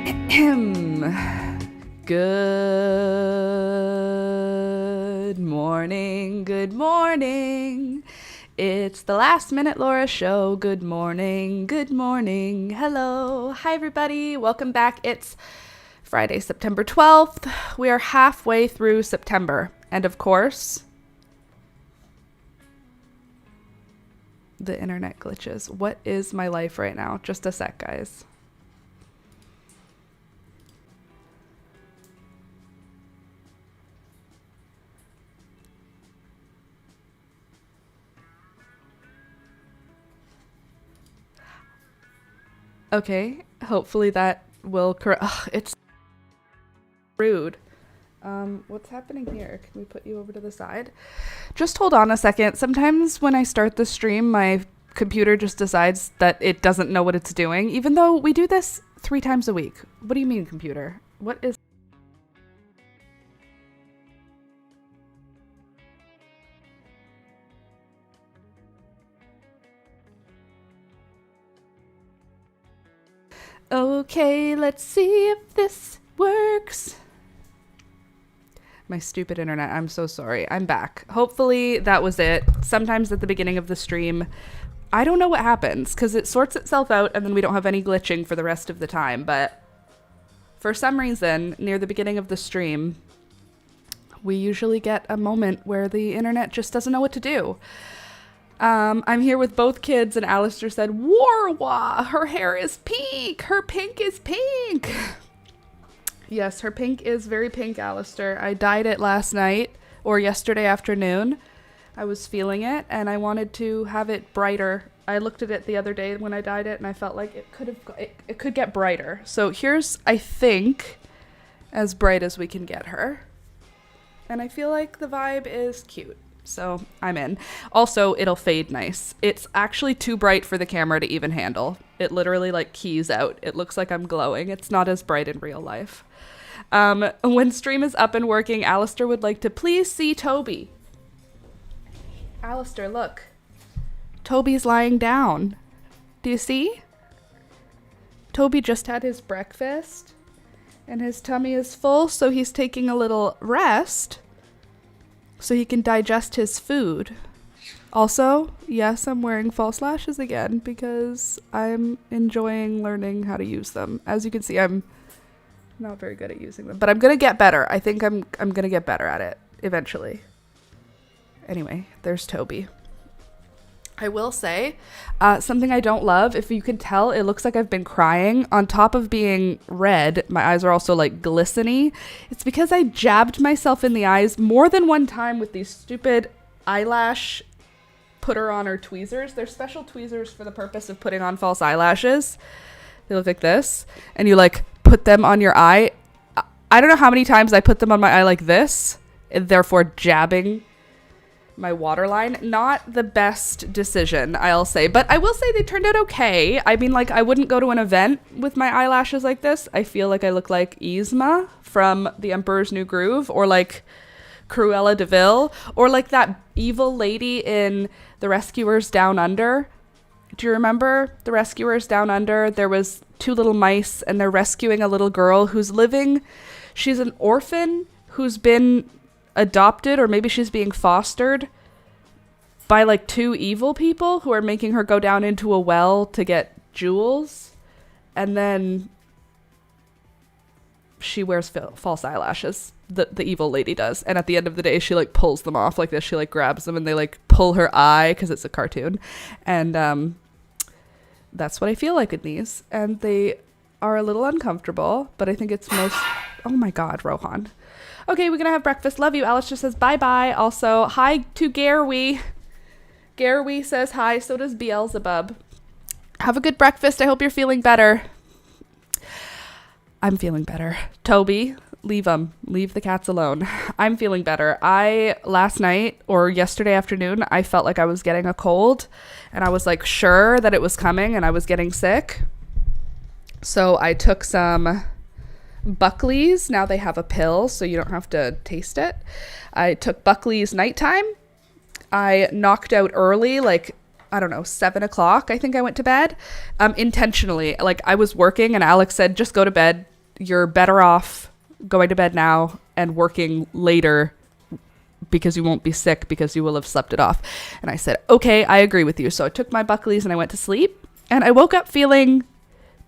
Good morning, good morning. It's the Last Minute Laura Show. Good morning, good morning. Hello, hi everybody. Welcome back. It's Friday, September 12th. We are halfway through September. And of course, the internet glitches. What is my life right now? Just a sec, guys. Okay, hopefully that will correct. It's rude. What's happening here? Can we put you over to the side? Just hold on a second. Sometimes when I start the stream, my computer just decides that it doesn't know what it's doing, even though we do this 3 times a week. What do you mean, computer? What is... Okay, let's see if this works. My stupid internet. I'm so sorry. I'm back. Hopefully that was it. Sometimes at the beginning of the stream, I don't know what happens because it sorts itself out and then we don't have any glitching for the rest of the time. But for some reason, near the beginning of the stream, we usually get a moment where the internet just doesn't know what to do. I'm here with both kids, and Alistair said, Warwa, her hair is pink. Her pink is pink. Yes, her pink is very pink, Alistair. I dyed it last night, or yesterday afternoon. I was feeling it, and I wanted to have it brighter. I looked at it the other day when I dyed it, and I felt like it could get brighter. So here's, I think, as bright as we can get her. And I feel like the vibe is cute. So I'm in. Also, it'll fade nice. It's actually too bright for the camera to even handle. It literally like keys out. It looks like I'm glowing. It's not as bright in real life. When stream is up and working, Alistair would like to please see Toby. Alistair, look. Toby's lying down. Do you see? Toby just had his breakfast and his tummy is full, so he's taking a little rest so he can digest his food. Also, yes, I'm wearing false lashes again because I'm enjoying learning how to use them. As you can see, I'm not very good at using them, but I'm gonna get better. I think I'm gonna get better at it eventually. Anyway, there's Toby. I will say something I don't love. If you can tell, it looks like I've been crying. On top of being red, my eyes are also like glistening. It's because I jabbed myself in the eyes more than one time with these stupid eyelash putter-on tweezers. They're special tweezers for the purpose of putting on false eyelashes. They look like this. And you like put them on your eye. I don't know how many times I put them on my eye like this, and therefore jabbing my waterline. Not the best decision, I'll say, but I will say they turned out okay. I mean, like, I wouldn't go to an event with my eyelashes like this. I feel like I look like Yzma from The Emperor's New Groove, or like Cruella de Vil, or like that evil lady in The Rescuers Down Under. Do you remember The Rescuers Down Under? There was 2 little mice and they're rescuing a little girl who's living, she's an orphan who's been adopted, or maybe she's being fostered by like 2 evil people who are making her go down into a well to get jewels, and then she wears false eyelashes. The evil lady does, and at the end of the day she like pulls them off like this. She like grabs them and they like pull her eye because it's a cartoon, and that's what I feel like in these, and they are a little uncomfortable, but I think it's most oh my god, Rohan. Okay, we're gonna have breakfast. Love you. Alice just says bye-bye. Also, hi to Garwee. Garwee says hi. So does Beelzebub. Have a good breakfast. I hope you're feeling better. I'm feeling better. Toby, leave them. Leave the cats alone. I'm feeling better. Last night or yesterday afternoon, I felt like I was getting a cold. And I was like sure that it was coming and I was getting sick. So I took some Buckley's. Now they have a pill, so you don't have to taste it. I took Buckley's nighttime. I knocked out early, like, I don't know, 7 o'clock, I think I went to bed, intentionally. Like, I was working and Alex said, just go to bed. you're better off going to bed now and working later because you won't be sick because you will have slept it off. And I said, okay, I agree with you. So I took my Buckleys and I went to sleep, and I woke up feeling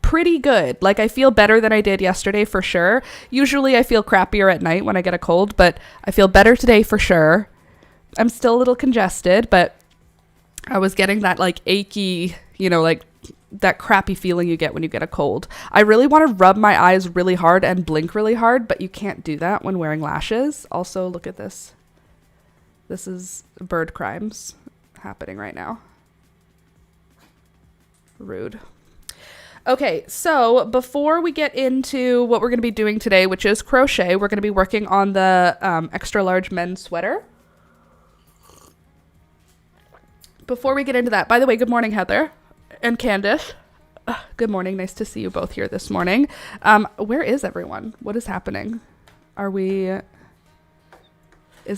pretty good. Like, I feel better than I did yesterday for sure. Usually I feel crappier at night when I get a cold, but I feel better today for sure. I'm still a little congested, but I was getting that like achy, like that crappy feeling you get when you get a cold. I really want to rub my eyes really hard and blink really hard, but you can't do that when wearing lashes. Also, look at this. This is bird crimes happening right now. Rude. Okay, so before we get into what we're going to be doing today, which is crochet, we're going to be working on the extra large men's sweater. Before we get into that, by the way, good morning, Heather and Candice. Good morning. Nice to see you both here this morning. Where is everyone? What is happening? Is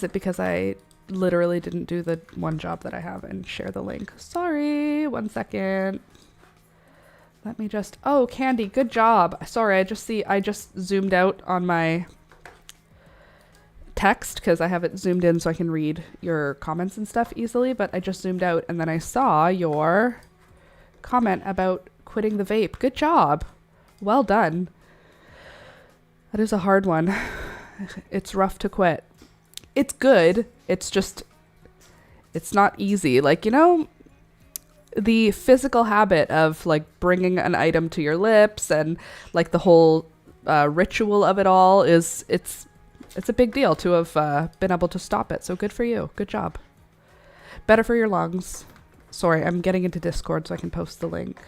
it because I literally didn't do the one job that I have and share the link? Sorry, 1 second. Let me just, oh, Candy, good job. Sorry, I just zoomed out on my text because I have it zoomed in so I can read your comments and stuff easily, but I just zoomed out and then I saw your comment about quitting the vape. Good job. Well done. That is a hard one. It's rough to quit. It's good. It's just, it's not easy. Like, the physical habit of like bringing an item to your lips and like the whole ritual of it all it's a big deal to have been able to stop it. So good for you. Good job. Better for your lungs. Sorry, I'm getting into Discord so I can post the link.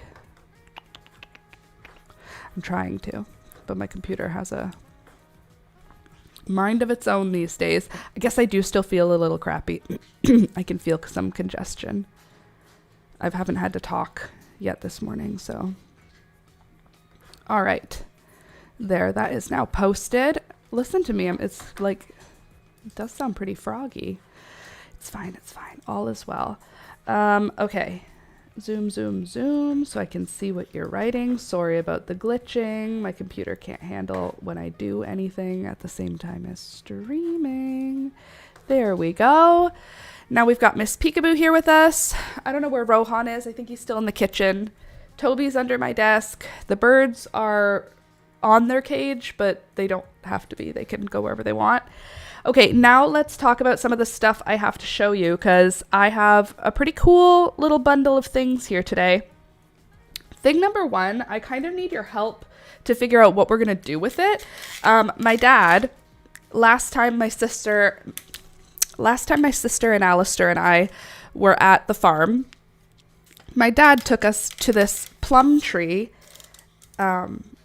I'm trying to, but my computer has a mind of its own these days. I guess I do still feel a little crappy. I can feel some congestion. I haven't had to talk yet this morning, so. All right. There, that is now posted. Listen to me. It's like, it does sound pretty froggy. It's fine. It's fine. All is well. Okay. Zoom, zoom, zoom, so I can see what you're writing. Sorry about the glitching. My computer can't handle when I do anything at the same time as streaming. There we go. Now we've got Miss Peekaboo here with us. I don't know where Rohan is. I think he's still in the kitchen. Toby's under my desk. The birds are on their cage, but they don't have to be. They can go wherever they want. Okay, now let's talk about some of the stuff I have to show you because I have a pretty cool little bundle of things here today. Thing number one, I kind of need your help to figure out what we're going to do with it. My dad, last time my sister and Alistair and I were at the farm, my dad took us to this plum tree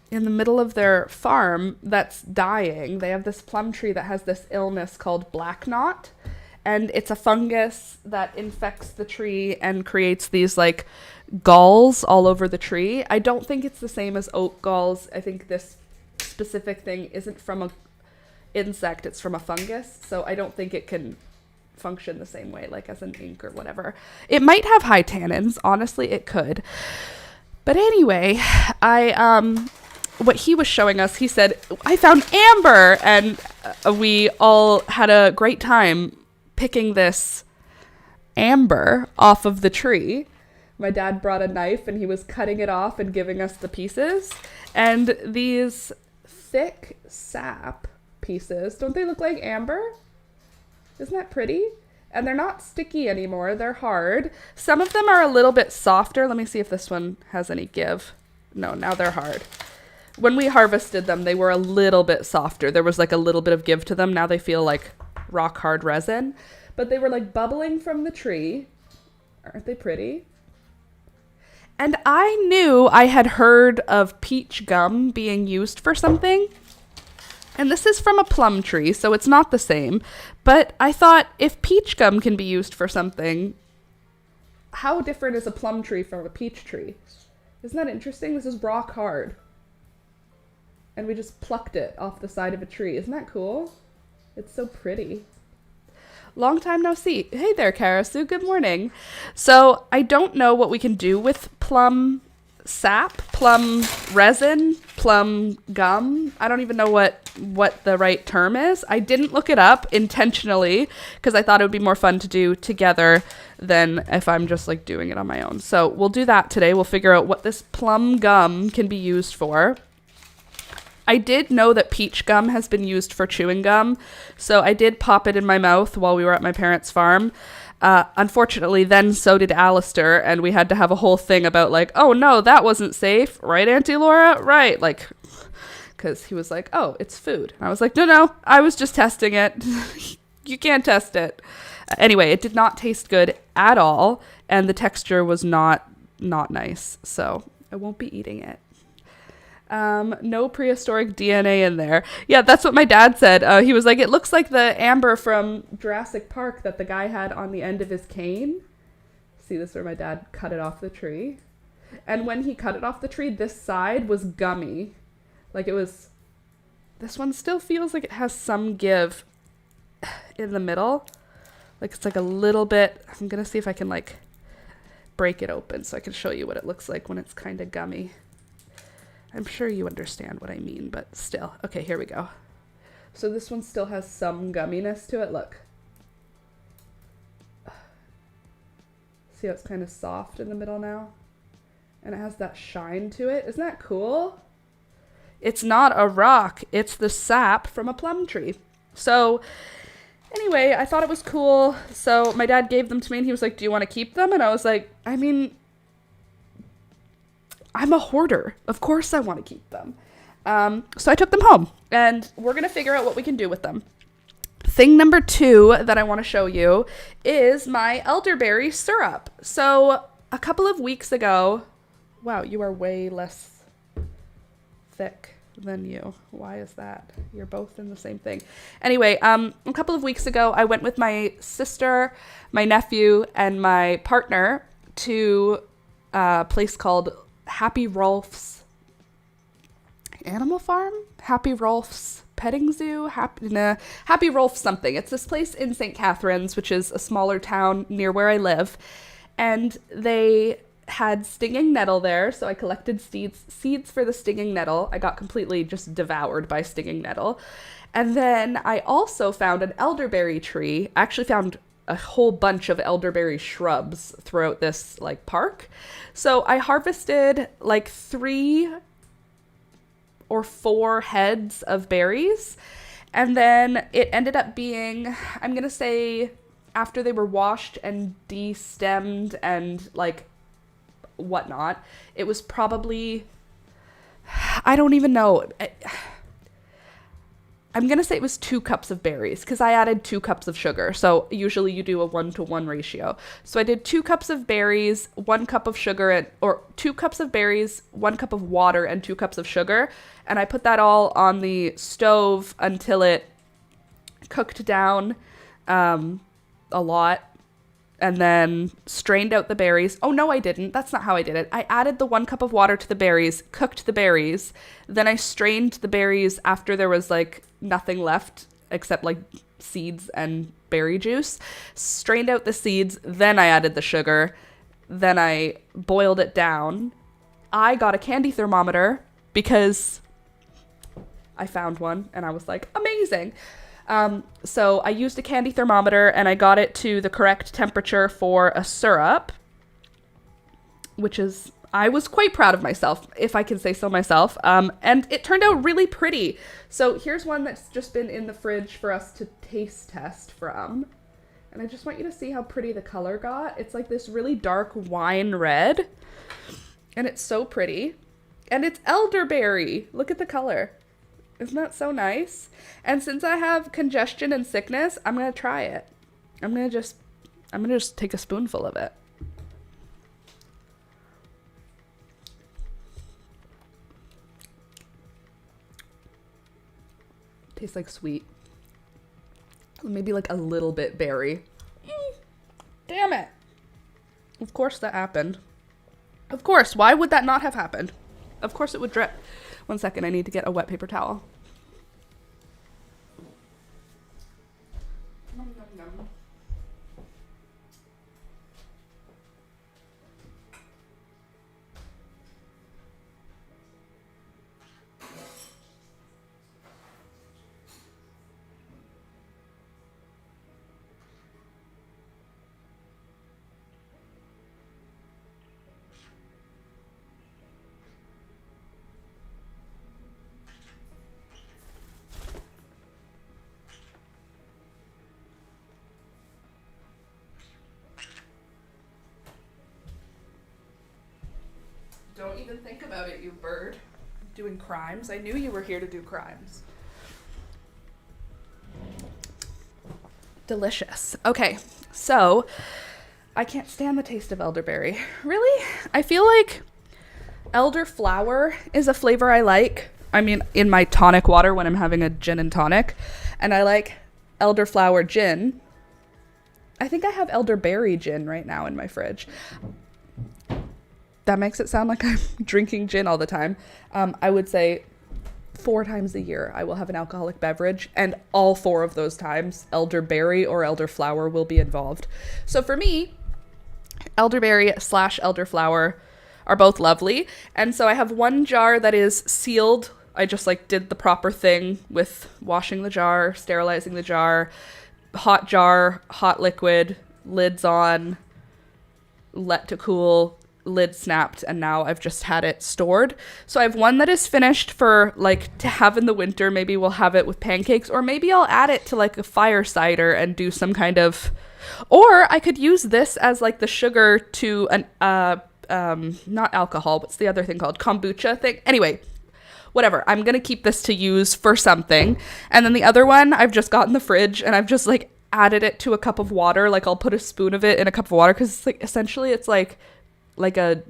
in the middle of their farm that's dying. They have this plum tree that has this illness called black knot, and it's a fungus that infects the tree and creates these like galls all over the tree. I don't think it's the same as oak galls. I think this specific thing isn't from a insect, it's from a fungus, so I don't think it can function the same way like as an ink or whatever. It might have high tannins, honestly it could. But anyway, what he was showing us, he said, I found amber, and we all had a great time picking this amber off of the tree. My dad brought a knife and he was cutting it off and giving us the pieces, and these thick sap pieces, don't they look like amber? Isn't that pretty? And they're not sticky anymore, they're hard. Some of them are a little bit softer. Let me see if this one has any give. No, now they're hard. When we harvested them, they were a little bit softer. There was like a little bit of give to them. Now they feel like rock hard resin, but they were like bubbling from the tree. Aren't they pretty? And I knew I had heard of peach gum being used for something. And this is from a plum tree, so it's not the same. But I thought, if peach gum can be used for something, how different is a plum tree from a peach tree? Isn't that interesting? This is rock hard. And we just plucked it off the side of a tree. Isn't that cool? It's so pretty. Long time no see. Hey there, Karasu. Good morning. So I don't know what we can do with plum sap, plum resin. plum gum. I don't even know what the right term is. I didn't look it up intentionally because I thought it would be more fun to do together than if I'm just like doing it on my own. So we'll do that today. We'll figure out what this plum gum can be used for. I did know that peach gum has been used for chewing gum, so I did pop it in my mouth while we were at my parents' farm. Unfortunately, then so did Alistair, and we had to have a whole thing about like, oh no, that wasn't safe, right, Auntie Laura? Right, like, because he was like, oh, it's food. And I was like, no, I was just testing it. You can't test it. Anyway, it did not taste good at all, and the texture was not nice, so I won't be eating it. No prehistoric DNA in there. Yeah, that's what my dad said. He was like, it looks like the amber from Jurassic Park that the guy had on the end of his cane. See, this is where my dad cut it off the tree. And when he cut it off the tree, this side was gummy. Like it was, this one still feels like it has some give in the middle. Like it's like a little bit, I'm gonna see if I can like break it open so I can show you what it looks like when it's kind of gummy. I'm sure you understand what I mean, but still. Okay, here we go. So this one still has some gumminess to it. Look. See how it's kind of soft in the middle now? And it has that shine to it. Isn't that cool? It's not a rock. It's the sap from a plum tree. So anyway, I thought it was cool. So my dad gave them to me and he was like, do you want to keep them? And I was like, I mean, I'm a hoarder. Of course I want to keep them. So I took them home and we're going to figure out what we can do with them. Thing number 2 that I want to show you is my elderberry syrup. So a couple of weeks ago, wow, you are way less thick than you. Why is that? You're both in the same thing. Anyway, a couple of weeks ago, I went with my sister, my nephew, and my partner to a place called Happy Rolf's Animal Farm? Happy Rolf's Petting Zoo? Happy Rolf something. It's this place in St. Catharines, which is a smaller town near where I live. And they had stinging nettle there, so I collected seeds for the stinging nettle. I got completely just devoured by stinging nettle. And then I also found an elderberry tree. I actually found a whole bunch of elderberry shrubs throughout this like park. So I harvested like 3 or 4 heads of berries. And then it ended up being, I'm going to say after they were washed and de-stemmed and like whatnot, it was probably, I don't even know. I'm going to say it was 2 cups of berries because I added 2 cups of sugar. So usually you do a 1-to-1 ratio. So I did 2 cups of berries, 1 cup of sugar, or 2 cups of berries, 1 cup of water, and 2 cups of sugar. And I put that all on the stove until it cooked down a lot. And then strained out the berries. Oh, no, I didn't. That's not how I did it. I added the 1 cup of water to the berries, cooked the berries. Then I strained the berries after there was like nothing left except like seeds and berry juice. Strained out the seeds. Then I added the sugar. Then I boiled it down. I got a candy thermometer because I found one and I was like, amazing. So I used a candy thermometer and I got it to the correct temperature for a syrup, which is, I was quite proud of myself, if I can say so myself. And it turned out really pretty. So here's one that's just been in the fridge for us to taste test from. And I just want you to see how pretty the color got. It's like this really dark wine red and it's so pretty. And it's elderberry. Look at the color. Isn't that so nice? And since I have congestion and sickness, I'm going to try it. I'm going to just take a spoonful of it. Tastes like sweet. Maybe like a little bit berry. Damn it. Of course that happened. Of course. Why would that not have happened? Of course it would drip. 1 second, I need to get a wet paper towel. Nom, nom, nom. Don't even think about it, you bird. Doing crimes. I knew you were here to do crimes. Delicious. Okay, so I can't stand the taste of elderberry. Really? I feel like elderflower is a flavor I like. I mean, in my tonic water when I'm having a gin and tonic. And I like elderflower gin. I think I have elderberry gin right now in my fridge. That makes it sound like I'm drinking gin all the time. I would say 4 times a year I will have an alcoholic beverage, and all 4 of those times elderberry or elderflower will be involved. So for me, elderberry / elderflower are both lovely. And so I have one jar that is sealed. I just like did the proper thing with washing the jar, sterilizing the jar, hot liquid, lids on, let to cool, lid snapped, and now I've just had it stored. So I have one that is finished for like to have in the winter. Maybe we'll have it with pancakes, or maybe I'll add it to like a fire cider and do some kind of, or I could use this as like the sugar to an not alcohol, what's the other thing called? Kombucha thing. Anyway, whatever. I'm going to keep this to use for something. And then the other one I've just got in the fridge, and I've just like added it to a cup of water. Like I'll put a spoon of it in a cup of water, because it's like essentially it's like a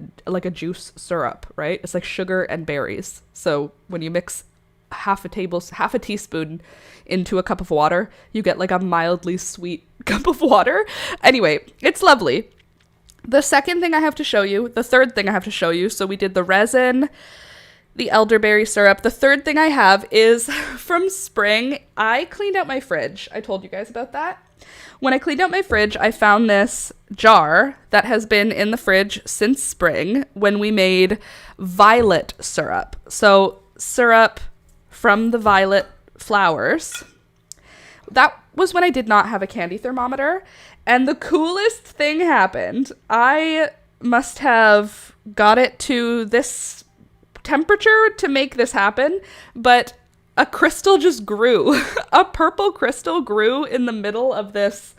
juice syrup, right? It's like sugar and berries. So when you mix half a teaspoon into a cup of water, you get like a mildly sweet cup of water. Anyway, it's lovely. The third thing I have to show you, so we did the resin, the elderberry syrup. The third thing I have is from spring. I cleaned out my fridge. I told you guys about that. When I cleaned out my fridge, I found this jar that has been in the fridge since spring when we made violet syrup. So syrup from the violet flowers. That was when I did not have a candy thermometer. And the coolest thing happened. I must have got it to this temperature to make this happen, but a crystal just grew. A purple crystal grew in the middle of this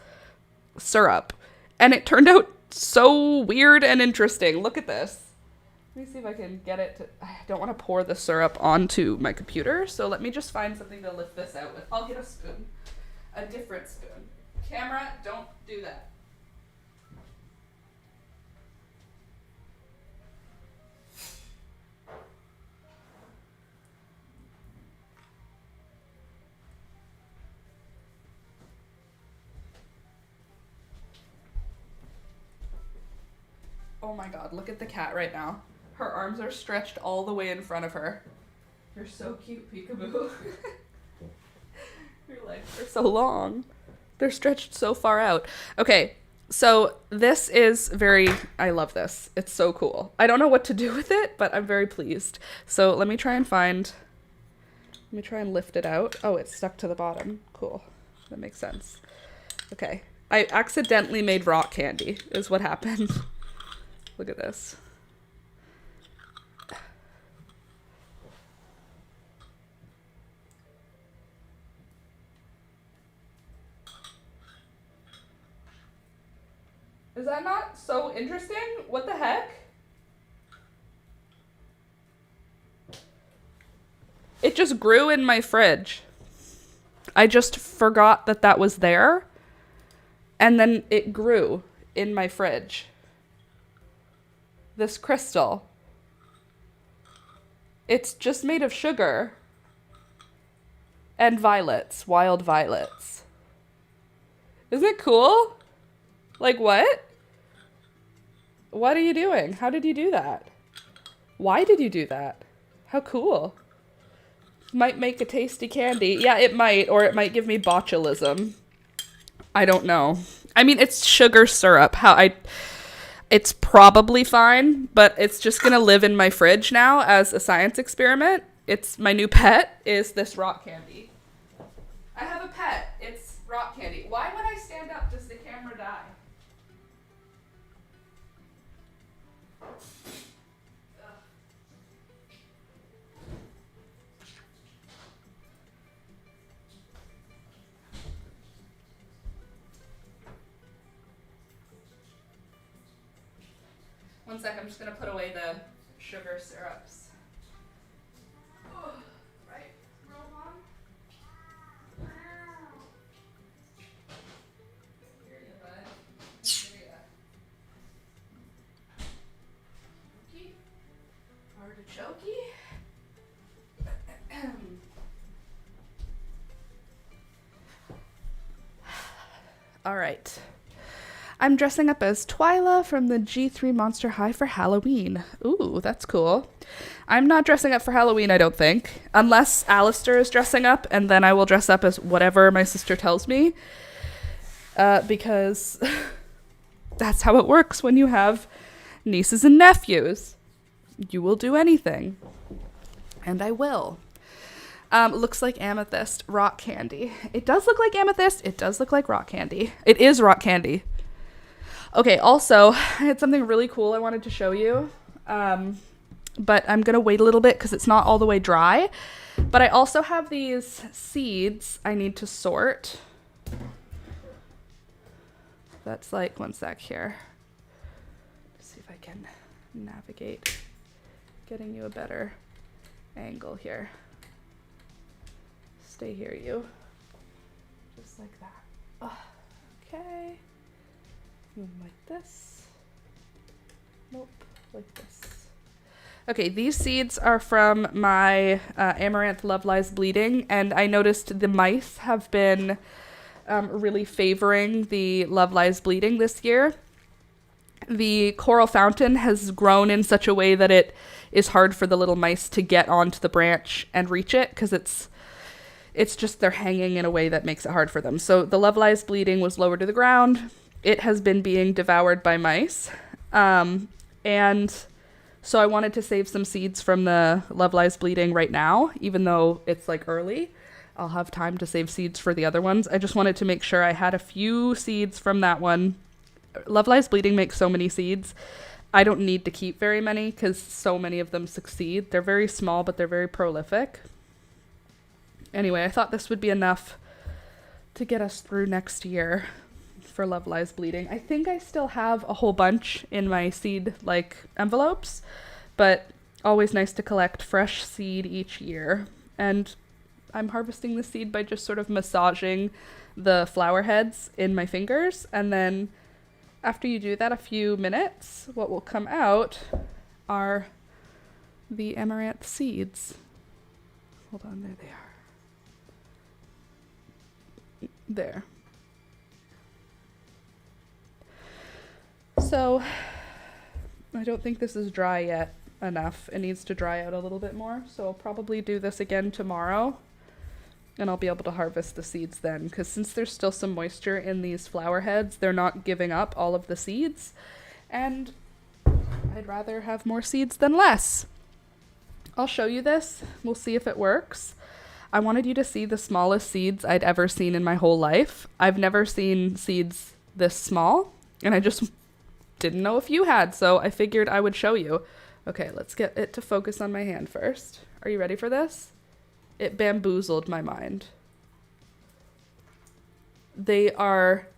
syrup. And it turned out so weird and interesting. Look at this. Let me see if I can get it to... I don't want to pour the syrup onto my computer, so let me just find something to lift this out with. I'll get a spoon. A different spoon. Camera, don't do that. Oh my god, look at the cat right now. Her arms are stretched all the way in front of her. You're so cute, peekaboo. Your legs are so long. They're stretched so far out. Okay, so this is I love this. It's so cool. I don't know what to do with it, but I'm very pleased. So let me try and lift it out. Oh, it's stuck to the bottom. Cool. That makes sense. Okay. I accidentally made rock candy, is what happened. Look at this. Is that not so interesting? What the heck? It just grew in my fridge. I just forgot that was there. And then it grew in my fridge. This crystal. It's just made of sugar and violets, wild violets. Isn't it cool? Like what? What are you doing? How did you do that? Why did you do that? How cool. Might make a tasty candy. Yeah, it might, or it might give me botulism. I don't know. I mean, it's sugar syrup. It's probably fine, but it's just gonna live in my fridge now as a science experiment. It's my new pet is this rock candy. I have a pet. It's rock candy. Why when I stand up does the camera die? One sec, I'm just gonna put away the sugar syrups. Oh, right, Rohan? Here you, bud. Here you. Artichoke. All right. I'm dressing up as Twyla from the G3 Monster High for Halloween. Ooh, that's cool. I'm not dressing up for Halloween, I don't think. Unless Alistair is dressing up, and then I will dress up as whatever my sister tells me. Because that's how it works when you have nieces and nephews. You will do anything. And I will. Looks like amethyst rock candy. It does look like amethyst. It does look like rock candy. It is rock candy. Okay, also, I had something really cool I wanted to show you. But I'm going to wait a little bit because it's not all the way dry. But I also have these seeds I need to sort. That's like, one sec here. Let's see if I can navigate getting you a better angle here. Stay here, you. Just like that. Oh, okay. Like this. Nope, like this. Okay, these seeds are from my Amaranth Love Lies Bleeding, and I noticed the mice have been really favoring the Love Lies Bleeding this year. The coral fountain has grown in such a way that it is hard for the little mice to get onto the branch and reach it, because it's just they're hanging in a way that makes it hard for them. So the Love Lies Bleeding was lowered to the ground. It has been being devoured by mice. And so I wanted to save some seeds from the Love Lies Bleeding right now, even though it's like early. I'll have time to save seeds for the other ones. I just wanted to make sure I had a few seeds from that one. Love Lies Bleeding makes so many seeds. I don't need to keep very many because so many of them succeed. They're very small, but they're very prolific. Anyway, I thought this would be enough to get us through next year for Love Lies Bleeding. I think I still have a whole bunch in my seed envelopes, but always nice to collect fresh seed each year. And I'm harvesting the seed by just sort of massaging the flower heads in my fingers, and then after you do that a few minutes, what will come out are the amaranth seeds. Hold on, there they are. There. So, I don't think this is dry yet enough. It needs to dry out a little bit more, so I'll probably do this again tomorrow, and I'll be able to harvest the seeds then, because since there's still some moisture in these flower heads, they're not giving up all of the seeds, and I'd rather have more seeds than less. I'll show you this. We'll see if it works. I wanted you to see the smallest seeds I'd ever seen in my whole life. I've never seen seeds this small, and I just didn't know if you had, so I figured I would show you. Okay, let's get it to focus on my hand first. Are you ready for this? It bamboozled my mind. They are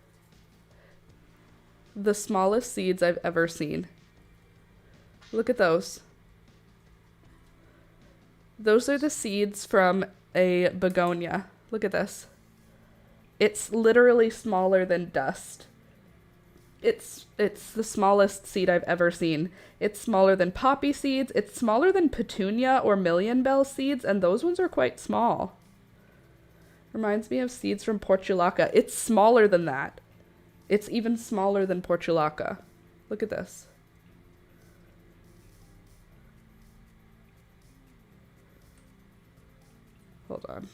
the smallest seeds I've ever seen. Look at those. Those are the seeds from a begonia. Look at this. It's literally smaller than dust. It's the smallest seed I've ever seen. It's smaller than poppy seeds. It's smaller than petunia or million bell seeds, and those ones are quite small. Reminds me of seeds from portulaca. It's smaller than that. It's even smaller than portulaca. Look at this. Hold on.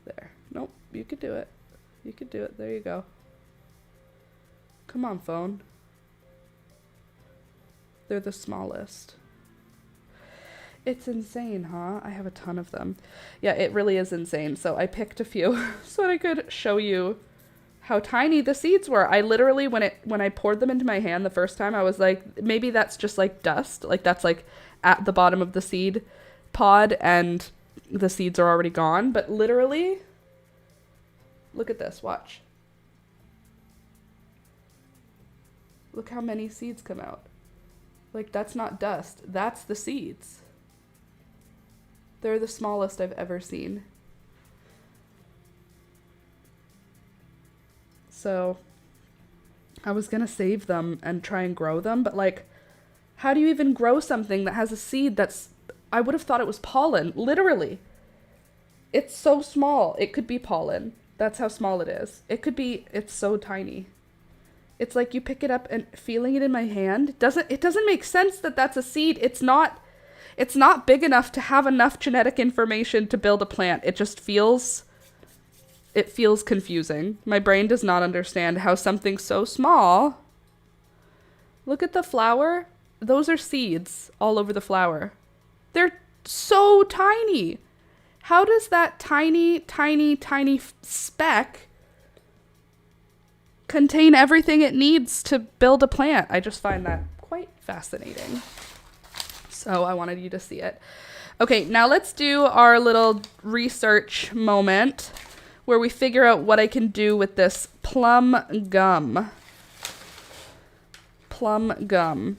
There. Nope, you could do it. You could do it. There you go. Come on, phone. They're the smallest. It's insane, huh? I have a ton of them. Yeah, it really is insane. So I picked a few so that I could show you how tiny the seeds were. I literally, when I poured them into my hand the first time, I was like, maybe that's just like dust. Like that's like at the bottom of the seed pod and the seeds are already gone. But literally, look at this. Watch. Look how many seeds come out. Like, that's not dust. That's the seeds. They're the smallest I've ever seen. So I was gonna save them and try and grow them, but like, how do you even grow something that has a seed that's, I would have thought it was pollen, literally. It's so small. It could be pollen. That's how small it is. It could be, it's so tiny. It's like you pick it up and feeling it in my hand. It doesn't make sense that that's a seed. It's not big enough to have enough genetic information to build a plant. It feels confusing. My brain does not understand how something so small. Look at the flower. Those are seeds all over the flower. They're so tiny. How does that tiny, tiny, tiny speck contain everything it needs to build a plant? I just find that quite fascinating. So I wanted you to see it. Okay, now let's do our little research moment where we figure out what I can do with this plum gum. Plum gum.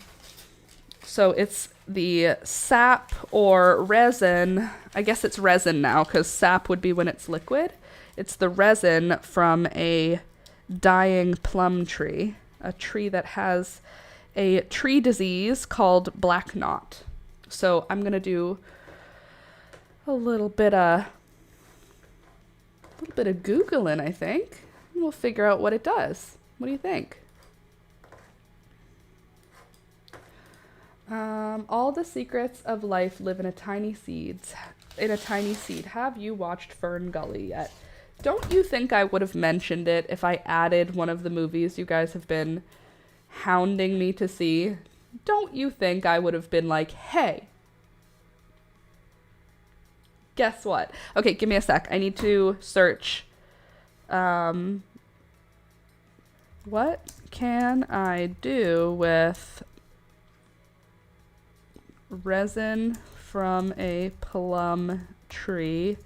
So it's the sap or resin. I guess it's resin now because sap would be when it's liquid. It's the resin from a dying plum tree, a tree that has a tree disease called black knot. So I'm going to do a little bit of Googling, I think. And we'll figure out what it does. What do you think? All the secrets of life live in a tiny seed. Have you watched Fern Gully yet? Don't you think I would have mentioned it if I added one of the movies you guys have been hounding me to see? Don't you think I would have been like, hey, guess what? Okay, give me a sec. I need to search. What can I do with resin from a plum tree?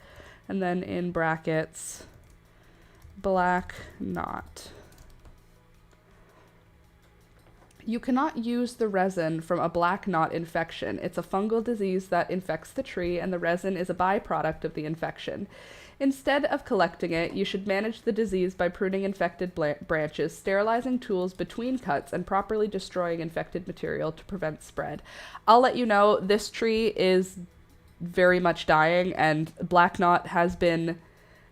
And then in brackets, black knot. You cannot use the resin from a black knot infection. It's a fungal disease that infects the tree, and the resin is a byproduct of the infection. Instead of collecting it, you should manage the disease by pruning infected branches, sterilizing tools between cuts, and properly destroying infected material to prevent spread. I'll let you know, this tree is very much dying, and black knot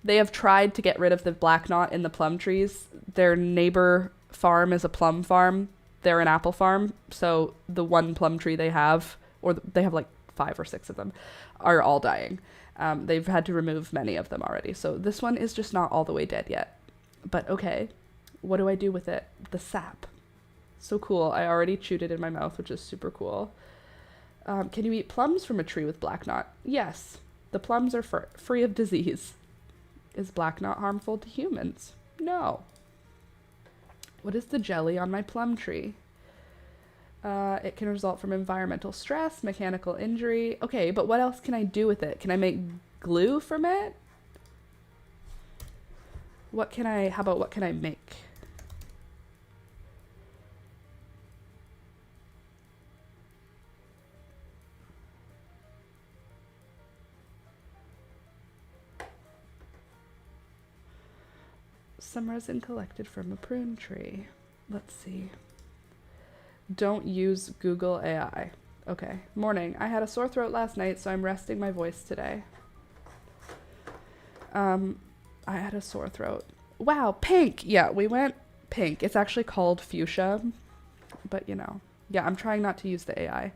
they have tried to get rid of the black knot in the plum trees. Their neighbor farm is a plum farm. They're an apple farm, so the one plum tree they have, or they have like 5 or 6 of them, are all dying. They've had to remove many of them already, so this one is just not all the way dead yet. But okay, what do I do with it? The sap. So cool. I already chewed it in my mouth, which is super cool. Can you eat plums from a tree with black knot? Yes. The plums are free of disease. Is black knot harmful to humans? No. What is the jelly on my plum tree? It can result from environmental stress, mechanical injury. Okay, but what else can I do with it? Can I make glue from it? What can I make? Some resin collected from a prune tree. Let's see. Don't use Google AI. Okay. Morning. I had a sore throat last night, so I'm resting my voice today. I had a sore throat. Wow, pink. Yeah, we went pink. It's actually called fuchsia, but you know. Yeah, I'm trying not to use the AI.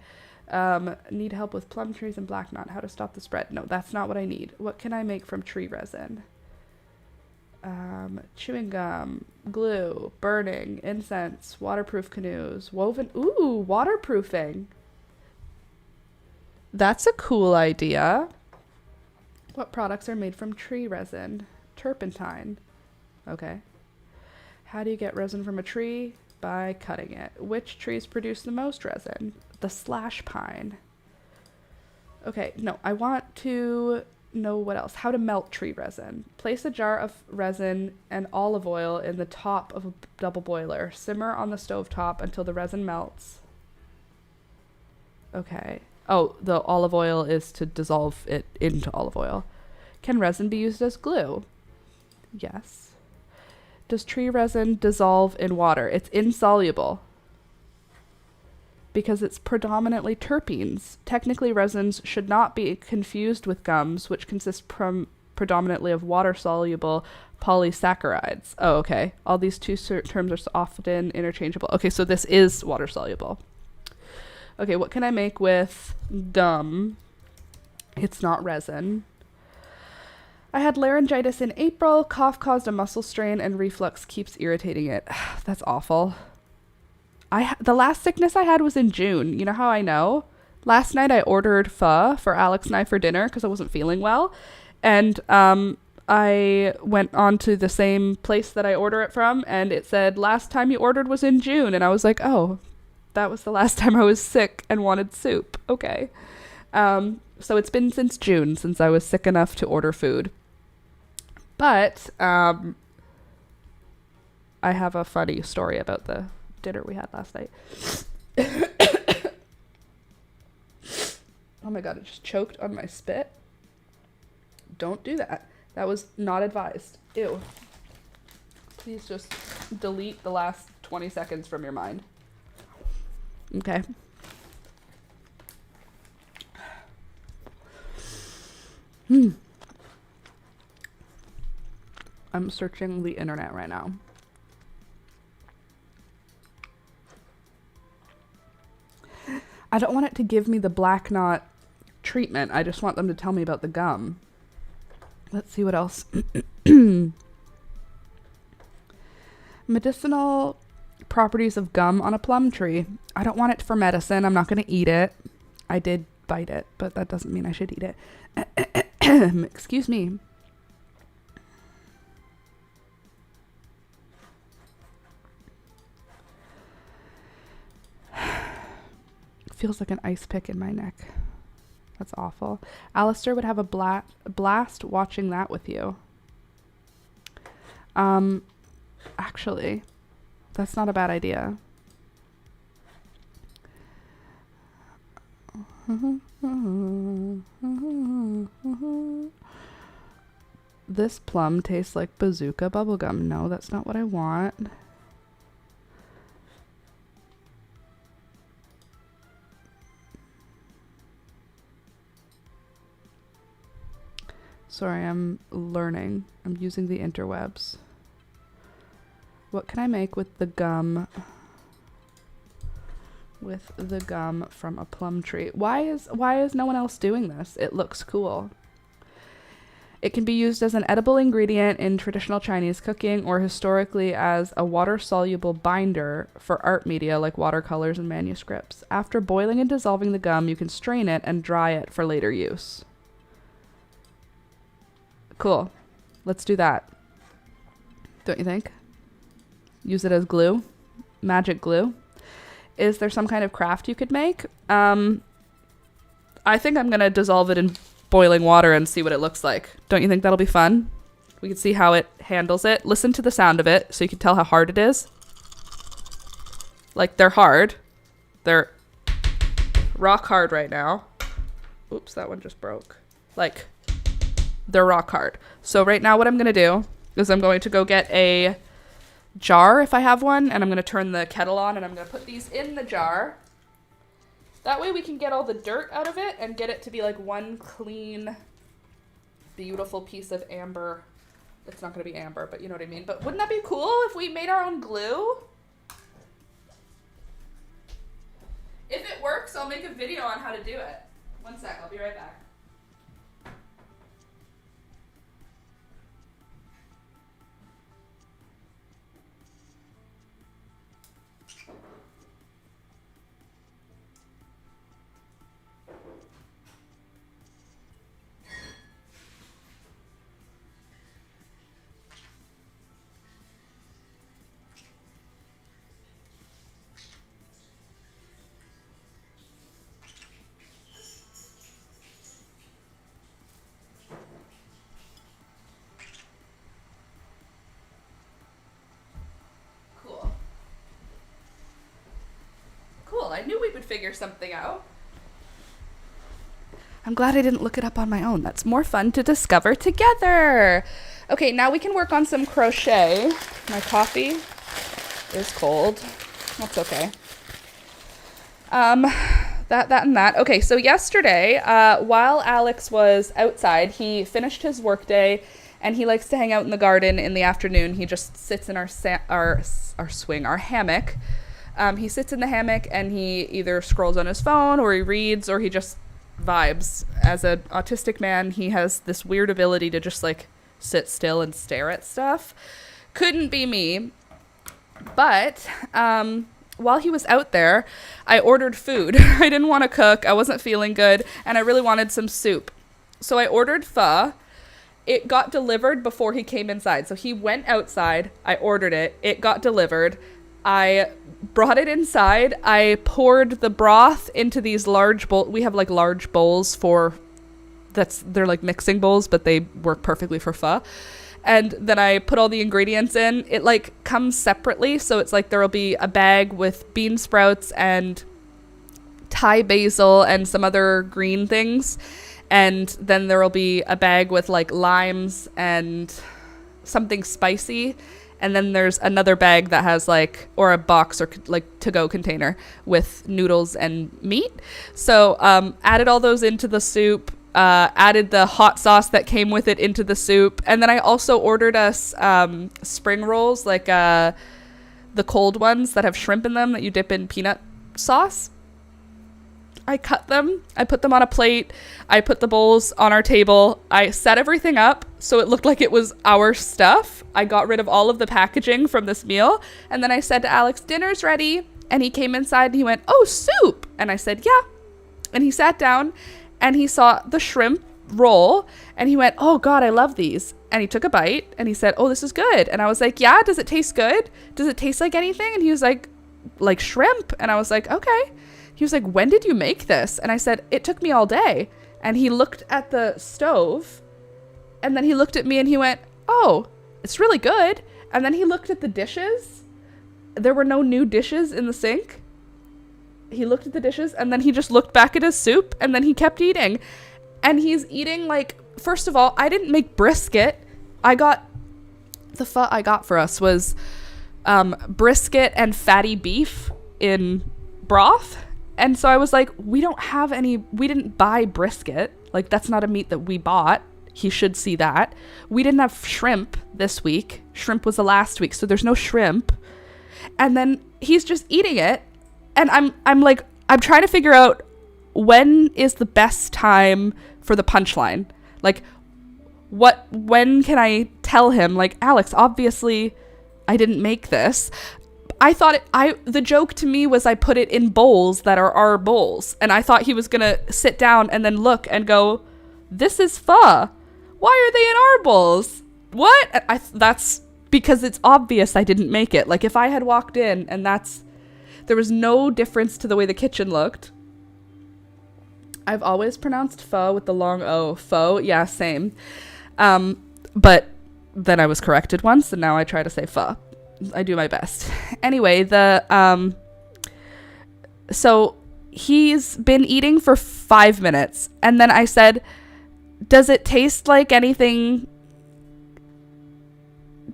Need help with plum trees and black knot. How to stop the spread. No, that's not what I need. What can I make from tree resin? Chewing gum, glue, burning, incense, waterproof canoes, woven. Ooh, waterproofing. That's a cool idea. What products are made from tree resin? Turpentine. Okay. How do you get resin from a tree? By cutting it. Which trees produce the most resin? The slash pine. Okay, no, I want to know what else. How to melt tree resin. Place a jar of resin and olive oil in the top of a double boiler. Simmer on the stove top until the resin melts. Okay. Oh, the olive oil is to dissolve it into olive oil. Can resin be used as glue? Yes. Does tree resin dissolve in water? It's insoluble because it's predominantly terpenes. Technically, resins should not be confused with gums, which consist predominantly of water-soluble polysaccharides. Oh, okay. All these two terms are often interchangeable. Okay, so this is water-soluble. Okay, what can I make with gum? It's not resin. I had laryngitis in April. Cough caused a muscle strain, and reflux keeps irritating it. That's awful. The last sickness I had was in June. You know how I know? Last night I ordered pho for Alex and I for dinner because I wasn't feeling well. And I went on to the same place that I order it from, and it said last time you ordered was in June. And I was like, oh, that was the last time I was sick and wanted soup. Okay. So it's been since June since I was sick enough to order food. But I have a funny story about the dinner we had last night. Oh my god, it just choked on my spit. Don't do that. That was not advised. Ew. Please just delete the last 20 seconds from your mind. Okay. I'm searching the internet right now. I don't want it to give me the black knot treatment. I just want them to tell me about the gum. Let's see what else. Medicinal properties of gum on a plum tree. I don't want it for medicine. I'm not going to eat it. I did bite it, but that doesn't mean I should eat it. Excuse me. Feels like an ice pick in my neck. That's awful. Alistair would have a blast watching that with you. Actually, that's not a bad idea. This plum tastes like bazooka bubblegum. No, that's not what I want. Sorry, I'm learning. I'm using the interwebs. What can I make with the gum? With the gum from a plum tree. Why is no one else doing this? It looks cool. It can be used as an edible ingredient in traditional Chinese cooking or historically as a water-soluble binder for art media like watercolors and manuscripts. After boiling and dissolving the gum, you can strain it and dry it for later use. Cool. Let's do that. Don't you think? Use it as glue. Magic glue. Is there some kind of craft you could make? I think I'm going to dissolve it in boiling water and see what it looks like. Don't you think that'll be fun? We can see how it handles it. Listen to the sound of it so you can tell how hard it is. Like, they're hard. They're rock hard right now. Oops, that one just broke. Like, they're rock hard. So right now what I'm going to do is I'm going to go get a jar if I have one, and I'm going to turn the kettle on, and I'm going to put these in the jar. That way we can get all the dirt out of it and get it to be like one clean, beautiful piece of amber. It's not going to be amber, but you know what I mean. But wouldn't that be cool if we made our own glue? If it works, I'll make a video on how to do it. One sec, I'll be right back. I knew we would figure something out. I'm glad I didn't look it up on my own. That's more fun to discover together. Okay, now we can work on some crochet. My coffee is cold. That's okay. That and that. Okay, so yesterday, while Alex was outside, he finished his workday, and he likes to hang out in the garden in the afternoon. He just sits in our hammock. He sits in the hammock, and he either scrolls on his phone, or he reads, or he just vibes. As an autistic man, he has this weird ability to just like sit still and stare at stuff. Couldn't be me. But while he was out there, I ordered food. I didn't want to cook. I wasn't feeling good, and I really wanted some soup. So I ordered pho. It got delivered before he came inside. So he went outside. I ordered it. It got delivered. I brought it inside. I poured the broth into these large bowls. We have like large bowls they're like mixing bowls, but they work perfectly for pho. And then I put all the ingredients in. It like comes separately. So it's like there'll be a bag with bean sprouts and Thai basil and some other green things. And then there'll be a bag with like limes and something spicy. And then there's another bag that has like, or a box or like to-go container with noodles and meat. So added all those into the soup. Added the hot sauce that came with it into the soup. And then I also ordered us spring rolls, like the cold ones that have shrimp in them that you dip in peanut sauce. I cut them. I put them on a plate. I put the bowls on our table. I set everything up so it looked like it was our stuff. I got rid of all of the packaging from this meal. And then I said to Alex, dinner's ready. And he came inside and he went, oh, soup. And I said, yeah. And he sat down and he saw the shrimp roll and he went, oh God, I love these. And he took a bite and he said, oh, this is good. And I was like, yeah, does it taste good? Does it taste like anything? And he was like shrimp. And I was like, okay. He was like, when did you make this? And I said, it took me all day. And he looked at the stove and then he looked at me and he went, oh, it's really good. And then he looked at the dishes. There were no new dishes in the sink. He looked at the dishes and then he just looked back at his soup and then he kept eating. And he's eating like, first of all, I didn't make brisket. The pho I got for us was brisket and fatty beef in broth. And so I was like, we didn't buy brisket. Like that's not a meat that we bought. He should see that. We didn't have shrimp this week. Shrimp was the last week. So there's no shrimp. And then he's just eating it. And I'm like, I'm trying to figure out when is the best time for the punchline. Like, when can I tell him, like, Alex, obviously I didn't make this. I thought the joke to me was I put it in bowls that are our bowls. And I thought he was going to sit down and then look and go, this is pho. Why are they in our bowls? What? That's because it's obvious I didn't make it. Like if I had walked in and there was no difference to the way the kitchen looked. I've always pronounced pho with the long O. Pho, yeah, same. But then I was corrected once, and now I try to say pho. I do my best. Anyway, so he's been eating for 5 minutes, and then I said, does it taste like anything?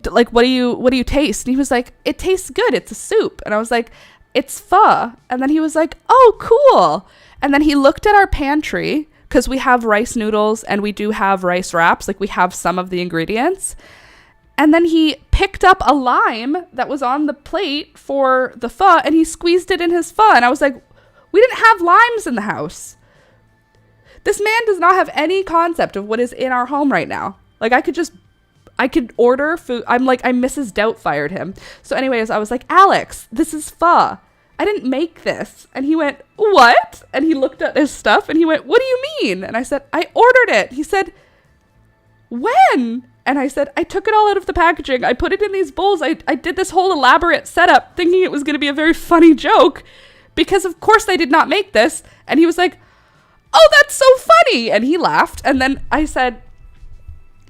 Like, what do you taste? And he was like, it tastes good. It's a soup. And I was like, it's pho. And then he was like, oh, cool. And then he looked at our pantry because we have rice noodles and we do have rice wraps. Like we have some of the ingredients. And then he picked up a lime that was on the plate for the pho and he squeezed it in his pho. And I was like, we didn't have limes in the house. This man does not have any concept of what is in our home right now. Like I could order food. I'm Mrs. Doubtfired him. So anyways, I was like, Alex, this is pho. I didn't make this. And he went, what? And he looked at his stuff and he went, what do you mean? And I said, I ordered it. He said, when? And I said, I took it all out of the packaging. I put it in these bowls. I did this whole elaborate setup thinking it was going to be a very funny joke because of course I did not make this. And he was like, oh, that's so funny. And he laughed. And then I said,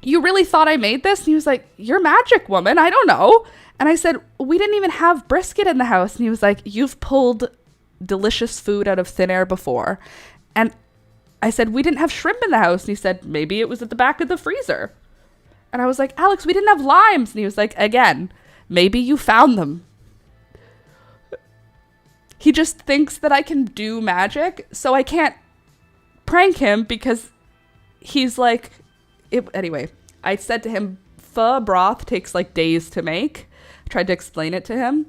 you really thought I made this? And he was like, you're magic, woman. I don't know. And I said, we didn't even have brisket in the house. And he was like, you've pulled delicious food out of thin air before. And I said, we didn't have shrimp in the house. And he said, maybe it was at the back of the freezer. And I was like, Alex, we didn't have limes. And he was like, again, maybe you found them. He just thinks that I can do magic, so I can't prank him because he's like, anyway, I said to him, pho broth takes like days to make. I tried to explain it to him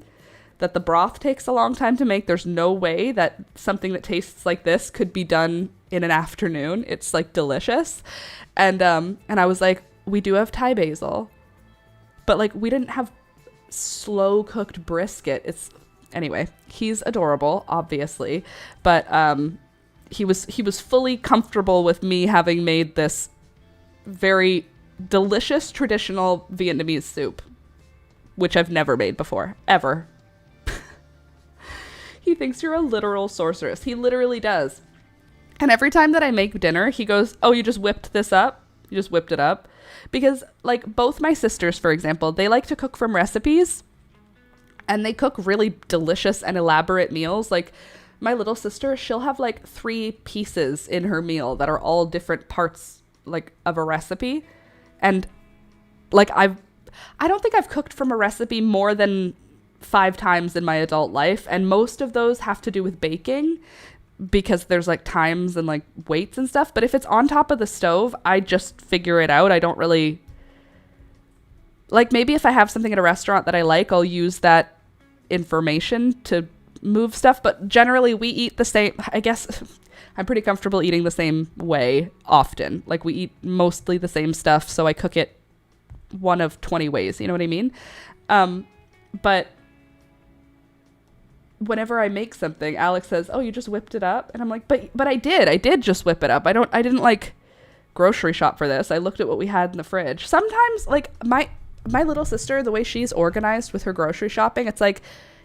that the broth takes a long time to make. There's no way that something that tastes like this could be done in an afternoon. It's like delicious. And I was like, we do have Thai basil, but like we didn't have slow cooked brisket. Anyway, he's adorable, obviously, but he was fully comfortable with me having made this very delicious traditional Vietnamese soup, which I've never made before, ever. He thinks you're a literal sorceress. He literally does. And every time that I make dinner, he goes, oh, you just whipped this up? You just whipped it up? Because, like, both my sisters, for example, they like to cook from recipes. And they cook really delicious and elaborate meals. Like, my little sister, she'll have, like, 3 pieces in her meal that are all different parts, like, of a recipe. And, like, I don't think I've cooked from a recipe more than 5 times in my adult life, and most of those have to do with baking because there's like times and like weights and stuff. But if it's on top of the stove, I just figure it out. I don't really like, maybe if I have something at a restaurant that I like, I'll use that information to move stuff, but generally we eat the same. I guess I'm pretty comfortable eating the same way often. Like, we eat mostly the same stuff, so I cook it one of 20 ways, you know what I mean? But whenever I make something, Alex says, oh, you just whipped it up? And I'm like, but I did just whip it up. I didn't like grocery shop for this. I looked at what we had in the fridge. Sometimes, like, my little sister, the way she's organized with her grocery shopping, it's like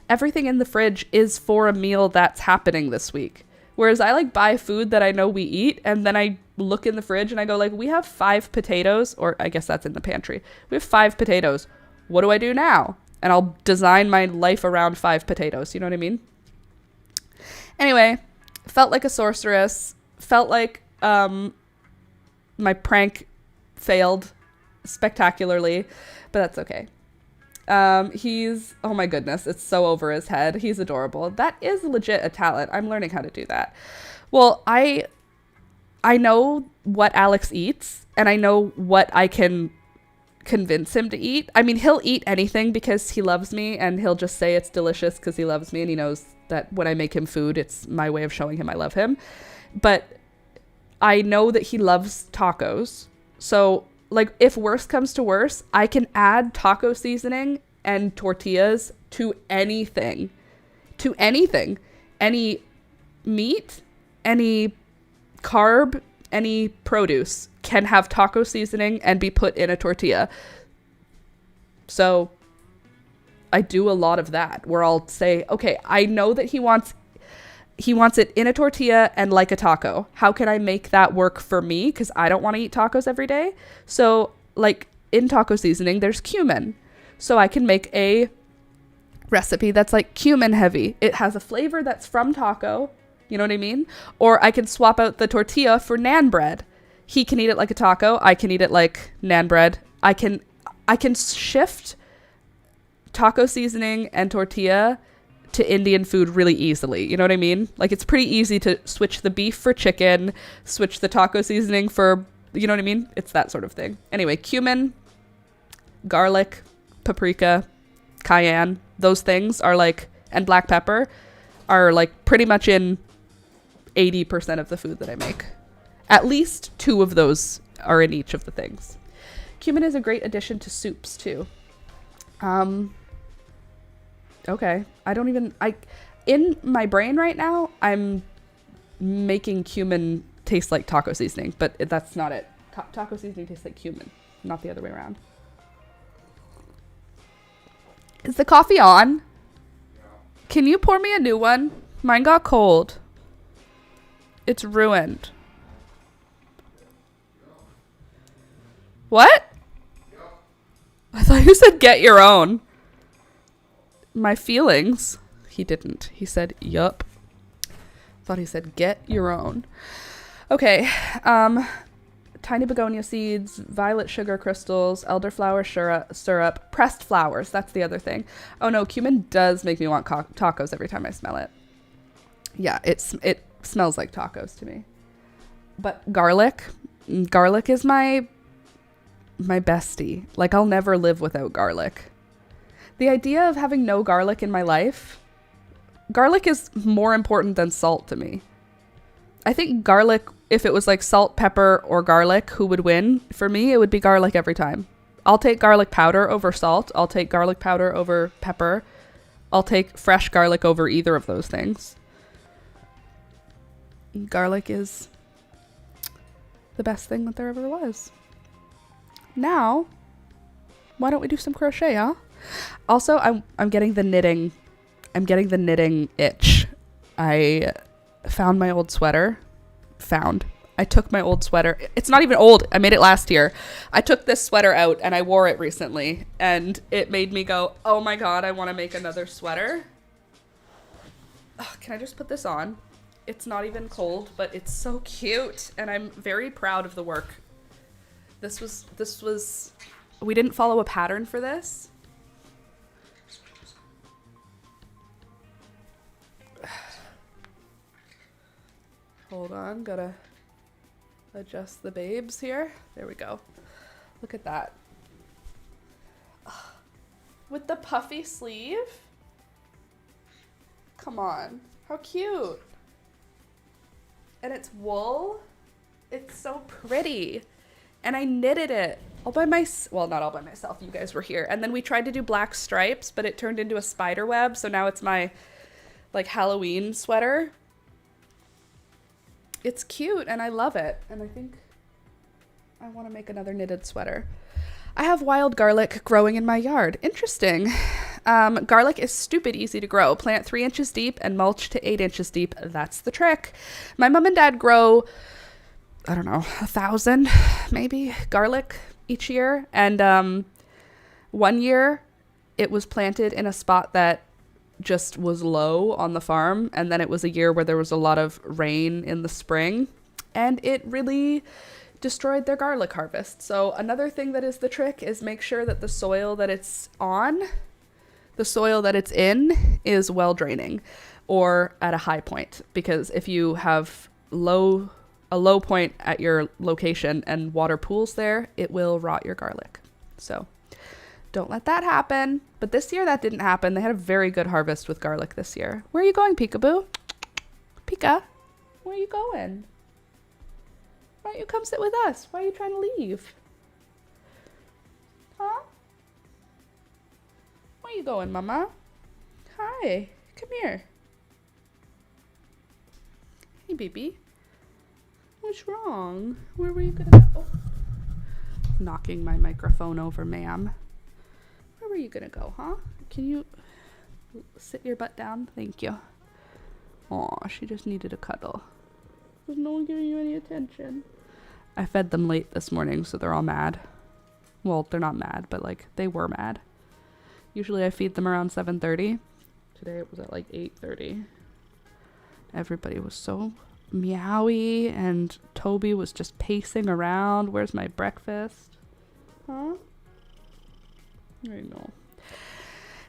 everything in the fridge is for a meal that's happening this week. Whereas I like buy food that I know we eat, and then I look in the fridge and I go like, we have 5 potatoes, or I guess that's in the pantry. We have 5 potatoes. What do I do now? And I'll design my life around 5 potatoes. You know what I mean? Anyway, felt like a sorceress. Felt like my prank failed spectacularly, but that's okay. Oh my goodness, it's so over his head. He's adorable. That is legit a talent. I'm learning how to do that. Well, I know what Alex eats, and I know what I can convince him to eat. I mean, he'll eat anything because he loves me, and he'll just say it's delicious because he loves me, and he knows that when I make him food, it's my way of showing him I love him. But I know that he loves tacos. So, like, if worse comes to worse, I can add taco seasoning and tortillas to anything. To anything. Any meat, any carb, any produce can have taco seasoning and be put in a tortilla. So I do a lot of that, where I'll say, okay, I know that he wants it in a tortilla and like a taco. How can I make that work for me? Because I don't want to eat tacos every day. So, like, in taco seasoning, there's cumin. So I can make a recipe that's like cumin heavy. It has a flavor that's from taco. You know what I mean? Or I can swap out the tortilla for naan bread. He can eat it like a taco. I can eat it like naan bread. I can shift taco seasoning and tortilla to Indian food really easily. You know what I mean? Like, it's pretty easy to switch the beef for chicken, switch the taco seasoning for, you know what I mean? It's that sort of thing. Anyway, cumin, garlic, paprika, cayenne, those things are like, and black pepper are like pretty much in 80% of the food that I make. At least 2 of those are in each of the things. Cumin is a great addition to soups too. Okay. In my brain right now, I'm making cumin taste like taco seasoning, but that's not it. Taco seasoning tastes like cumin, not the other way around. Is the coffee on? Can you pour me a new one? Mine got cold. It's ruined. What? I thought you said get your own. My feelings. He didn't. He said, yup. Thought he said get your own. Okay, tiny begonia seeds, violet sugar crystals, elderflower syrup, pressed flowers. That's the other thing. Oh no, cumin does make me want tacos every time I smell it. Yeah, it smells like tacos to me. But garlic is my bestie. Like, I'll never live without garlic. The idea of having no garlic in my life, garlic is more important than salt to me. I think garlic, if it was like salt, pepper, or garlic, who would win? For me, it would be garlic every time. I'll take garlic powder over salt. I'll take garlic powder over pepper. I'll take fresh garlic over either of those things. Garlic is the best thing that there ever was. Now, why don't we do some crochet, huh? Also, I'm getting the knitting. I'm getting the knitting itch. I found my old sweater. I took my old sweater. It's not even old. I made it last year. I took this sweater out and I wore it recently, and it made me go, oh my god, I want to make another sweater. Oh, can I just put this on? It's not even cold, but it's so cute, and I'm very proud of the work. This was, we didn't follow a pattern for this. Hold on, gotta adjust the babes here. There we go. Look at that. With the puffy sleeve. Come on, how cute. And it's wool. It's so pretty. And I knitted it all by myself. Well, not all by myself. You guys were here. And then we tried to do black stripes, but it turned into a spider web. So now it's my like Halloween sweater. It's cute and I love it. And I think I want to make another knitted sweater. I have wild garlic growing in my yard. Interesting. Garlic is stupid easy to grow. Plant 3 inches deep and mulch to 8 inches deep. That's the trick. My mom and dad grow, I don't know, 1,000 maybe garlic each year. And one year it was planted in a spot that just was low on the farm, and then it was a year where there was a lot of rain in the spring, and it really destroyed their garlic harvest. So another thing that is the trick is make sure that the soil that it's on, the soil that it's in, is well draining or at a high point, because if you have a low point at your location and water pools there, it will rot your garlic. So don't let that happen. But this year that didn't happen. They had a very good harvest with garlic this year. Where are you going, Peekaboo? Pika, where are you going? Why don't you come sit with us? Why are you trying to leave? Huh? Where are you going, Mama? Hi, come here. Hey, baby. What's wrong? Where were you gonna go? Oh. Knocking my microphone over, ma'am. Where were you gonna go, huh? Can you sit your butt down? Thank you. Aw, she just needed a cuddle. There's no one giving you any attention. I fed them late this morning, so they're all mad. Well, they're not mad, but like they were mad. Usually I feed them around 7:30. Today it was at like 8:30. Everybody was so meowy, and Toby was just pacing around. Where's my breakfast? Huh? I know.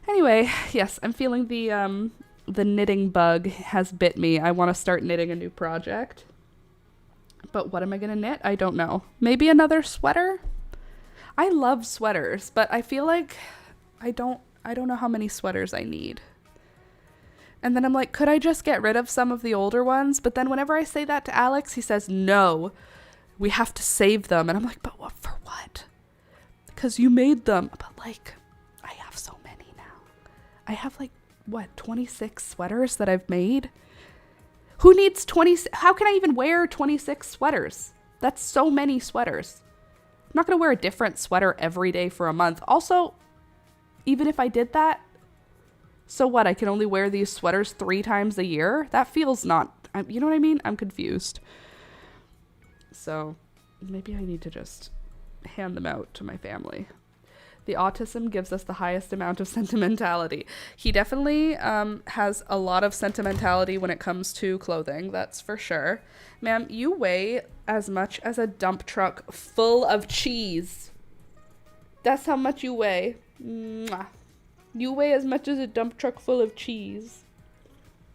Anyway, yes, I'm feeling the knitting bug has bit me. I want to start knitting a new project. But what am I going to knit? I don't know. Maybe another sweater? I love sweaters, but I feel like I don't know how many sweaters I need. And then I'm like, could I just get rid of some of the older ones? But then whenever I say that to Alex, he says, no, we have to save them. And I'm like, but what, for what? Because you made them. But like, I have so many now. I have like, what, 26 sweaters that I've made? Who needs 20? How can I even wear 26 sweaters? That's so many sweaters. I'm not going to wear a different sweater every day for a month. Also, even if I did that, so what? I can only wear these sweaters 3 times a year? That feels not, you know what I mean? I'm confused. So maybe I need to just hand them out to my family. The autism gives us the highest amount of sentimentality. He definitely has a lot of sentimentality when it comes to clothing, that's for sure. Ma'am, you weigh as much as a dump truck full of cheese. That's how much you weigh. Mwah. You weigh as much as a dump truck full of cheese.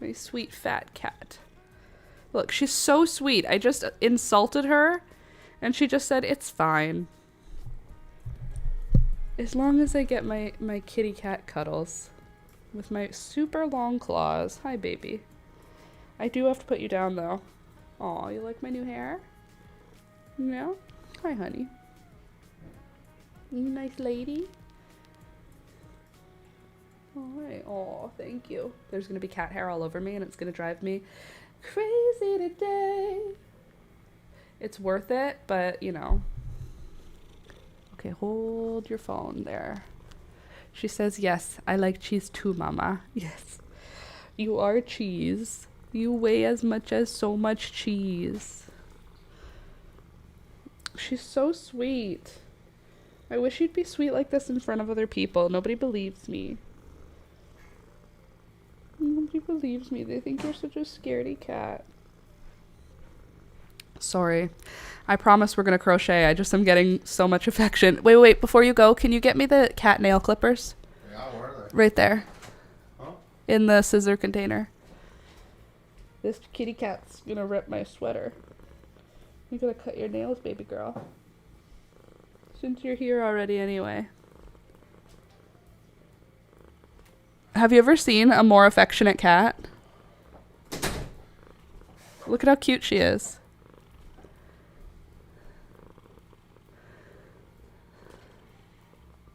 My sweet fat cat. Look, she's so sweet. I just insulted her, and she just said, it's fine. As long as I get my kitty cat cuddles with my super long claws. Hi, baby. I do have to put you down, though. Aw, you like my new hair? Yeah? Hi, honey. You nice lady? Alright. Aw, thank you. There's going to be cat hair all over me, and it's going to drive me crazy today. It's worth it, but, you know. Okay, hold your phone there. She says, yes, I like cheese too, mama. Yes. You are cheese. You weigh as much as so much cheese. She's so sweet. I wish you'd be sweet like this in front of other people. Nobody believes me. Nobody believes me. They think you're such a scaredy cat. Sorry. I promise we're going to crochet. I just am getting so much affection. Wait. Before you go, can you get me the cat nail clippers? Yeah, where are they? Right there. Huh? In the scissor container. This kitty cat's going to rip my sweater. You got to cut your nails, baby girl. Since you're here already anyway. Have you ever seen a more affectionate cat? Look at how cute she is.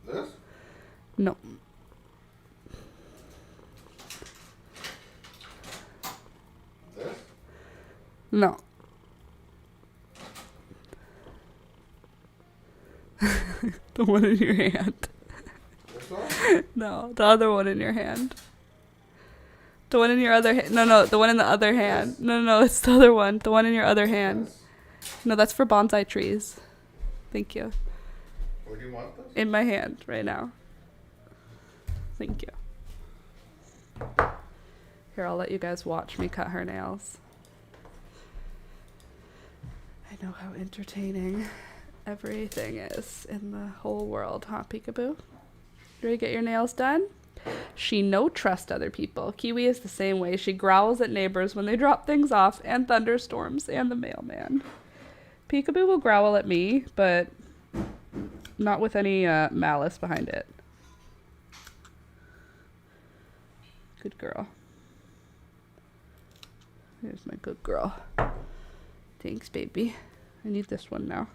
This? No. This? No. The one in your hand. This one? No, the other one in your hand. The one in your other hand. No, the one in the other hand. No, it's the other one. The one in your other hand. This? No, that's for bonsai trees. Thank you. Where do you want this? In my hand right now. Thank you. Here, I'll let you guys watch me cut her nails. I know how entertaining everything is in the whole world, huh, Peekaboo? You ready to get your nails done? She no trust other people. Kiwi is the same way. She growls at neighbors when they drop things off, and thunderstorms, and the mailman. Peekaboo will growl at me, but not with any malice behind it. Good girl. Here's my good girl. Thanks, baby. I need this one now.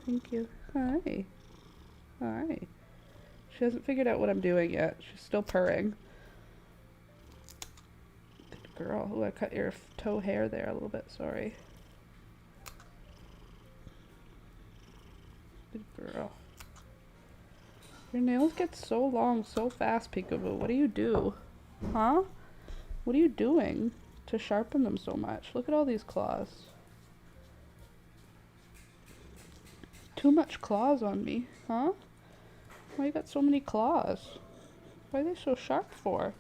Thank you. Hi. Hi. She hasn't figured out what I'm doing yet. She's still purring. Good girl. Oh, I cut your toe hair there a little bit. Sorry. Good girl. Your nails get so long so fast, Peekaboo. What do you do? Huh? What are you doing to sharpen them so much? Look at all these claws. Too much claws on me, huh? Why you got so many claws? Why are they so sharp for?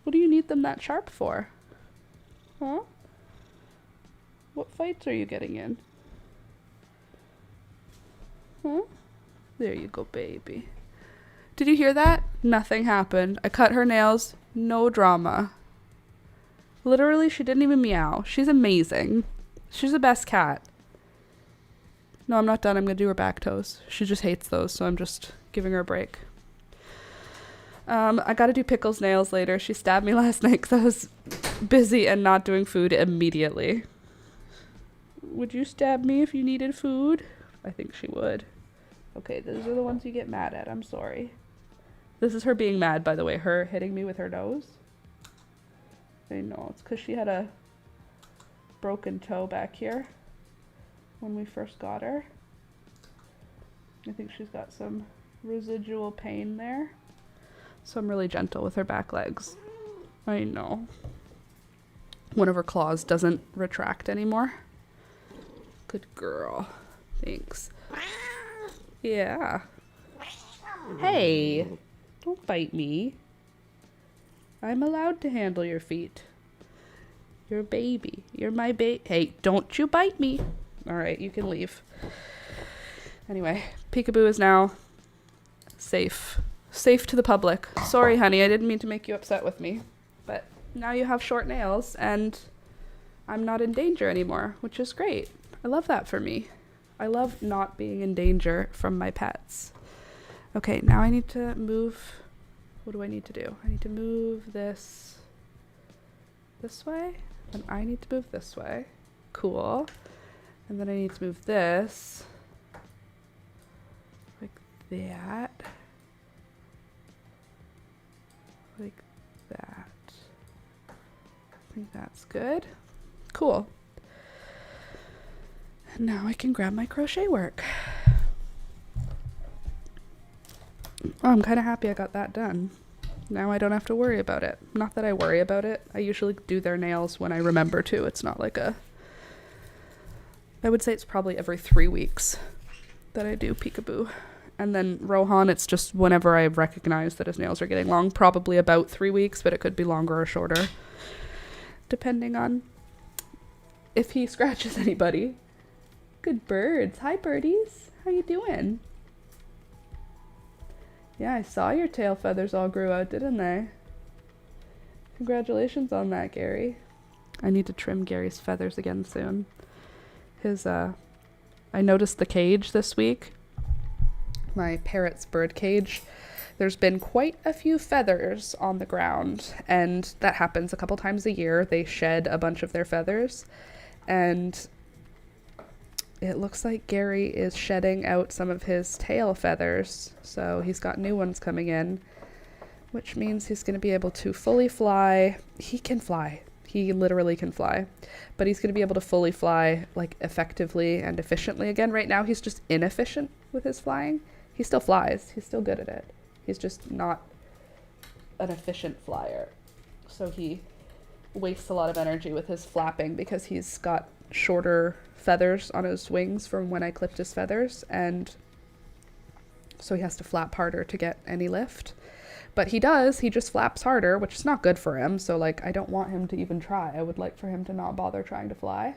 What do you need them that sharp for? Huh? What fights are you getting in? Huh? There you go, baby. Did you hear that? Nothing happened. I cut her nails. No drama. Literally, she didn't even meow. She's amazing. She's the best cat. No, I'm not done. I'm going to do her back toes. She just hates those, so I'm just giving her a break. I got to do Pickle's nails later. She stabbed me last night because I was busy and not doing food immediately. Would you stab me if you needed food? I think she would. Okay, those are the ones you get mad at. I'm sorry. This is her being mad, by the way. Her hitting me with her nose. I know. It's because she had a broken toe back here when we first got her. I think she's got some residual pain there. So I'm really gentle with her back legs. I know. One of her claws doesn't retract anymore. Good girl. Thanks. Yeah. Hey, don't bite me. I'm allowed to handle your feet. You're a baby. You're my baby. Hey, don't you bite me. All right, you can leave. Anyway, Peekaboo is now safe. Safe to the public. Sorry, honey, I didn't mean to make you upset with me. But now you have short nails and I'm not in danger anymore, which is great. I love that for me. I love not being in danger from my pets. Okay, now I need to move. What do I need to do? I need to move this way, and I need to move this way. Cool. And then I need to move this like that. Like that. I think that's good. Cool. And now I can grab my crochet work. Oh, I'm kind of happy I got that done. Now I don't have to worry about it. Not that I worry about it. I usually do their nails when I remember to. It's not like I would say it's probably every 3 weeks that I do Peekaboo. And then Rohan, it's just whenever I recognize that his nails are getting long. Probably about 3 weeks, but it could be longer or shorter. Depending on if he scratches anybody. Good birds. Hi, birdies. How you doing? Yeah, I saw your tail feathers all grew out, didn't they? Congratulations on that, Gary. I need to trim Gary's feathers again soon. I noticed the cage this week. My parrot's bird cage. There's been quite a few feathers on the ground, and that happens a couple times a year. They shed a bunch of their feathers, and it looks like Gary is shedding out some of his tail feathers, so he's got new ones coming in, which means he's going to be able to fully fly. He can fly. He literally can fly, but he's going to be able to fully fly, like, effectively and efficiently again. Right now, he's just inefficient with his flying. He still flies. He's still good at it. He's just not an efficient flyer, so he wastes a lot of energy with his flapping because he's got shorter feathers on his wings from when I clipped his feathers, and so he has to flap harder to get any lift. But he just flaps harder, which is not good for him, so like I don't want him to even try. I would like for him to not bother trying to fly.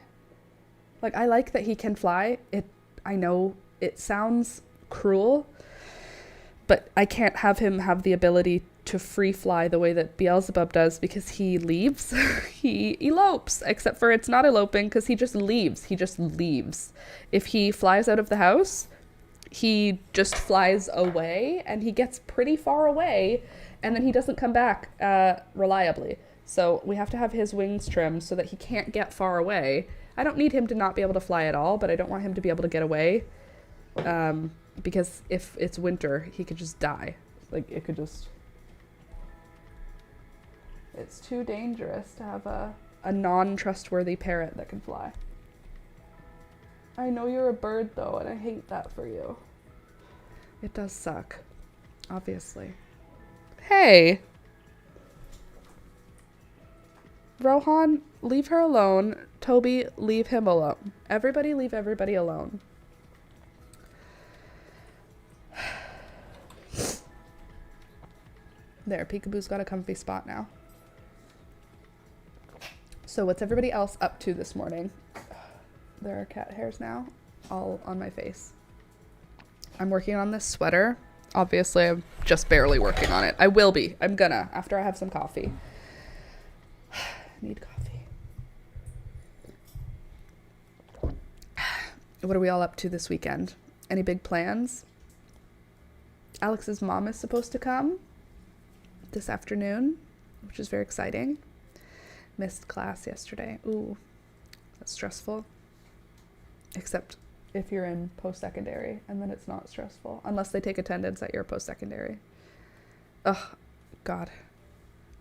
Like, I like that he can fly. I know it sounds cruel, but I can't have him have the ability to free fly the way that Beelzebub does, because he leaves. He elopes, except for it's not eloping because he just leaves. He just leaves. If he flies out of the house, he just flies away, and he gets pretty far away, and then he doesn't come back reliably. So we have to have his wings trimmed so that he can't get far away. I don't need him to not be able to fly at all, but I don't want him to be able to get away, because if it's winter, he could just die. Like, it could just... It's too dangerous to have a non-trustworthy parrot that can fly. I know you're a bird, though, and I hate that for you. It does suck, obviously. Hey! Rohan, leave her alone. Toby, leave him alone. Everybody leave everybody alone. There, Peekaboo's got a comfy spot now. So what's everybody else up to this morning? There are cat hairs now, all on my face. I'm working on this sweater. Obviously, I'm just barely working on it. I will be. I'm gonna, after I have some coffee. I need coffee. What are we all up to this weekend? Any big plans? Alex's mom is supposed to come this afternoon, which is very exciting. Missed class yesterday. Ooh, that's stressful. Except if you're in post-secondary, and then it's not stressful. Unless they take attendance at your post-secondary. Ugh, God.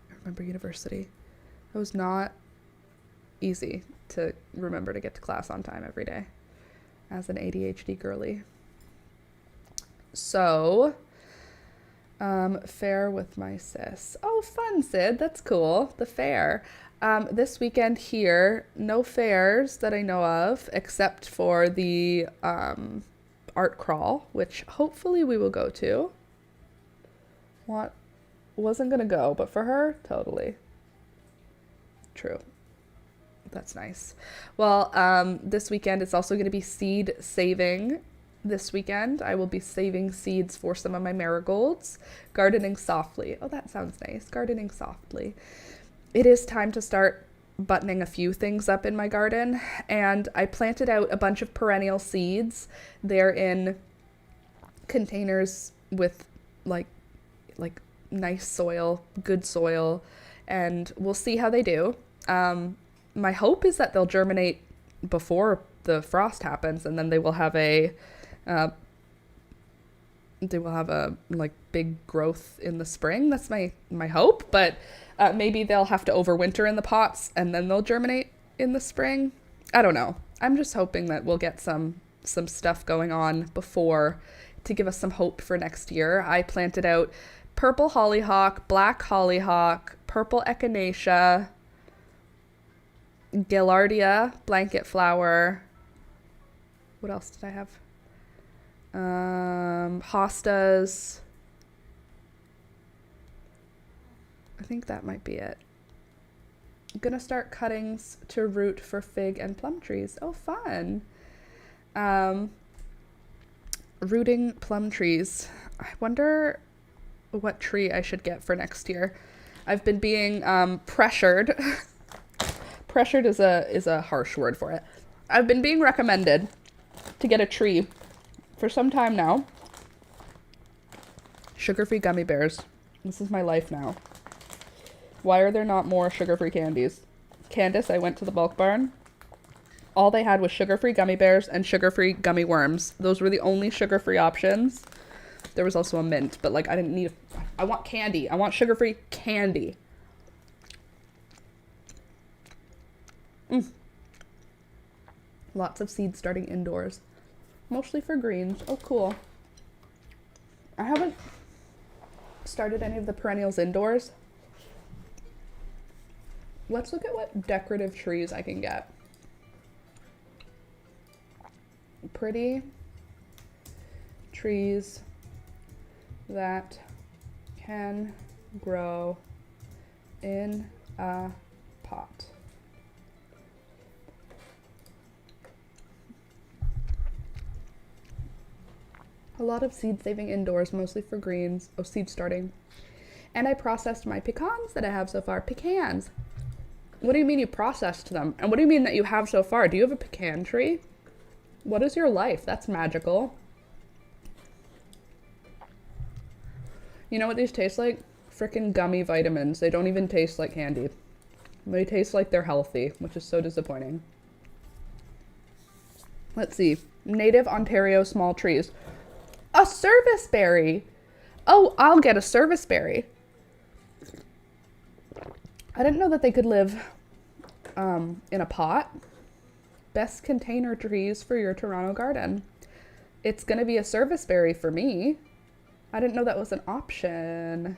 I remember university. It was not easy to remember to get to class on time every day as an ADHD girly. So... fair with my sis. Oh, fun, Sid. That's cool. The fair. This weekend here, no fairs that I know of, except for the art crawl, which hopefully we will go to. wasn't gonna go, but for her, totally. True. That's nice. Well, this weekend it's also gonna be seed saving. This weekend I will be saving seeds for some of my marigolds. Gardening softly. Oh, that sounds nice. Gardening softly. It is time to start buttoning a few things up in my garden, and I planted out a bunch of perennial seeds. They're in containers with like nice soil, good soil, and we'll see how they do. My hope is that they'll germinate before the frost happens, and then they will have a like big growth in the spring. That's my hope, but maybe they'll have to overwinter in the pots and then they'll germinate in the spring. I don't know. I'm just hoping that we'll get some stuff going on before to give us some hope for next year. I planted out purple hollyhock, black hollyhock, purple echinacea, gaillardia, blanket flower. What else did I have? Hostas. I think that might be it. I'm gonna start cuttings to root for fig and plum trees. Oh, fun. Rooting plum trees. I wonder what tree I should get for next year. I've been being pressured. Pressured is a harsh word for it. I've been being recommended to get a tree for some time now. Sugar-free gummy bears. This is my life now. Why are there not more sugar-free candies? Candace, I went to the bulk barn. All they had was sugar-free gummy bears and sugar-free gummy worms. Those were the only sugar-free options. There was also a mint, but like I didn't need I want candy. I want sugar-free candy. Lots of seeds starting indoors. Mostly for greens. Oh, cool. I haven't started any of the perennials indoors. Let's look at what decorative trees I can get. Pretty trees that can grow in a pot. A lot of seed saving indoors, mostly for greens. Oh, seed starting. And I processed my pecans that I have so far. Pecans. What do you mean you processed them? And what do you mean that you have so far? Do you have a pecan tree? What is your life? That's magical. You know what these taste like? Frickin' gummy vitamins. They don't even taste like candy. They taste like they're healthy, which is so disappointing. Let's see. Native Ontario small trees. A service berry. Oh, I'll get a service berry. I didn't know that they could live in a pot. Best container trees for your Toronto garden. It's going to be a service berry for me. I didn't know that was an option.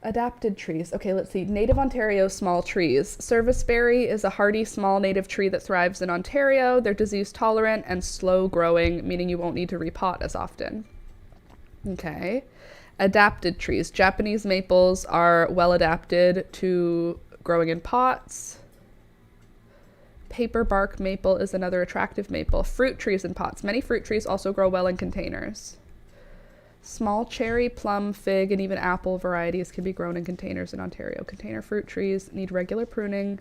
Adapted trees. Okay, let's see. Native Ontario small trees. Serviceberry is a hardy small native tree that thrives in Ontario. They're disease tolerant and slow growing, meaning you won't need to repot as often. Okay. Adapted trees. Japanese maples are well adapted to growing in pots. Paper bark maple is another attractive maple. Fruit trees in pots. Many fruit trees also grow well in containers. Small cherry, plum, fig, and even apple varieties can be grown in containers in Ontario. Container fruit trees need regular pruning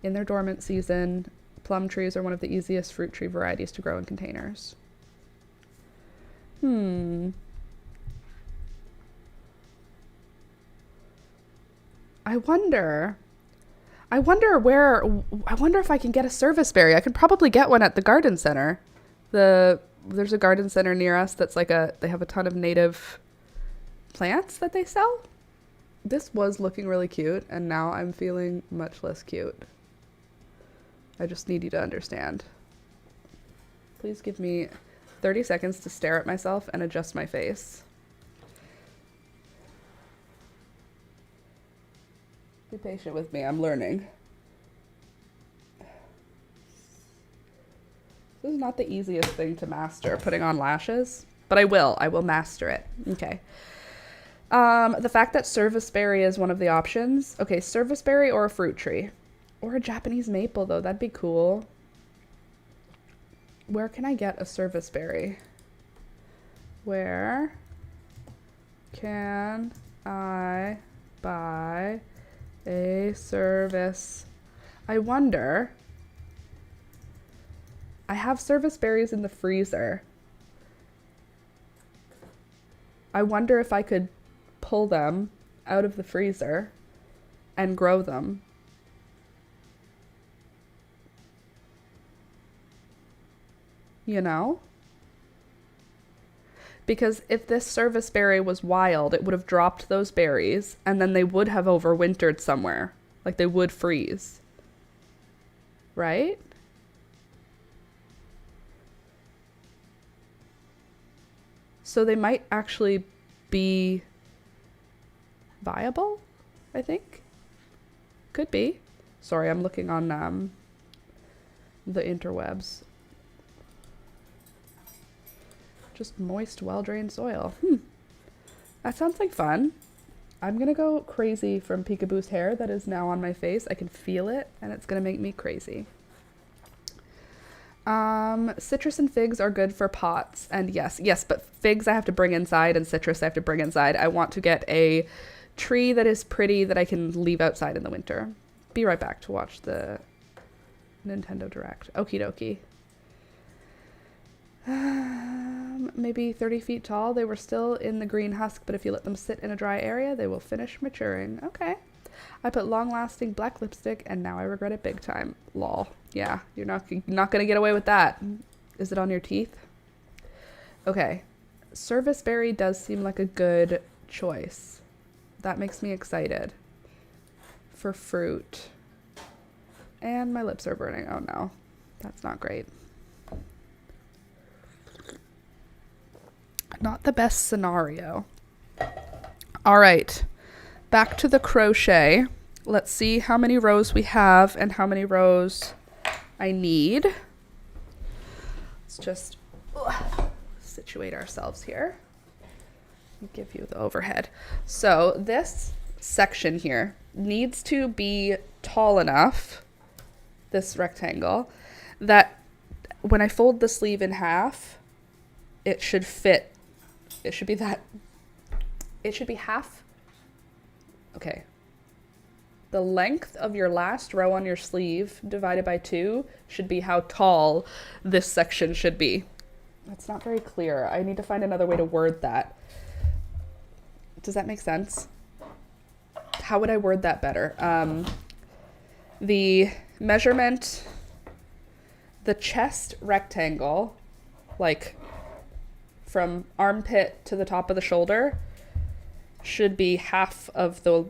in their dormant season. Plum trees are one of the easiest fruit tree varieties to grow in containers. I wonder if I can get a serviceberry. I could probably get one at the garden center. There's a garden center near us that's like they have a ton of native plants that they sell. This was looking really cute, and now I'm feeling much less cute. I just need you to understand. Please give me 30 seconds to stare at myself and adjust my face. Be patient with me, I'm learning. This is not the easiest thing to master, putting on lashes, but I will master it. Okay. The fact that serviceberry is one of the options. Okay, serviceberry or a fruit tree. Or a Japanese maple, though. That'd be cool. Where can I get a serviceberry? Where can I buy a service? I wonder. I have serviceberries in the freezer. I wonder if I could pull them out of the freezer and grow them. You know? Because if this serviceberry was wild, it would have dropped those berries and then they would have overwintered somewhere. Like they would freeze. Right? So they might actually be viable, I think. Could be. Sorry, I'm looking on the interwebs. Just moist, well-drained soil. That sounds like fun. I'm gonna go crazy from Peekaboo's hair that is now on my face. I can feel it, and it's gonna make me crazy. Citrus and figs are good for pots, and yes, but figs I have to bring inside, and citrus I have to bring inside. I want to get a tree that is pretty that I can leave outside in the winter. Be right back to watch the Nintendo Direct. Okie dokie. Maybe 30 feet tall. They were still in the green husk, but if you let them sit in a dry area, they will finish maturing. Okay. I put long-lasting black lipstick, and now I regret it big time. Lol. Yeah, you're not gonna get away with that. Is it on your teeth? Okay. Serviceberry does seem like a good choice. That makes me excited. For fruit. And my lips are burning. Oh no. That's not great. Not the best scenario. All right. Back to the crochet. Let's see how many rows we have and how many rows I need. Let's just situate ourselves here. Give you the overhead. So this section here needs to be tall enough, this rectangle, that when I fold the sleeve in half, it should fit. It should be half. Okay. The length of your last row on your sleeve divided by 2 should be how tall this section should be. That's not very clear. I need to find another way to word that. Does that make sense? How would I word that better? The measurement, the chest rectangle, like from armpit to the top of the shoulder, should be half of the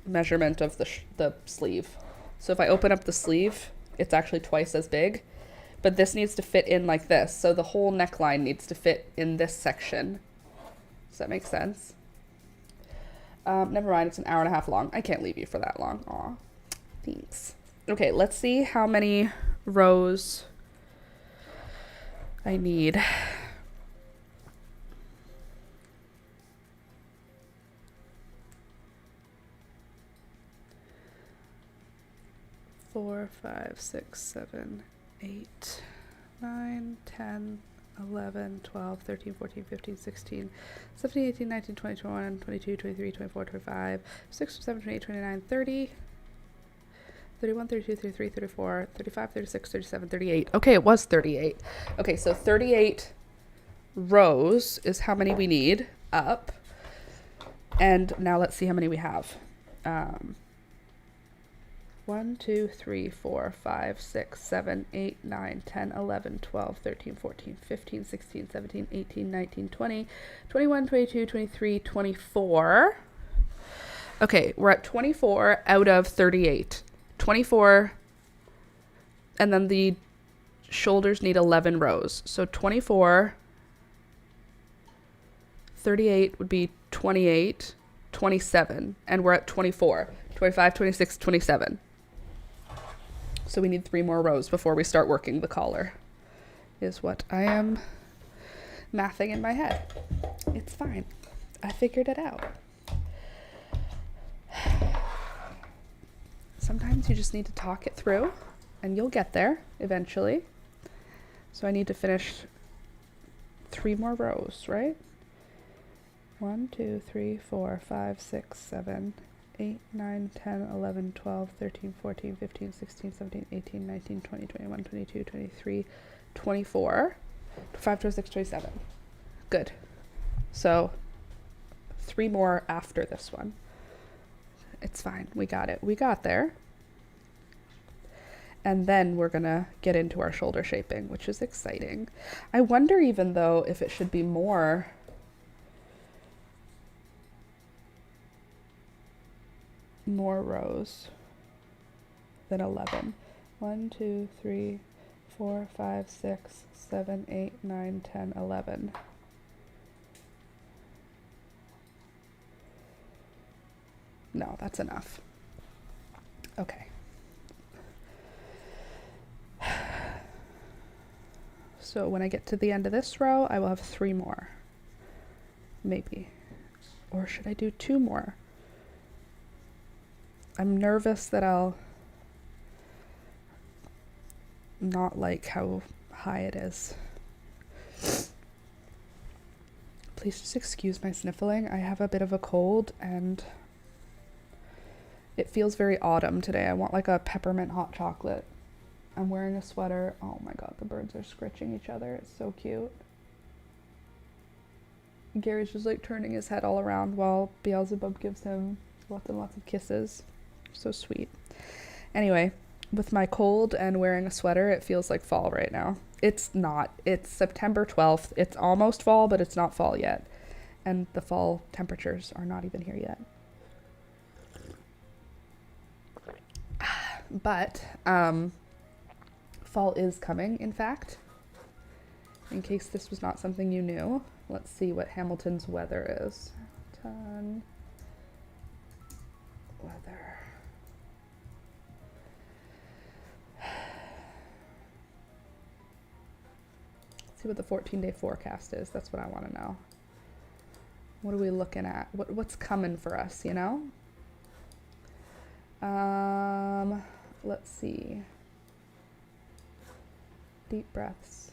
measurement of the sleeve. So if I open up the sleeve, it's actually twice as big, but this needs to fit in like this. So the whole neckline needs to fit in this section. Does that make sense? Never mind, it's an hour and a half long. I can't leave you for that long. Aw, thanks. Okay, let's see how many rows I need. 4, 5, 6, 7, 8, 9, 10, 11, 12, 13, 14, 15, 16, 17, 18, 19, 20, 21, 22, 23, 24, 25, 6, 7, 28, 29, 30, 31, 32, 33, 34, 35, 36, 37, 38. Okay, it was 38. Okay, so 38 rows is how many we need up. And now let's see how many we have. 1, 2, 3, 4, 5, 6, 7, 8, 9, 10, 11, 12, 13, 14, 15, 16, 17, 18, 19, 20, 21, 22, 23, 24. Okay, we're at 24 out of 38. 24, and then the shoulders need 11 rows. So 24, 38 would be 28, 27, and we're at 24. 25, 26, 27. So we need 3 more rows before we start working the collar, is what I am mathing in my head. It's fine. I figured it out. Sometimes you just need to talk it through and you'll get there eventually. So I need to finish 3 more rows, right? 1, 2, 3, 4, 5, 6, 7, 8, 9, 10, 11, 12, 13, 14, 15, 16, 17, 18, 19, 20, 21, 22, 23, 24, 25, 26, 27. Good. So 3 more after this one. It's fine. We got it. We got there. And then we're gonna get into our shoulder shaping, which is exciting. I wonder even though if it should be more rows than 11. 1, 2, 3, 4, 5, 6, 7, 8, 9, 10, 11. No, that's enough. Okay. So when I get to the end of this row, I will have 3 more. Maybe. Or should I do 2 more? I'm nervous that I'll not like how high it is. Please just excuse my sniffling. I have a bit of a cold and it feels very autumn today. I want like a peppermint hot chocolate. I'm wearing a sweater. Oh my god, the birds are scritching each other. It's so cute. Gary's just like turning his head all around while Beelzebub gives him lots and lots of kisses. So sweet. Anyway, with my cold and wearing a sweater, it feels like fall right now. It's not. It's September 12th. It's almost fall, but it's not fall yet. And the fall temperatures are not even here yet. But fall is coming, in fact. In case this was not something you knew, let's see what Hamilton's weather is. Weather. See what the 14-day forecast is. That's what I want to know. What are we looking at? What's coming for us, you know? Let's see. Deep breaths.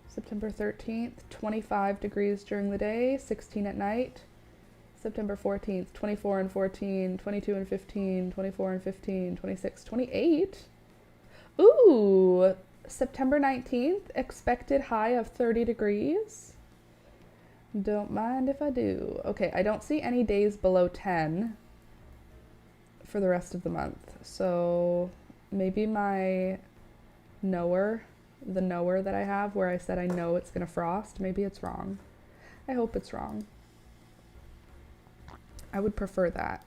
September 13th, 25 degrees during the day, 16 at night. September 14th, 24 and 14, 22 and 15, 24 and 15, 26, 28. Ooh, September 19th, expected high of 30 degrees. Don't mind if I do. Okay, I don't see any days below 10 for the rest of the month. So maybe my knower, the knower that I have where I said I know it's gonna frost, maybe it's wrong. I hope it's wrong. I would prefer that.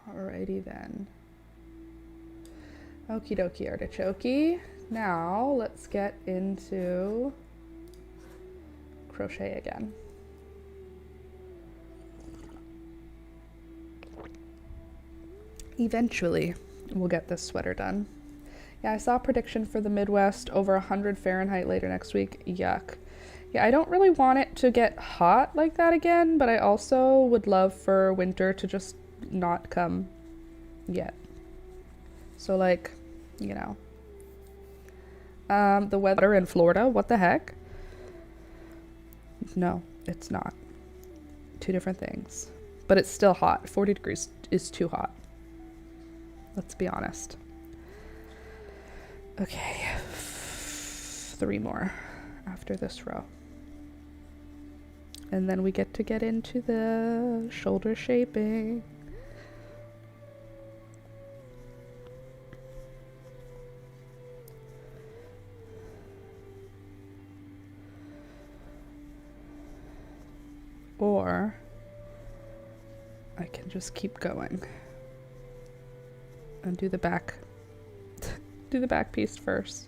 Alrighty then. Okie dokie artichoke. Now let's get into crochet again. Eventually, we'll get this sweater done. Yeah, I saw a prediction for the Midwest over 100 Fahrenheit later next week. Yuck. Yeah, I don't really want it to get hot like that again, but I also would love for winter to just not come yet. So like, you know. The weather in Florida, what the heck? No, it's not. 2 different things. But it's still hot. 40 degrees is too hot. Let's be honest. Okay, 3 more after this row. And then we get into the shoulder shaping. Or I can just keep going and do the back do the back piece first.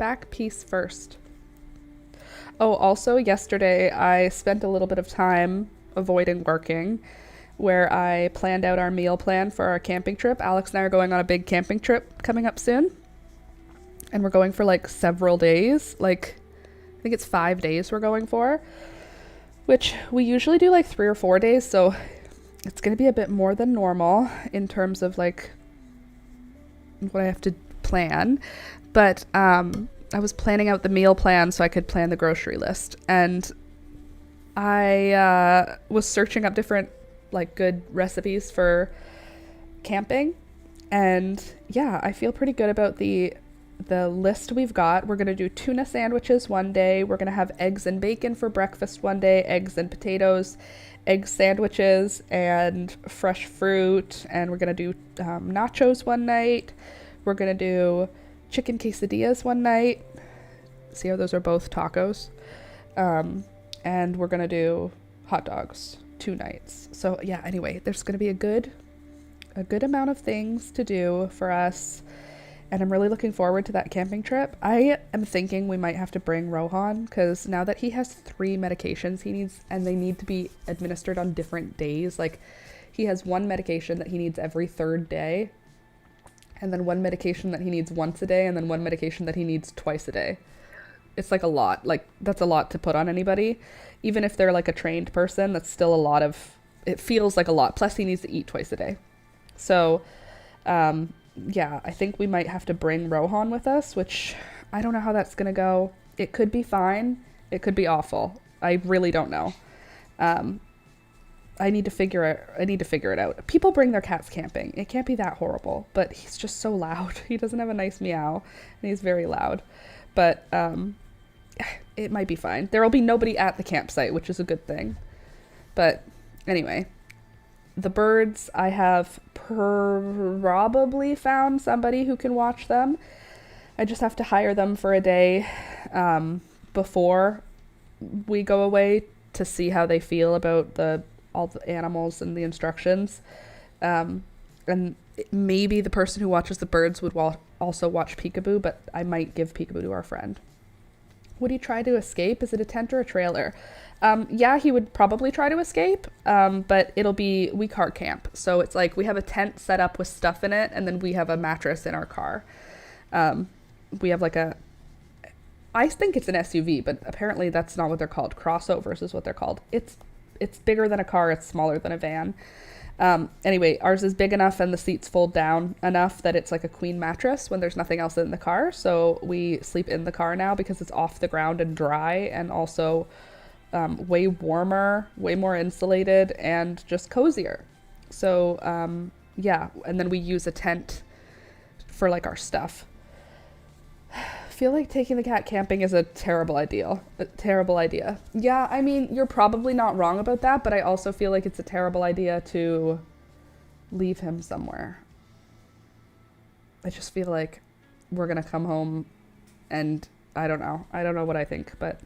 Back piece first. Oh, also yesterday I spent a little bit of time avoiding working where I planned out our meal plan for our camping trip. Alex and I are going on a big camping trip coming up soon. And we're going for like several days. Like, I think it's 5 days we're going for, which we usually do like 3 or 4 days. So it's going to be a bit more than normal in terms of like what I have to plan. But I was planning out the meal plan so I could plan the grocery list. And I was searching up different like good recipes for camping. And yeah, I feel pretty good about the list we've got. We're going to do tuna sandwiches one day. We're going to have eggs and bacon for breakfast one day, eggs and potatoes, egg sandwiches, and fresh fruit. And we're going to do nachos one night. We're going to do chicken quesadillas one night. See how those are both tacos. And we're going to do hot dogs 2 nights. So yeah, anyway, there's going to be a good amount of things to do for us. And I'm really looking forward to that camping trip. I am thinking we might have to bring Rohan because now that he has 3 medications he needs and they need to be administered on different days. Like he has 1 medication that he needs every 3rd day. And then 1 medication that he needs once a day. And then 1 medication that he needs twice a day. It's like a lot. Like that's a lot to put on anybody. Even if they're like a trained person, that's still a lot of, it feels like a lot. Plus he needs to eat twice a day. So, yeah, I think we might have to bring Rohan with us, which I don't know how that's going to go. It could be fine. It could be awful. I really don't know. I need to figure it out. People bring their cats camping. It can't be that horrible, but he's just so loud. He doesn't have a nice meow and he's very loud, but, it might be fine. There will be nobody at the campsite, which is a good thing. But anyway, the birds, I have probably found somebody who can watch them. I just have to hire them for a day before we go away to see how they feel about all the animals and the instructions. And maybe the person who watches the birds would also watch Peekaboo, but I might give Peekaboo to our friend. Would he try to escape? Is it a tent or a trailer? Yeah, he would probably try to escape, but we car camp. So it's like we have a tent set up with stuff in it, and then we have a mattress in our car. We have like I think it's an SUV, but apparently that's not what they're called. Crossovers is what they're called. It's bigger than a car. It's smaller than a van. Anyway, ours is big enough and the seats fold down enough that it's like a queen mattress when there's nothing else in the car. So we sleep in the car now because it's off the ground and dry and also way warmer, way more insulated and just cozier. So yeah, and then we use a tent for like our stuff. I feel like taking the cat camping is a terrible idea. Yeah, I mean, you're probably not wrong about that, but I also feel like it's a terrible idea to leave him somewhere. I just feel like we're going to come home and I don't know what I think, but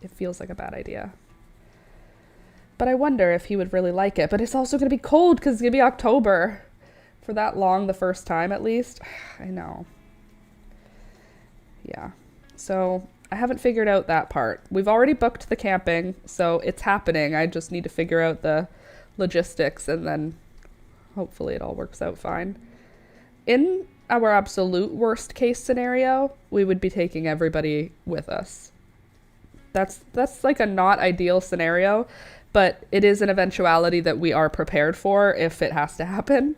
it feels like a bad idea. But I wonder if he would really like it, but it's also going to be cold because it's going to be October for that long the first time at least. I know. Yeah, so I haven't figured out that part. We've already booked the camping, so it's happening. I just need to figure out the logistics and then hopefully it all works out fine. In our absolute worst case scenario, we would be taking everybody with us. That's like a not ideal scenario, but it is an eventuality that we are prepared for if it has to happen.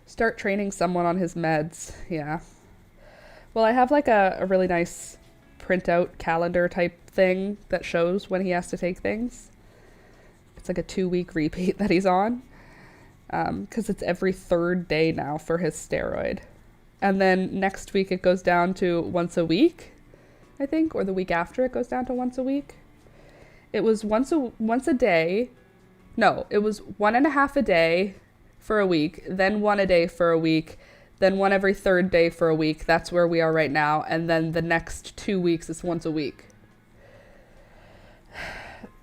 Start training someone on his meds, yeah. Well, I have like a really nice printout calendar type thing that shows when he has to take things. It's like a 2-week repeat that he's on because it's every 3rd day now for his steroid. And then next week it goes down to once a week, I think, or the week after it goes down to once a week. It was once a day. No, it was 1.5 a day for a week, then 1 a day for a week, then 1 every 3rd day for a week. That's where we are right now. And then the next 2 weeks is once a week.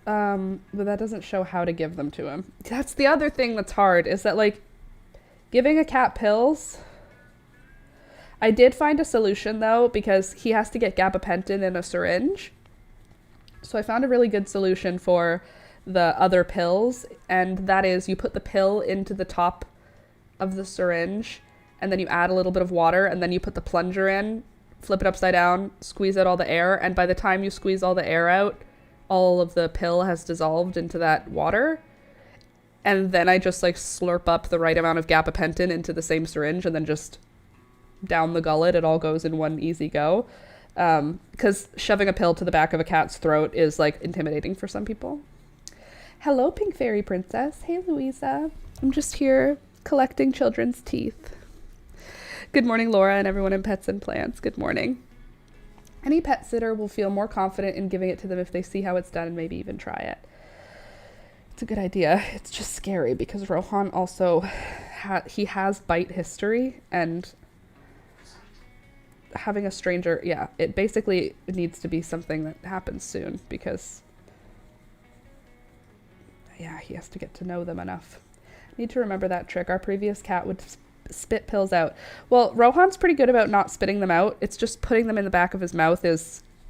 But that doesn't show how to give them to him. That's the other thing that's hard is that like giving a cat pills. I did find a solution though, because he has to get gabapentin in a syringe. So I found a really good solution for the other pills, and that is you put the pill into the top of the syringe, and then you add a little bit of water, and then you put the plunger in, flip it upside down, squeeze out all the air, and by the time you squeeze all the air out, all of the pill has dissolved into that water. And then I just like slurp up the right amount of gabapentin into the same syringe, and then just down the gullet, it all goes in one easy go. Because shoving a pill to the back of a cat's throat is like intimidating for some people. Hello, Pink Fairy Princess. Hey, Louisa. I'm just here collecting children's teeth. Good morning, Laura, and everyone in Pets and Plants. Good morning. Any pet sitter will feel more confident in giving it to them if they see how it's done and maybe even try it. It's a good idea. It's just scary because Rohan also he has bite history, and having a stranger, yeah, it basically needs to be something that happens soon because, yeah, he has to get to know them enough. Need to remember that trick. Our previous cat would spit pills out. Well, Rohan's pretty good about not spitting them out. It's just putting them in the back of his mouth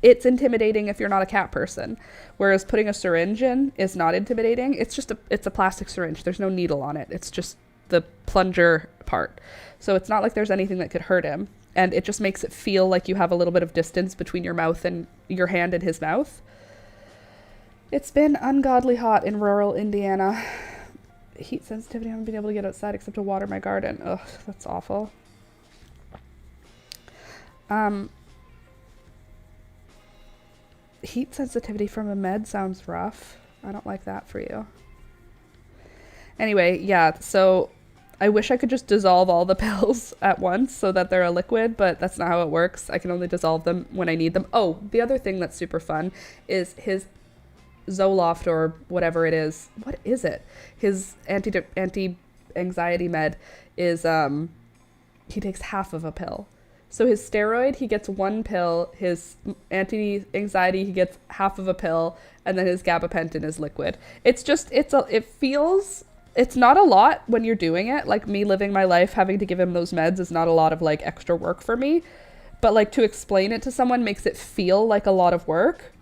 it's intimidating if you're not a cat person. Whereas putting a syringe in is not intimidating. It's a plastic syringe. There's no needle on it. It's just the plunger part. So it's not like there's anything that could hurt him. And it just makes it feel like you have a little bit of distance between your mouth and your hand and his mouth. It's been ungodly hot in rural Indiana. Heat sensitivity, I haven't been able to get outside except to water my garden. Ugh, that's awful. Heat sensitivity from a med sounds rough. I don't like that for you. Anyway, yeah, so I wish I could just dissolve all the pills at once so that they're a liquid, but that's not how it works. I can only dissolve them when I need them. Oh, the other thing that's super fun is his Zoloft or whatever it is. What is it? His anti-anxiety med is, he takes half of a pill. So his steroid, he gets one pill. His anti-anxiety, he gets half of a pill. And then his gabapentin is liquid. It's not a lot when you're doing it. Like me living my life, having to give him those meds is not a lot of like extra work for me. But like to explain it to someone makes it feel like a lot of work.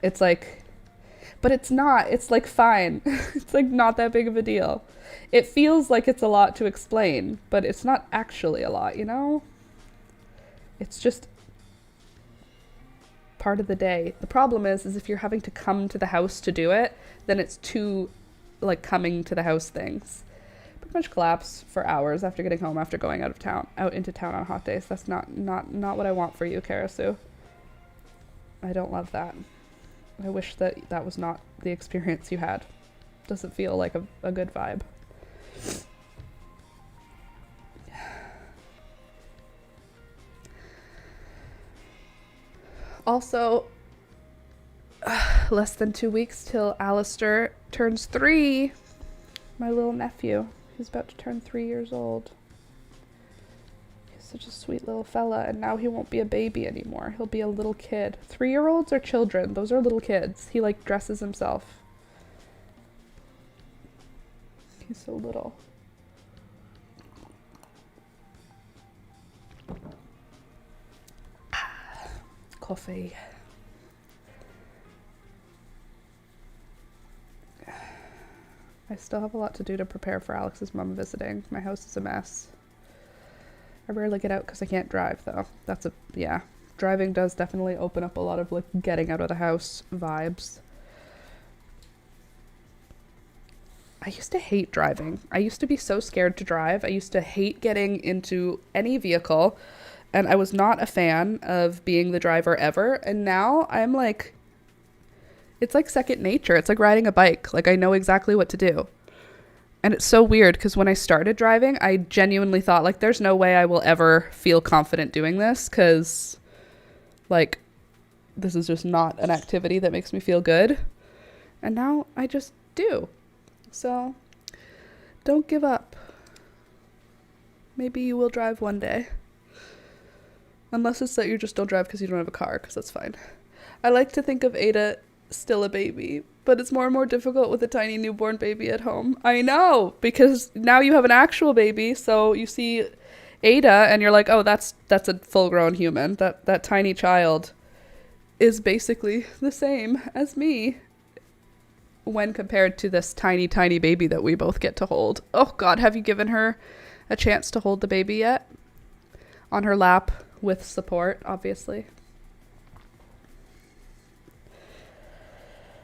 It's like, but it's not. It's like fine. It's like not that big of a deal. It feels like it's a lot to explain, but it's not actually a lot, you know? It's just part of the day. The problem is if you're having to come to the house to do it, then it's two like coming to the house things. Pretty much collapse for hours after getting home after going out into town on hot days. That's not what I want for you, Karasu. I don't love that. I wish that was not the experience you had. Doesn't feel like a good vibe. Also, less than 2 weeks till Alistair turns 3. My little nephew. He's about to turn 3 years old. He's such a sweet little fella, and now he won't be a baby anymore. He'll be a little kid. 3-year-olds are children. Those are little kids. He like dresses himself. He's so little. Coffee. I still have a lot to do to prepare for Alex's mom visiting. My house is a mess. I rarely get out because I can't drive, though. Yeah. Driving does definitely open up a lot of, like, getting out of the house vibes. I used to hate driving. I used to be so scared to drive. I used to hate getting into any vehicle, and I was not a fan of being the driver ever. And now I'm like, it's like second nature. It's like riding a bike. Like I know exactly what to do. And it's so weird because when I started driving, I genuinely thought like, there's no way I will ever feel confident doing this because like, this is just not an activity that makes me feel good. And now I just do. So don't give up. Maybe you will drive one day. Unless it's that you just don't drive because you don't have a car, because that's fine. I like to think of Ada still a baby, but it's more and more difficult with a tiny newborn baby at home. I know, because now you have an actual baby, so you see Ada, and you're like, oh, that's a full-grown human. That tiny child is basically the same as me when compared to this tiny, tiny baby that we both get to hold. Oh, God, have you given her a chance to hold the baby yet? On her lap with support, obviously.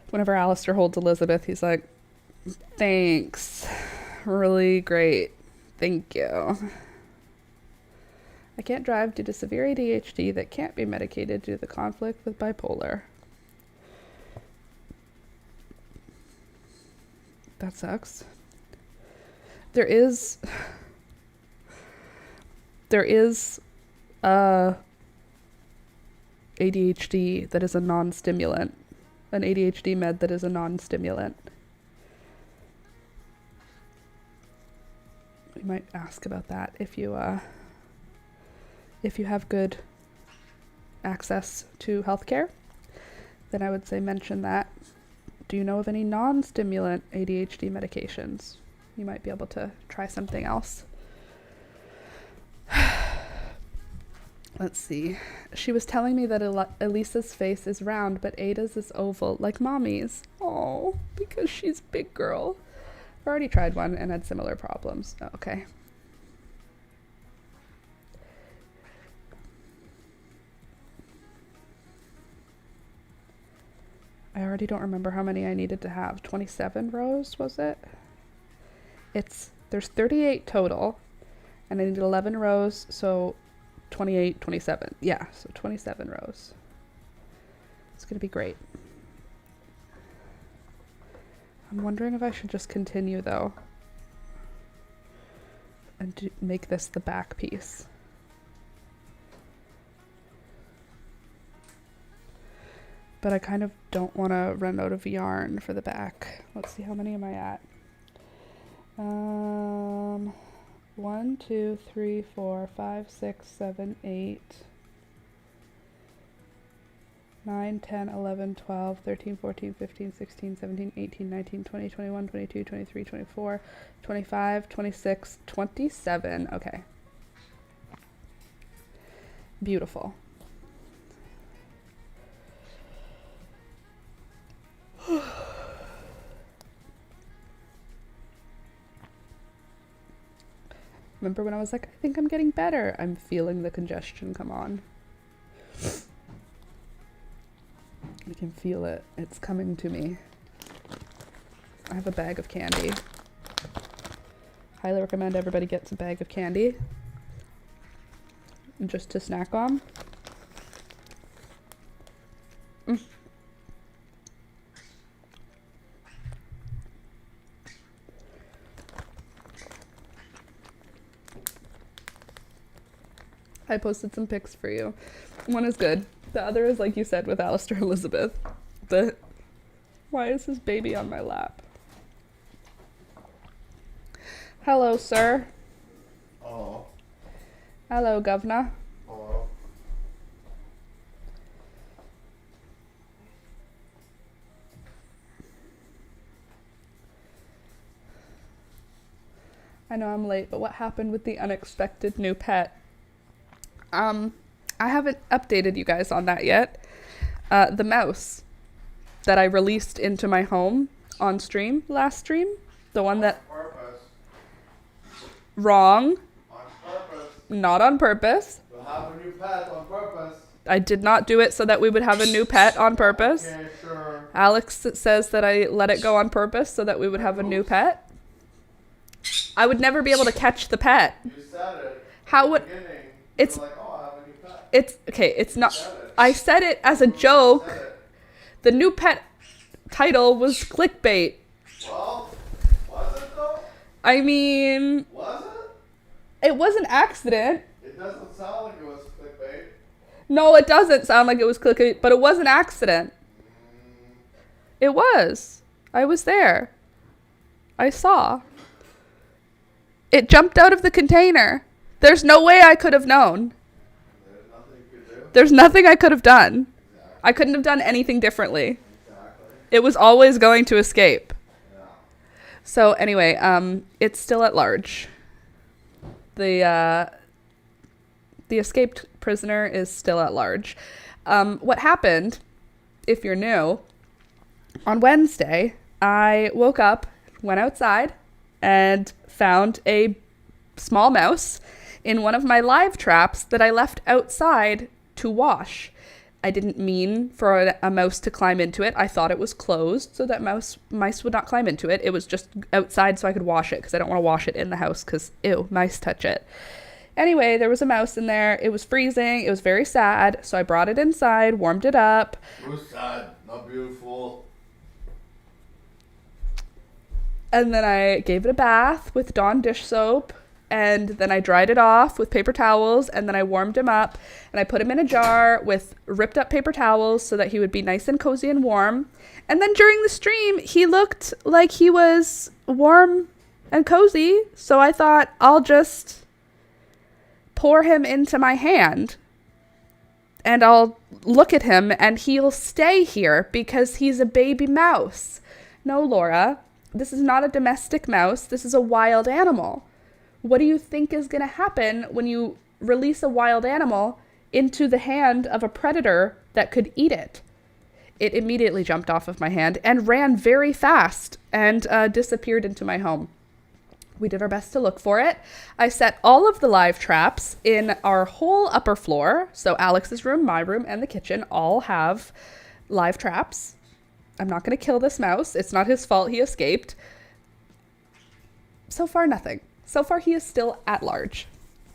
Whenever Alistair holds Elizabeth, he's like, thanks. Really great. Thank you. I can't drive due to severe ADHD that can't be medicated due to the conflict with bipolar. That sucks. There is ADHD that is a non-stimulant. An ADHD med that is a non-stimulant. We might ask about that if you have good access to healthcare. Then I would say mention that. Do you know of any non-stimulant ADHD medications? You might be able to try something else. Let's see. She was telling me that Elisa's face is round, but Ada's is oval, like mommy's. Oh, because she's big girl. I've already tried one and had similar problems. Oh, okay. I already don't remember how many I needed to have. 27 rows, was it? There's 38 total, and I need 11 rows, so 28, 27. Yeah, so 27 rows. It's gonna be great. I'm wondering if I should just continue, though, and make this the back piece. But I kind of don't want to run out of yarn for the back. Let's see, how many am I at? 1, 2, 3, 4, 5, 6, 7, 8, 9, 10, 11, 12, 13, 14, 15, 16, 17, 18, 19, 20, 21, 22, 23, 24, 25, 26, 27. Okay. Beautiful. Remember when I was like, I think I'm getting better? I'm feeling the congestion come on. I can feel it. It's coming to me. I have a bag of candy. Highly recommend everybody gets a bag of candy. Just to snack on. I posted some pics for you. One is good. The other is, like you said, with Alistair Elizabeth. Why is this baby on my lap? Hello, sir. Oh. Hello, governor. Hello. I know I'm late, but what happened with the unexpected new pet? I haven't updated you guys on that yet. The mouse that I released into my home on stream, last stream, the one that... Purpose. Wrong. On purpose. Not on purpose. We'll have a new pet on purpose. I did not do it so that we would have a new pet on purpose. Okay, sure. Alex says that I let it go on purpose so that we would have a new pet. I would never be able to catch the pet. You said it. How would... It's... Like, oh, I have a new pet. It's... Okay, it's not... Said it. I said it as a You joke. said it. The new pet title was clickbait. Well, was it though? I mean... Was it? It was an accident. It doesn't sound like it was clickbait. No, it doesn't sound like it was clickbait, but it was an accident. It was. I was there. I saw. It jumped out of the container. There's no way I could have known. There's nothing you could do. There's nothing I could have done. Exactly. I couldn't have done anything differently. Exactly. It was always going to escape. Yeah. So anyway, it's still at large. The The escaped prisoner is still at large. What happened, if you're new, on Wednesday, I woke up, went outside, and found a small mouse in one of my live traps that I left outside to wash. I didn't mean for a mouse to climb into it. I thought it was closed so that mice would not climb into it. It was just outside so I could wash it because I don't want to wash it in the house because, ew, mice touch it. Anyway, there was a mouse in there. It was freezing. It was very sad. So I brought it inside, warmed it up. It was sad, not beautiful. And then I gave it a bath with Dawn dish soap. And then I dried it off with paper towels, and then I warmed him up, and I put him in a jar with ripped up paper towels so that he would be nice and cozy and warm. And then during the stream, he looked like he was warm and cozy, so I thought I'll just pour him into my hand, and I'll look at him, and he'll stay here because he's a baby mouse. No, Laura, this is not a domestic mouse. This is a wild animal. What do you think is going to happen when you release a wild animal into the hand of a predator that could eat it? It immediately jumped off of my hand and ran very fast and disappeared into my home. We did our best to look for it. I set all of the live traps in our whole upper floor. So Alex's room, my room, and the kitchen all have live traps. I'm not going to kill this mouse. It's not his fault he escaped. So far, nothing. So far, he is still at large.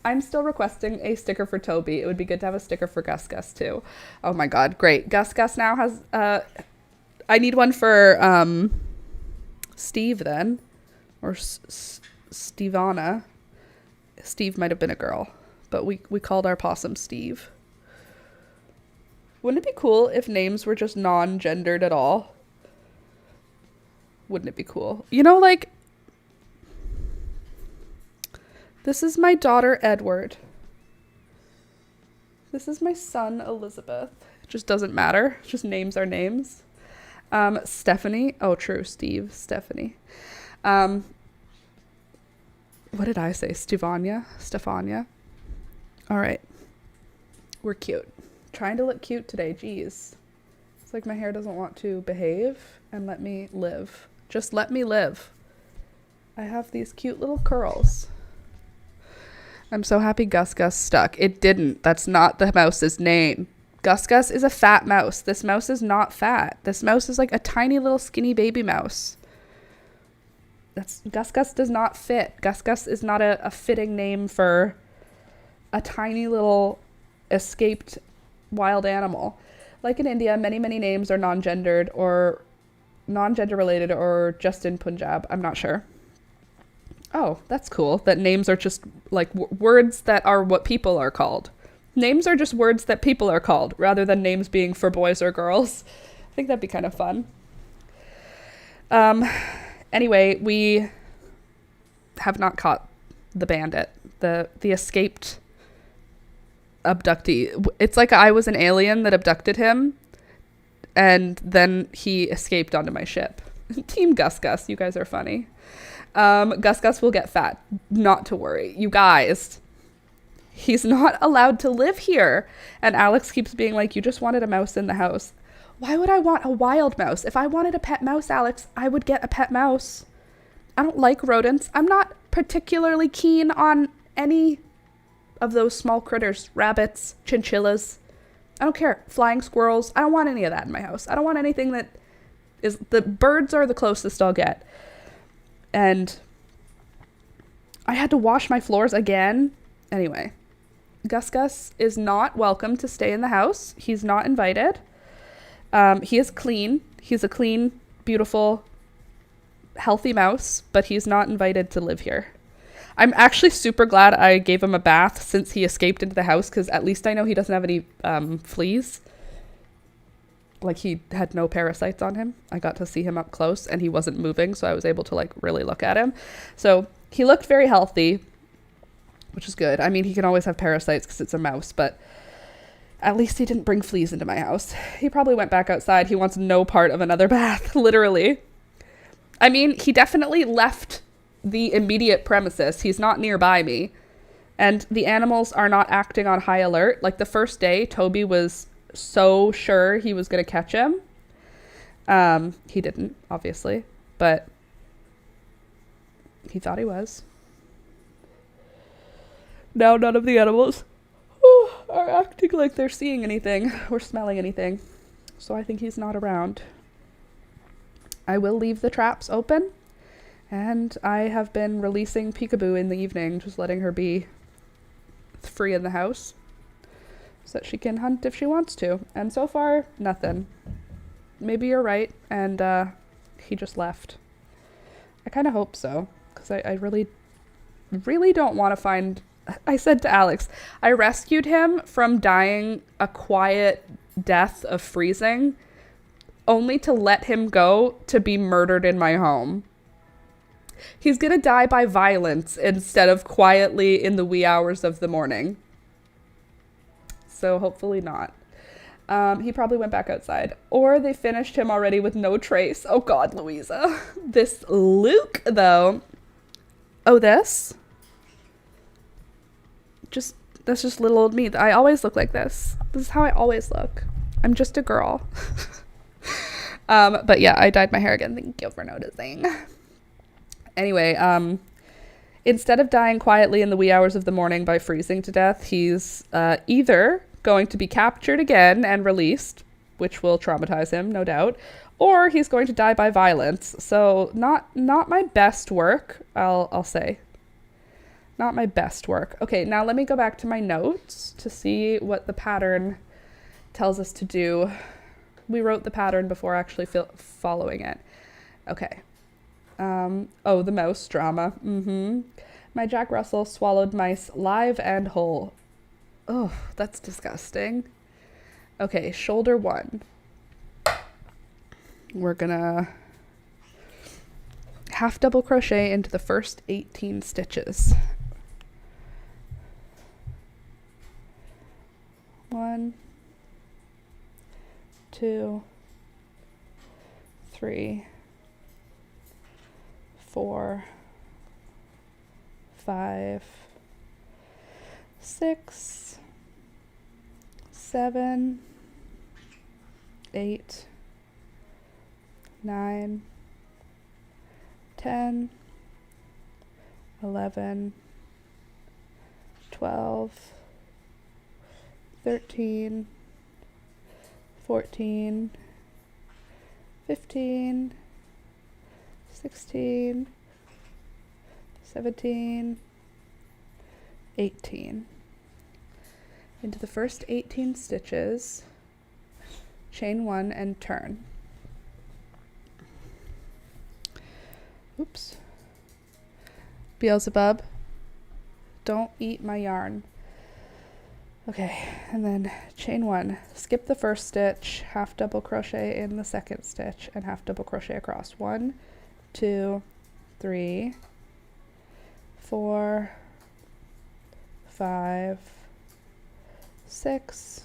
I'm still requesting a sticker for Toby. It would be good to have a sticker for Gus Gus, too. Oh, my God. Great. Gus Gus now has... I need one for Steve, then. Or Stevana. Steve might have been a girl. But we called our possum Steve. Wouldn't it be cool if names were just non-gendered at all? Wouldn't it be cool? You know, like... This is my daughter, Edward. This is my son, Elizabeth. It just doesn't matter. Just names are names. Stephanie. Oh, true. Steve. Stephanie. What did I say? Stefania. All right. We're cute. Trying to look cute today. Jeez. It's like my hair doesn't want to behave and let me live. Just let me live. I have these cute little curls. I'm so happy Gus Gus stuck. It didn't. That's not the mouse's name. Gus Gus is a fat mouse. This mouse is not fat. This mouse is like a tiny little skinny baby mouse. Gus Gus does not fit. Gus Gus is not a fitting name for a tiny little escaped wild animal. Like in India, many, many names are non-gendered or non-gender related or just in Punjab. I'm not sure. Oh, that's cool. That names are just like words that are what people are called. Names are just words that people are called rather than names being for boys or girls. I think that'd be kind of fun. Anyway, we have not caught the bandit, the escaped abductee. It's like I was an alien that abducted him and then he escaped onto my ship. Team Gus Gus, you guys are funny. Gus Gus will get fat. Not to worry. You guys, he's not allowed to live here. And Alex keeps being like, you just wanted a mouse in the house. Why would I want a wild mouse? If I wanted a pet mouse, Alex, I would get a pet mouse. I don't like rodents. I'm not particularly keen on any of those small critters. Rabbits, chinchillas. I don't care. Flying squirrels. I don't want any of that in my house. I don't want anything that is... The birds are the closest I'll get. And I had to wash my floors again. Anyway, Gus Gus is not welcome to stay in the house. He's not invited. He is clean. He's a clean, beautiful, healthy mouse, but he's not invited to live here. I'm actually super glad I gave him a bath since he escaped into the house, because at least I know he doesn't have any fleas. Like, he had no parasites on him. I got to see him up close and he wasn't moving, so I was able to like really look at him. So he looked very healthy, which is good. I mean, he can always have parasites because it's a mouse, but at least he didn't bring fleas into my house. He probably went back outside. He wants no part of another bath, literally. I mean, he definitely left the immediate premises. He's not nearby me. And the animals are not acting on high alert. Like the first day, Toby was so sure he was going to catch him. He didn't, obviously, but he thought he was. Now none of the animals are acting like they're seeing anything or smelling anything. So I think he's not around. I will leave the traps open. And I have been releasing Peekaboo in the evening, just letting her be free in the house so that she can hunt if she wants to. And so far, nothing. Maybe you're right, and he just left. I kind of hope so, because I really, really don't want to find... I said to Alex, I rescued him from dying a quiet death of freezing, only to let him go to be murdered in my home. He's gonna die by violence instead of quietly in the wee hours of the morning. So hopefully not. He probably went back outside. Or they finished him already with no trace. Oh God, Louisa. This Luke, though. Oh, this? That's just little old me. I always look like this. This is how I always look. I'm just a girl. But yeah, I dyed my hair again. Thank you for noticing. Anyway, instead of dying quietly in the wee hours of the morning by freezing to death, he's either going to be captured again and released, which will traumatize him, no doubt, or he's going to die by violence. So not my best work, I'll say. Not my best work. Okay, now let me go back to my notes to see what the pattern tells us to do. We wrote the pattern before actually following it. Okay. Oh, the mouse drama. My Jack Russell swallowed mice live and whole. Oh, that's disgusting. Okay, shoulder 1. We're gonna half double crochet into the first 18 stitches. 1, 2, 3, 4, 5, 6, 7, 8, 9, 10, 11, 12, 13, 14, 15, 16, 17, 18. Into the first 18 stitches, chain 1 and turn. Oops. Beelzebub, don't eat my yarn. Okay, and then chain 1, skip the first stitch, half double crochet in the second stitch, and half double crochet across. 1, 2, 3, 4, 5, 6,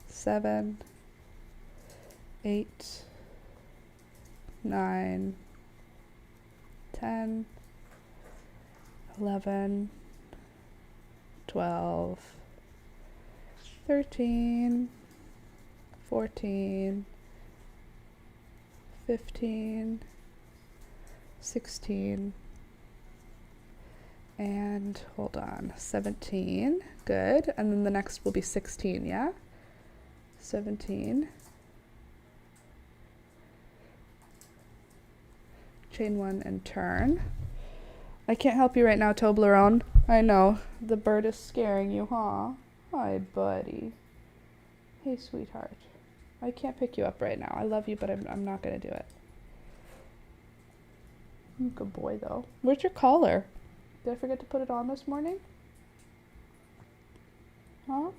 7, 8, 9, 10, 11, 12, 13, 14, 15, 16, and hold on, 17. Good. And then the next will be 16, yeah? 17. Chain 1 and turn. I can't help you right now, Toblerone. I know. The bird is scaring you, huh? Hi, buddy. Hey, sweetheart. I can't pick you up right now. I love you, but I'm not going to do it. Good boy, though. Where's your collar? Did I forget to put it on this morning? Huh?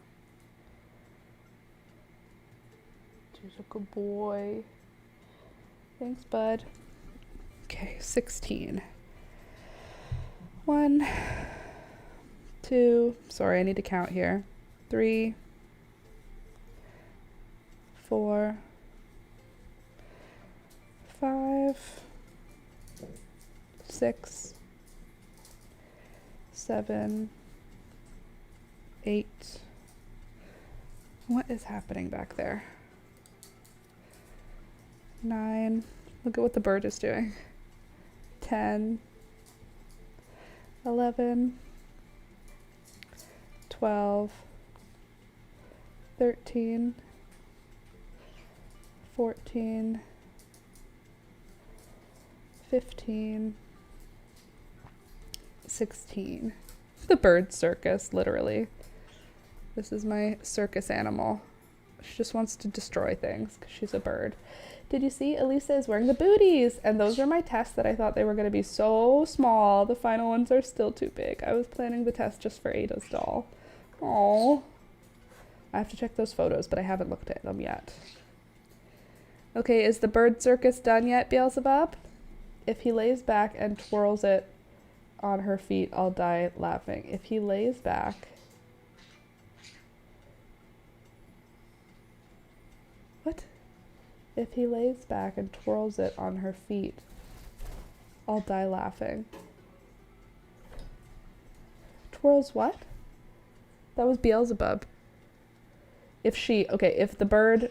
He's a good boy. Thanks, bud. Okay, 16. 1, 2, sorry, I need to count here. 3, 4, 5, 6, 7, 8. What is happening back there? 9. Look at what the bird is doing. 10. 11. 12. 13. 14. 15. 16. The bird circus, literally. This is my circus animal. She just wants to destroy things because she's a bird. Did you see? Elisa is wearing the booties. And those are my tests that I thought they were going to be so small. The final ones are still too big. I was planning the test just for Ada's doll. Aww. I have to check those photos, but I haven't looked at them yet. Okay, is the bird circus done yet, Beelzebub? If he lays back and twirls it on her feet, I'll die laughing. If he lays back... What? If he lays back and twirls it on her feet, I'll die laughing. Twirls what? That was Beelzebub. If the bird,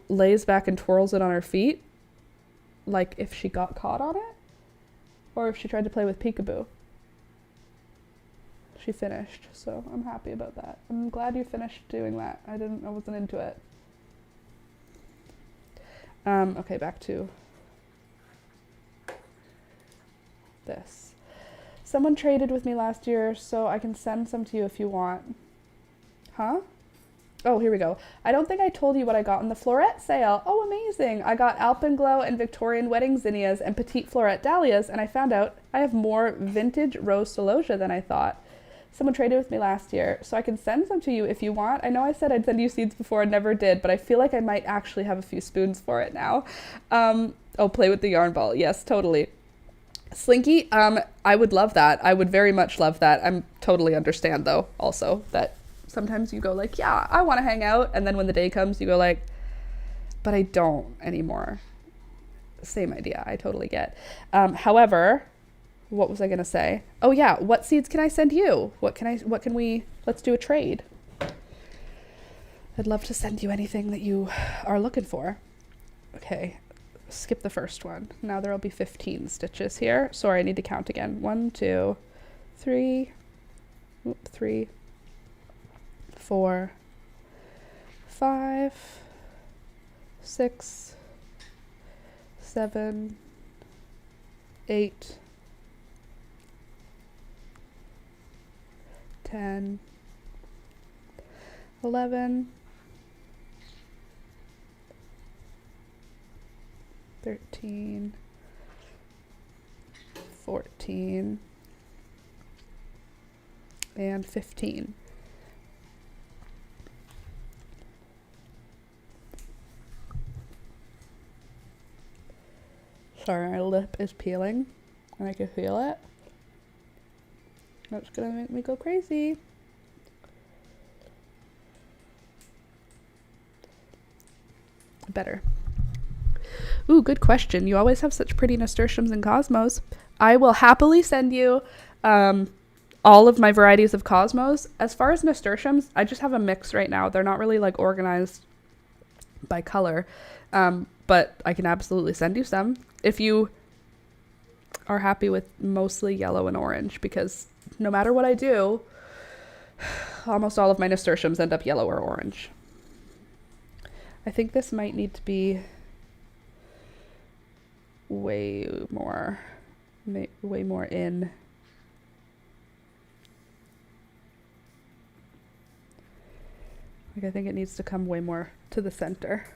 lays back and twirls it on her feet, like if she got caught on it, or if she tried to play with peekaboo. She finished, so I'm happy about that. I'm glad you finished doing that. I wasn't into it. Okay, back to this. Someone traded with me last year, so I can send some to you if you want. Huh? Oh, here we go. I don't think I told you what I got in the Florette sale. Oh, amazing. I got Alpenglow and Victorian wedding zinnias and petite Florette dahlias, and I found out I have more vintage rose celosia than I thought. Someone traded with me last year, so I can send some to you if you want. I know I said I'd send you seeds before and never did, but I feel like I might actually have a few spoons for it now. Play with the yarn ball. Yes, totally. Slinky, I would love that. I would very much love that. I'm totally understand, though, also, that sometimes you go like, yeah, I want to hang out, and then when the day comes, you go like, but I don't anymore. Same idea. I totally get. However... What was I going to say? Oh yeah, what seeds can I send you? Let's do a trade. I'd love to send you anything that you are looking for. Okay, skip the first one. Now there'll be 15 stitches here. Sorry, I need to count again. 1, 2, 3, 4, 5, 6, 7, 8, 10, 11, 13, 14, and 15. Sorry, my lip is peeling and I can feel it. That's gonna make me go crazy. Better. Ooh, good question. You always have such pretty nasturtiums and cosmos. I will happily send you all of my varieties of cosmos. As far as nasturtiums, I just have a mix right now. They're not really like organized by color, but I can absolutely send you some if you are happy with mostly yellow and orange, because no matter what I do, almost all of my nasturtiums end up yellow or orange. I think this might need to be way more in. Like, I think it needs to come way more to the center.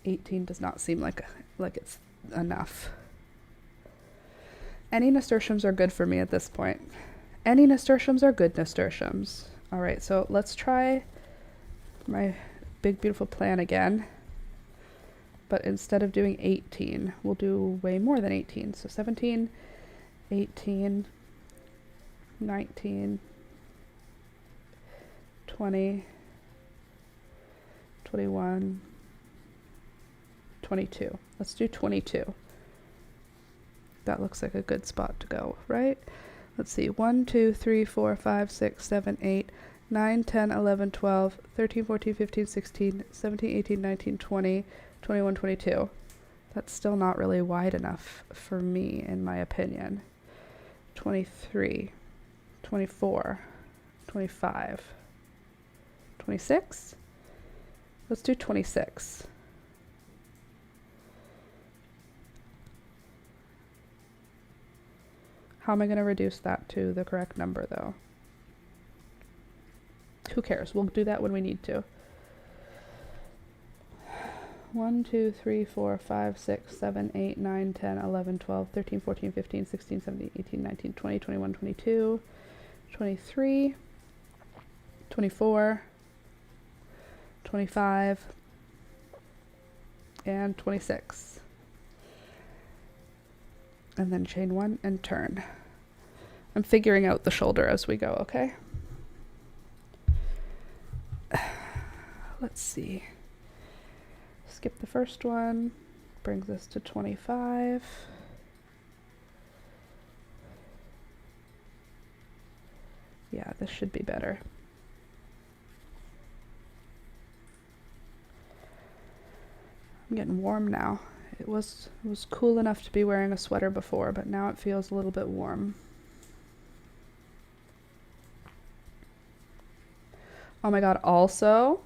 $18 does not seem like it's enough. Any nasturtiums are good for me at this point. Any nasturtiums are good nasturtiums. All right, so let's try my big beautiful plan again. But instead of doing 18, we'll do way more than 18. So 17, 18, 19, 20, 21, 22. Let's do 22. That looks like a good spot to go, right? Let's see, 1, 2, 3, 4, 5, 6, 7, 8, 9, 10, 11, 12, 13, 14, 15, 16, 17, 18, 19, 20, 21, 22. That's still not really wide enough for me, in my opinion. 23, 24, 25, 26? Let's do 26. How am I going to reduce that to the correct number, though? Who cares? We'll do that when we need to. 1, 2, 3, 4, 5, 6, 7, 8, 9, 10, 11, 12, 13, 14, 15, 16, 17, 18, 19, 20, 21, 22, 23, 24, 25, and 26. And then chain 1 and turn. I'm figuring out the shoulder as we go, okay? Let's see. Skip the first one, brings us to 25. Yeah, this should be better. I'm getting warm now. It was cool enough to be wearing a sweater before, but now it feels a little bit warm. Oh my god, also,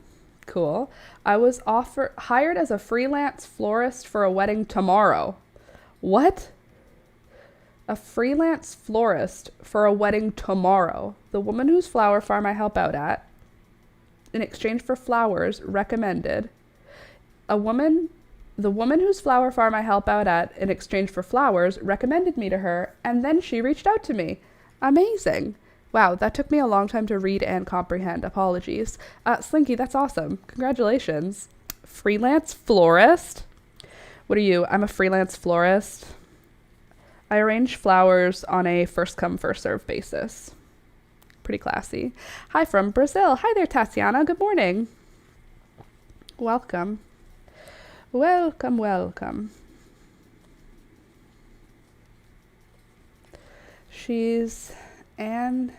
cool. I was hired as a freelance florist for a wedding tomorrow. What? A freelance florist for a wedding tomorrow. The woman whose flower farm I help out at, in exchange for flowers, recommended. The woman whose flower farm I help out at, in exchange for flowers, recommended me to her, and then she reached out to me. Amazing. Wow, that took me a long time to read and comprehend. Apologies. Slinky, that's awesome. Congratulations. Freelance florist? What are you? I'm a freelance florist. I arrange flowers on a first come, first serve basis. Pretty classy. Hi from Brazil. Hi there, Tatiana. Good morning. Welcome. Welcome, welcome. She's Anne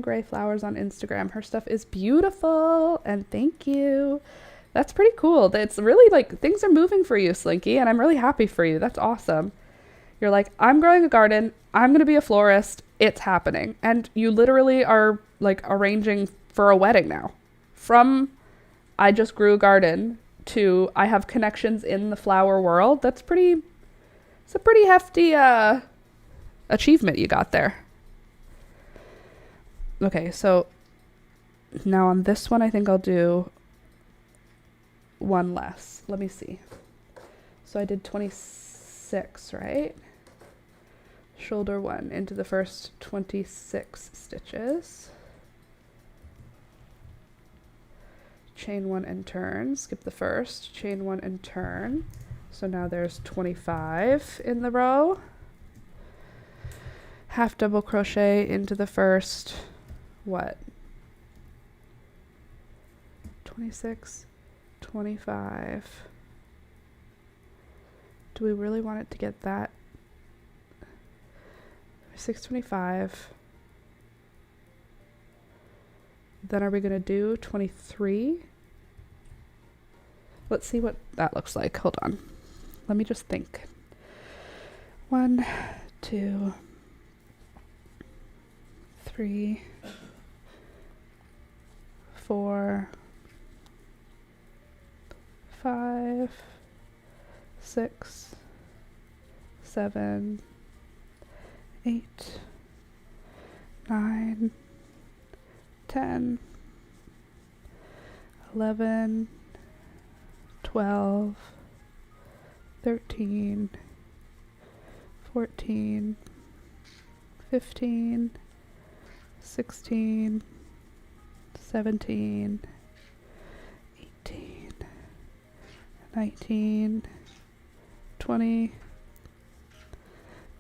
Gray Flowers on Instagram. Her stuff is beautiful, and thank you. That's pretty cool. It's really like things are moving for you, Slinky, and I'm really happy for you. That's awesome. You're like, I'm growing a garden. I'm going to be a florist. It's happening. And you literally are like arranging for a wedding now. From I just grew a garden to I have connections in the flower world. It's a pretty hefty achievement you got there. Okay, so now on this one, I think I'll do one less. Let me see. So I did 26, right? Shoulder 1 into the first 26 stitches. Chain 1 and turn. Skip the first. Chain 1 and turn. So now there's 25 in the row. Half double crochet into the first, what? 26, 25. Do we really want it to get that? 625. Then are we going to do 23? Let's see what that looks like. Hold on. Let me just think. 1, 2, 3, 4, 5, 6, 7, 8, 9, 10, 11, 12, 13, 14, 15, 16, 17, 18, 19, 20,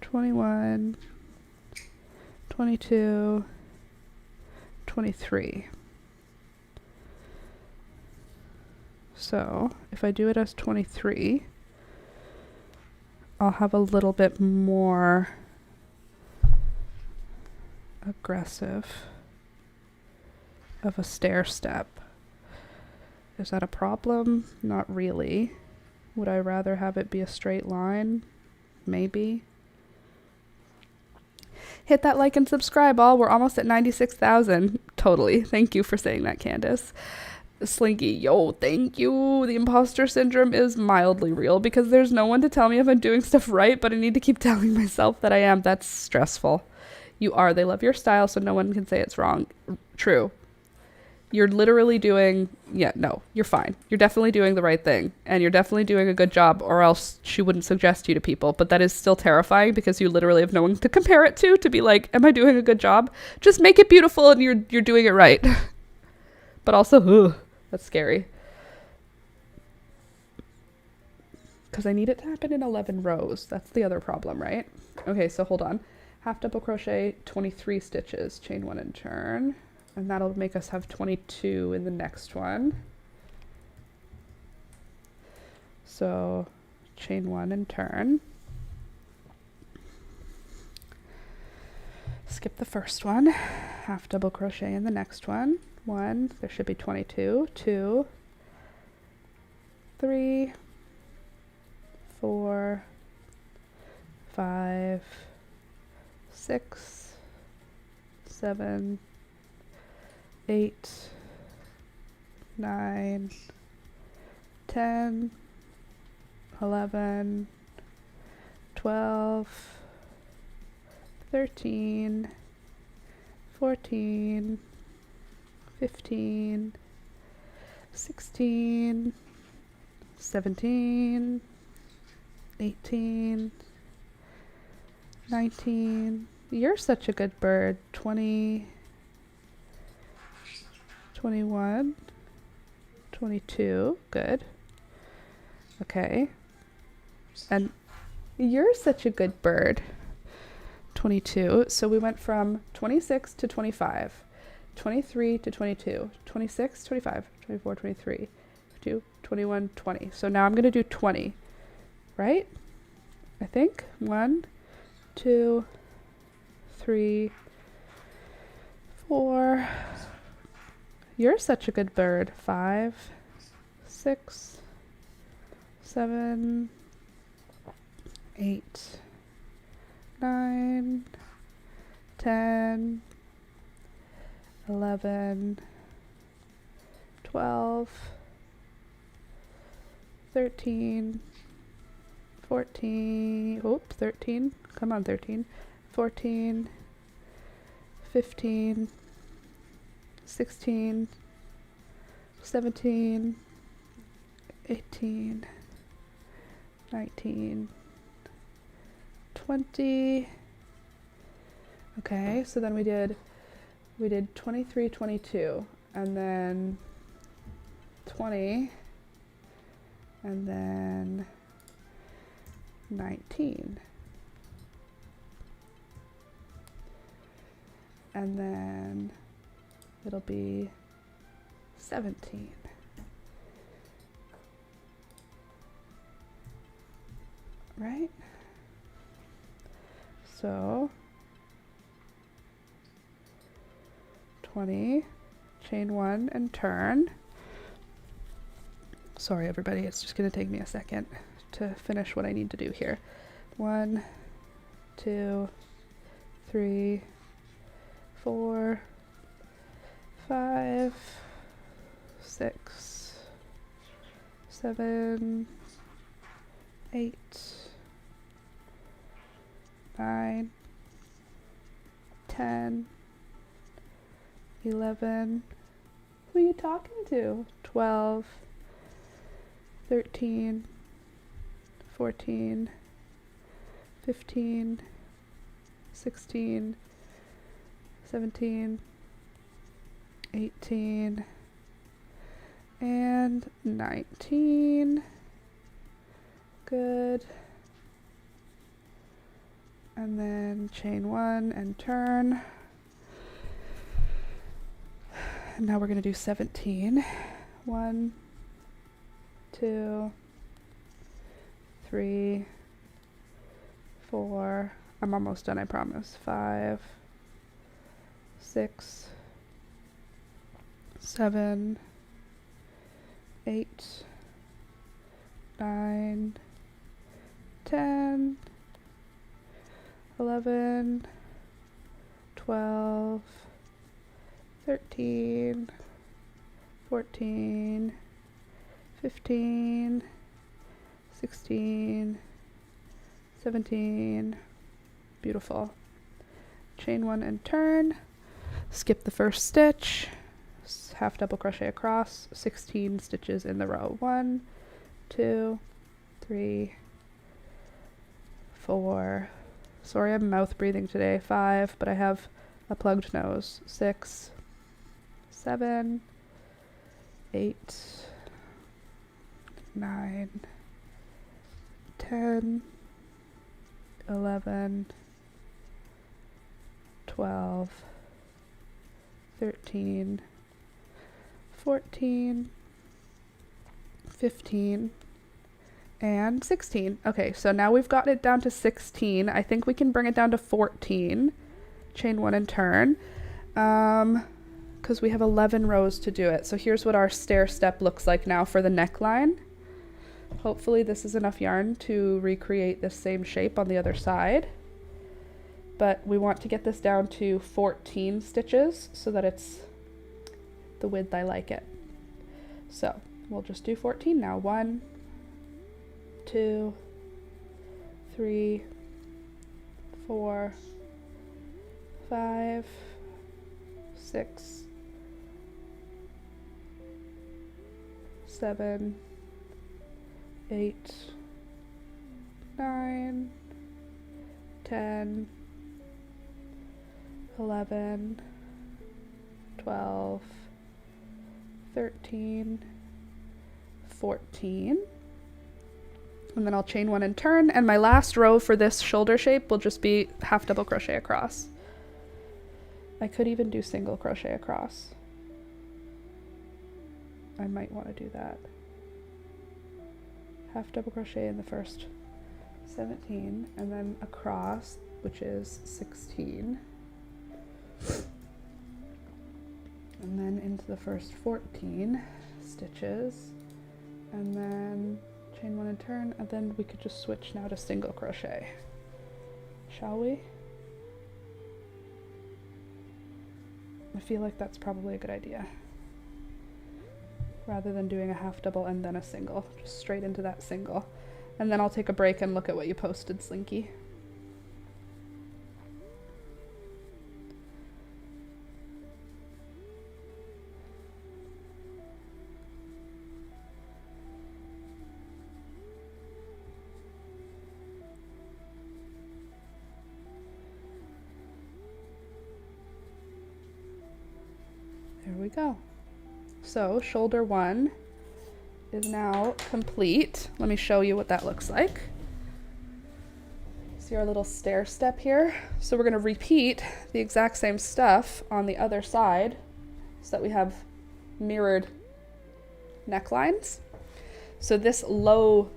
21, 22, 23. So if I do it as 23, I'll have a little bit more aggressive of a stair step. Is that a problem? Not really. Would I rather have it be a straight line? Maybe. Hit that like and subscribe, all. We're almost at 96,000. Totally. Thank you for saying that, Candace. Slinky, yo, thank you. The imposter syndrome is mildly real because there's no one to tell me if I'm doing stuff right, but I need to keep telling myself that I am. That's stressful. You are. They love your style, so no one can say it's wrong. True. You're literally doing, you're fine. You're definitely doing the right thing, and you're definitely doing a good job, or else she wouldn't suggest you to people. But that is still terrifying because you literally have no one to compare it to be like, am I doing a good job? Just make it beautiful and you're doing it right. But also, that's scary. Because I need it to happen in 11 rows. That's the other problem, right? Okay, so hold on. Half double crochet, 23 stitches, chain 1 and turn. And that'll make us have 22 in the next one. So chain 1 and turn. Skip the first one. Half double crochet in the next one. 1, there should be 22. 2, 3, 4, 5, 6, 7, 8, 9, 10, 11, 12, 13, 14, 15, 16, 17, 18, 19. You're such a good bird. 20, 21, 22, good. Okay. And you're such a good bird. 22. So we went from 26 to 25, 23 to 22, 26, 25, 24, 23, 22, 21, 20. So now I'm going to do 20, right? I think. 1, 2, 3, 4. You're such a good bird. 5, 6, 7, 8, 9, 10, 11, 12, 13, 14, 13, come on 13, 14, 15, 16, 17, 18, 19, 20. Okay, so then we did 23, 22, and then 20, and then 19, and then it'll be 17. Right? So 20, chain 1 and turn. Sorry everybody, it's just going to take me a second to finish what I need to do here. 1, 2, 3, 4, 5, 6, 7, 8, 9, 10, 11. Who are you talking to? 12, 13, 14, 15, 16, 17, 18, and 19. Good. And then chain 1 and turn. And now we're going to do 17. 1, 2, 3, 4, I'm almost done, I promise. 5, 6, 7, 8, 9, 10, 11, 12, 13, 14, 15, 16, 17. Beautiful. Chain 1 and turn. Skip the first stitch. Half double crochet across. 16 stitches in the row. 1, 2, 3, 4. Sorry, I'm mouth breathing today. 5, but I have a plugged nose. 6, 7, 8, 9, 10, 11, 12, 13, 14, 15, and 16. Okay, so now we've got it down to 16. I think we can bring it down to 14. Chain 1 and turn. Because we have 11 rows to do it. So here's what our stair step looks like now for the neckline. Hopefully this is enough yarn to recreate this same shape on the other side. But we want to get this down to 14 stitches so that it's the width I like it. So we'll just do 14 now. 1, 2, 3, 4, 5, 6, 7, 8, 9, 10, 11, 12, 13, 14. And then I'll chain 1 and turn, and my last row for this shoulder shape will just be half double crochet across. I could even do single crochet across. I might want to do that. Half double crochet in the first 17, and then across, which is 16. And then into the first 14 stitches, and then chain 1 and turn, and then we could just switch now to single crochet. Shall we? I feel like that's probably a good idea. Rather than doing a half double and then a single, just straight into that single. And then I'll take a break and look at what you posted, Slinky. There we go. So shoulder 1 is now complete. Let me show you what that looks like. See our little stair step here? So we're going to repeat the exact same stuff on the other side so that we have mirrored necklines. So this will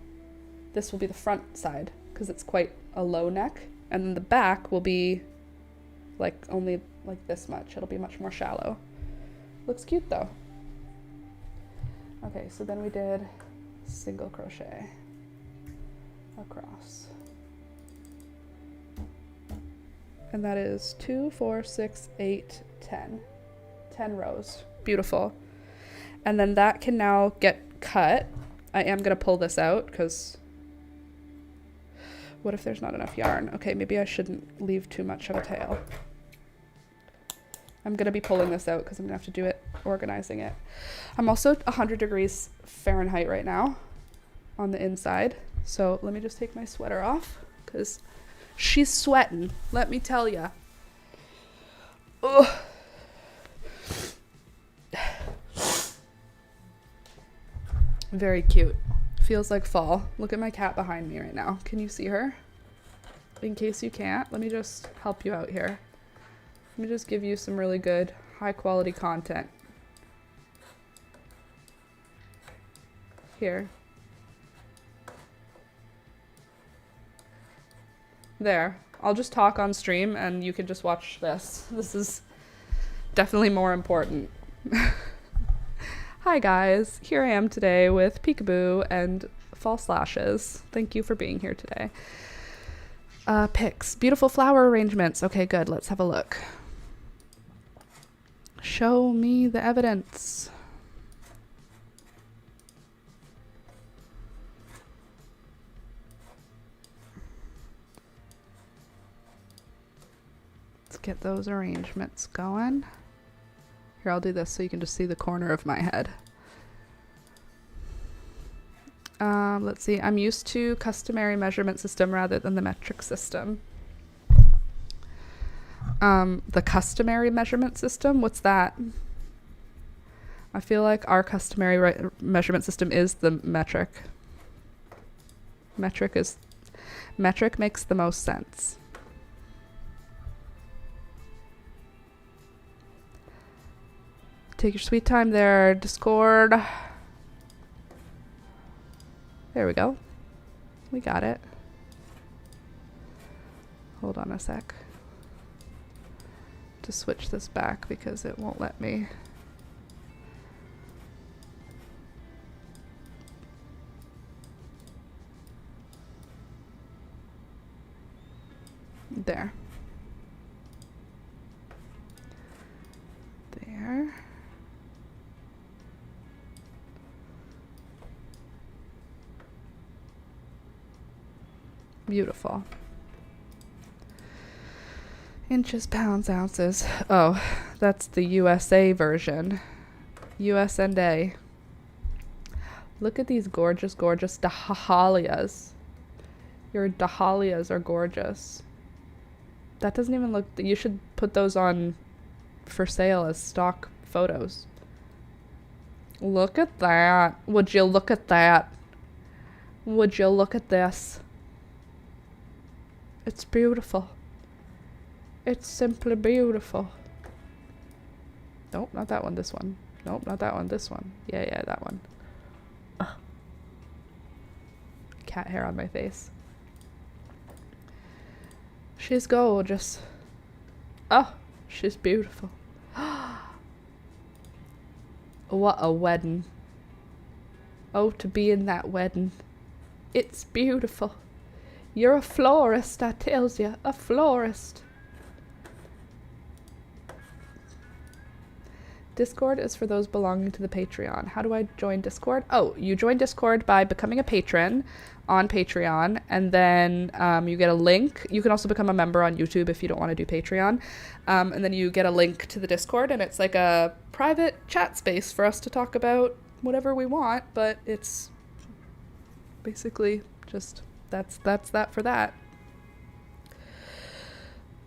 be the front side because it's quite a low neck, and then the back will be like only like this much. It'll be much more shallow. Looks cute though. Okay, so then we did single crochet across. And that is 2, 4, 6, 8, 10. 10 rows. Beautiful. And then that can now get cut. I am going to pull this out because what if there's not enough yarn? Okay, maybe I shouldn't leave too much of a tail. I'm going to be pulling this out because I'm going to have to do it, organizing it. I'm also 100 degrees Fahrenheit right now on the inside. So let me just take my sweater off because she's sweating. Let me tell ya. Ugh. Very cute. Feels like fall. Look at my cat behind me right now. Can you see her? In case you can't, let me just help you out here. Let me just give you some really good, high quality content. Here. There. I'll just talk on stream and you can just watch this. This is definitely more important. Hi guys, here I am today with peekaboo and false lashes. Thank you for being here today. Pics, beautiful flower arrangements. Okay, good, let's have a look. Show me the evidence. Let's get those arrangements going. Here, I'll do this so you can just see the corner of my head. Let's see, I'm used to customary measurement system rather than the metric system. The customary measurement system, what's that? I feel like our customary measurement system is the metric. Metric makes the most sense. Take your sweet time there, Discord. There we go. We got it. Hold on a sec. To switch this back because it won't let me. There. There. Beautiful. Inches, pounds, ounces. Oh, that's the USA version. US and A. Look at these gorgeous, gorgeous dahlias. Your dahlias are gorgeous. That doesn't even look... You should put those on for sale as stock photos. Look at that. Would you look at that? Would you look at this? It's beautiful. It's simply beautiful. Nope, not that one, this one. Nope, not that one, this one. Yeah, that one. Ugh. Cat hair on my face. She's gorgeous. Oh, she's beautiful. What a wedding. Oh, to be in that wedding. It's beautiful. You're a florist, I tells you. A florist. Discord is for those belonging to the Patreon. How do I join Discord? Oh, you join Discord by becoming a patron on Patreon, and then you get a link. You can also become a member on YouTube if you don't want to do Patreon. And then you get a link to the Discord, and it's like a private chat space for us to talk about whatever we want, but it's basically just that's that for that.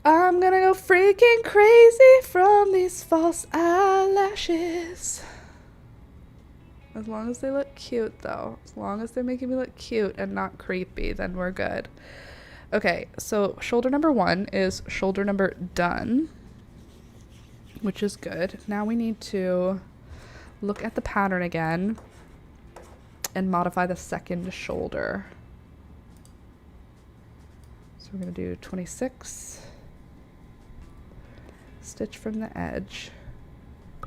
I'm gonna go freaking crazy from these false eyelashes. As long as they look cute, though. As long as they're making me look cute and not creepy, then we're good. Okay, so shoulder number 1 is shoulder number done, which is good. Now we need to look at the pattern again and modify the second shoulder. So we're gonna do 26. Stitch from the edge,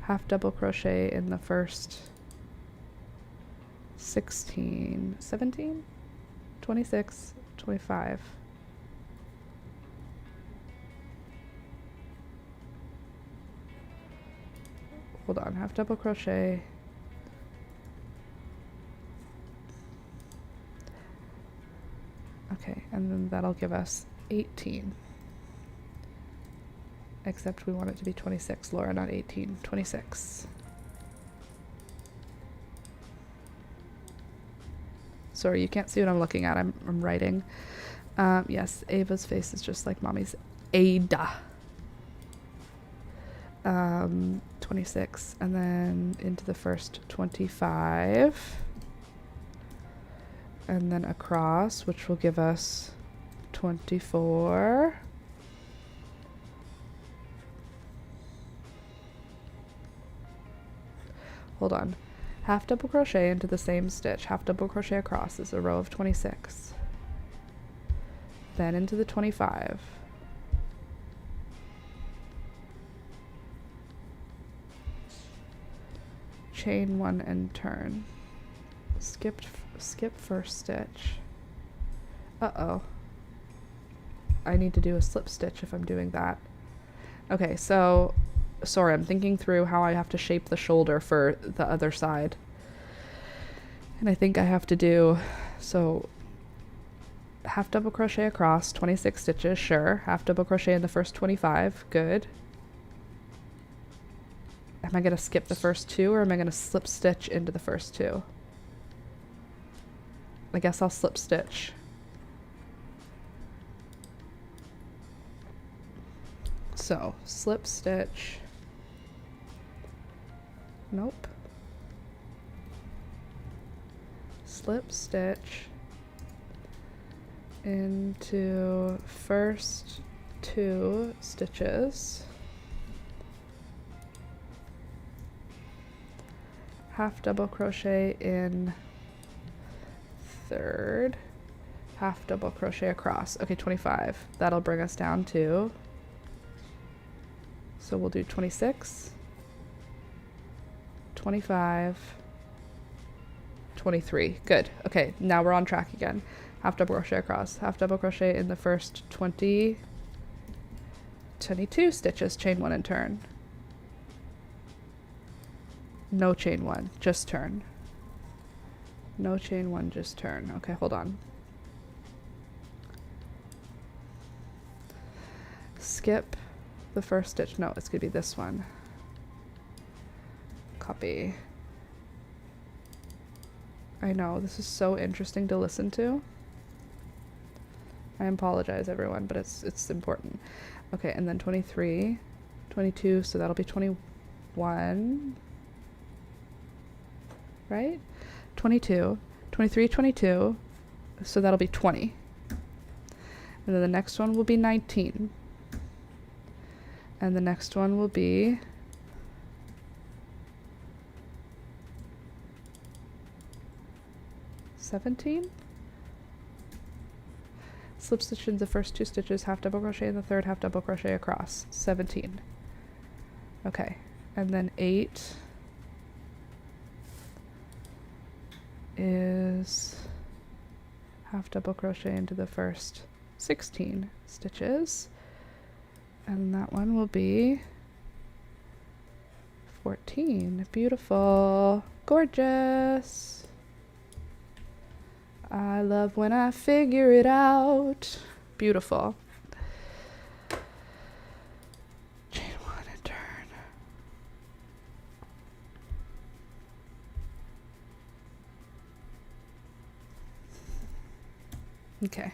half double crochet in the first 16, 17, 26, 25. Hold on, half double crochet. Okay, and then that'll give us 18. Except we want it to be 26, Laura, not 18. 26. Sorry, you can't see what I'm looking at. I'm writing. Yes, Ava's face is just like mommy's. Ada. 26, and then into the first 25. And then across, which will give us 24. Hold on. Half double crochet into the same stitch. Half double crochet across is a row of 26. then into the 25. Chain 1 and turn. Skip first stitch. Uh-oh. I need to do a slip stitch if I'm doing that. Okay, so sorry, I'm thinking through how I have to shape the shoulder for the other side. And I think I have to do, so half double crochet across, 26 stitches, sure. Half double crochet in the first 25, good. Am I going to skip the first 2 or am I going to slip stitch into the first 2? I guess I'll slip stitch. So, slip stitch. Nope. Slip stitch into first 2 stitches. Half double crochet in third. Half double crochet across. Okay, 25. That'll bring us down to, so we'll do 26, 25, 23. Good. Okay, now we're on track again. Half double crochet across, half double crochet in the first 22 stitches, chain 1 and turn. No chain 1, just turn. No chain 1, just turn. Okay, hold on. Skip the first stitch. No, it's gonna be this one. Copy. I know, this is so interesting to listen to. I apologize, everyone, but it's important. Okay, and then 23, 22, so that'll be 21, right? 22, 23, 22, so that'll be 20. And then the next one will be 19. And the next one will be 17. Slip stitch in the first 2 stitches, half double crochet in the third, half double crochet across. 17. Okay, and then 8 is half double crochet into the first 16 stitches, and that one will be 14. Beautiful, gorgeous. I love when I figure it out. Beautiful. Chain 1 and turn. Okay.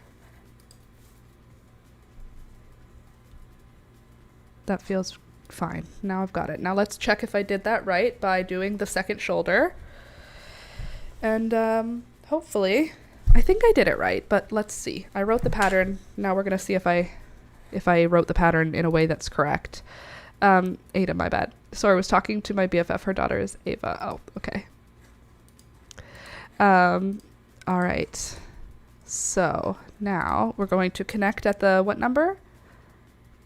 That feels fine. Now I've got it. Now let's check if I did that right by doing the second shoulder. And hopefully, I think I did it right, but let's see. I wrote the pattern. Now we're going to see if I wrote the pattern in a way that's correct. Ada, my bad. So I was talking to my BFF. Her daughter is Ava. Oh, okay. All right. So now we're going to connect at the what number?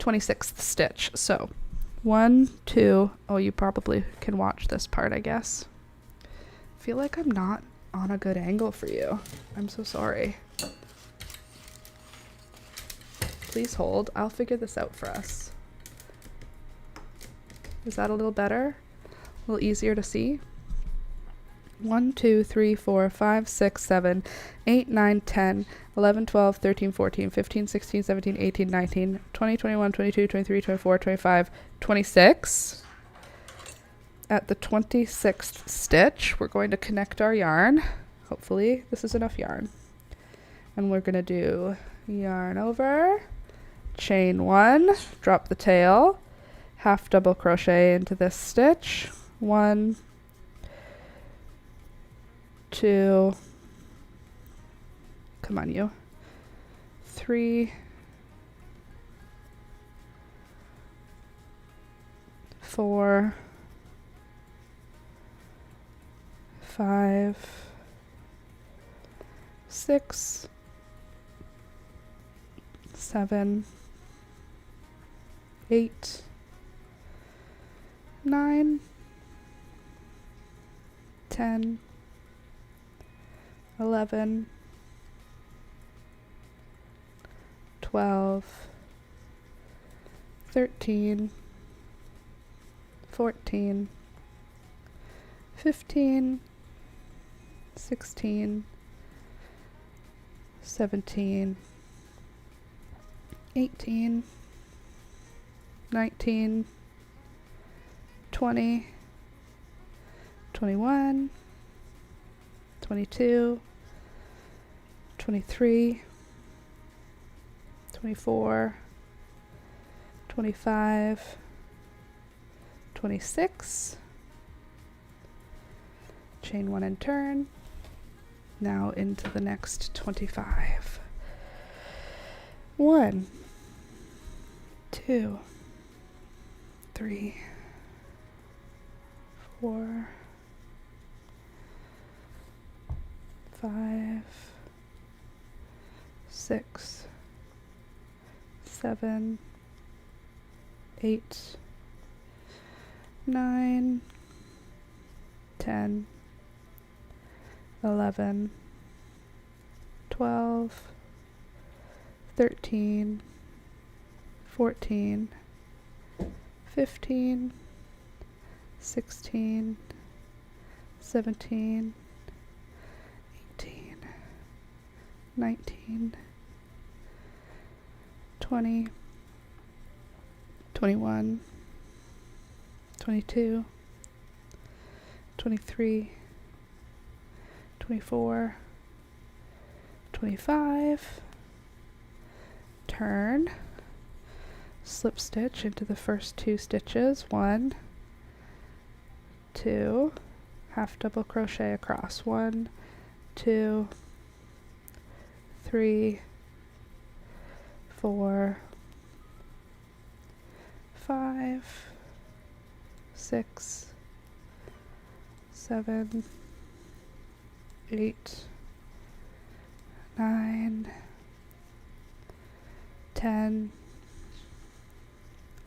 26th stitch. So 1, 2. Oh, you probably can watch this part, I guess. I feel like I'm not on a good angle for you. I'm so sorry. Please hold. I'll figure this out for us. Is that a little better? A little easier to see? 1, 2, 3, 4, 5, 6, 7, 8, 9, 10, 11, 12, 13, 14, 15, 16, 17, 18, 19, 20, 21, 22, 23, 24, 25, 26. At the 26th stitch, we're going to connect our yarn. Hopefully this is enough yarn. And we're going to do yarn over, chain 1, drop the tail, half double crochet into this stitch, 1, 2, come on you, 3, 4, 5, 6, 7, 8, 9, 10, 11, 12, 13, 14, 15, 16, 17, 18, 19, 20, 21, 22, 23, 24, 25, 26, chain 1 and turn. Now into the next 25. 1, 2, 3, 4, 5, 6, 7, 8, 9, 10, 11, 12, 13, 14, 15, 16, 17, 18, 19, 20, 21, 22, 23, 24, 25, turn, slip stitch into the first 2 stitches, 1, 2, half double crochet across, 1, 2, 3, 4, 5, 6, 7, 8, 9, 10,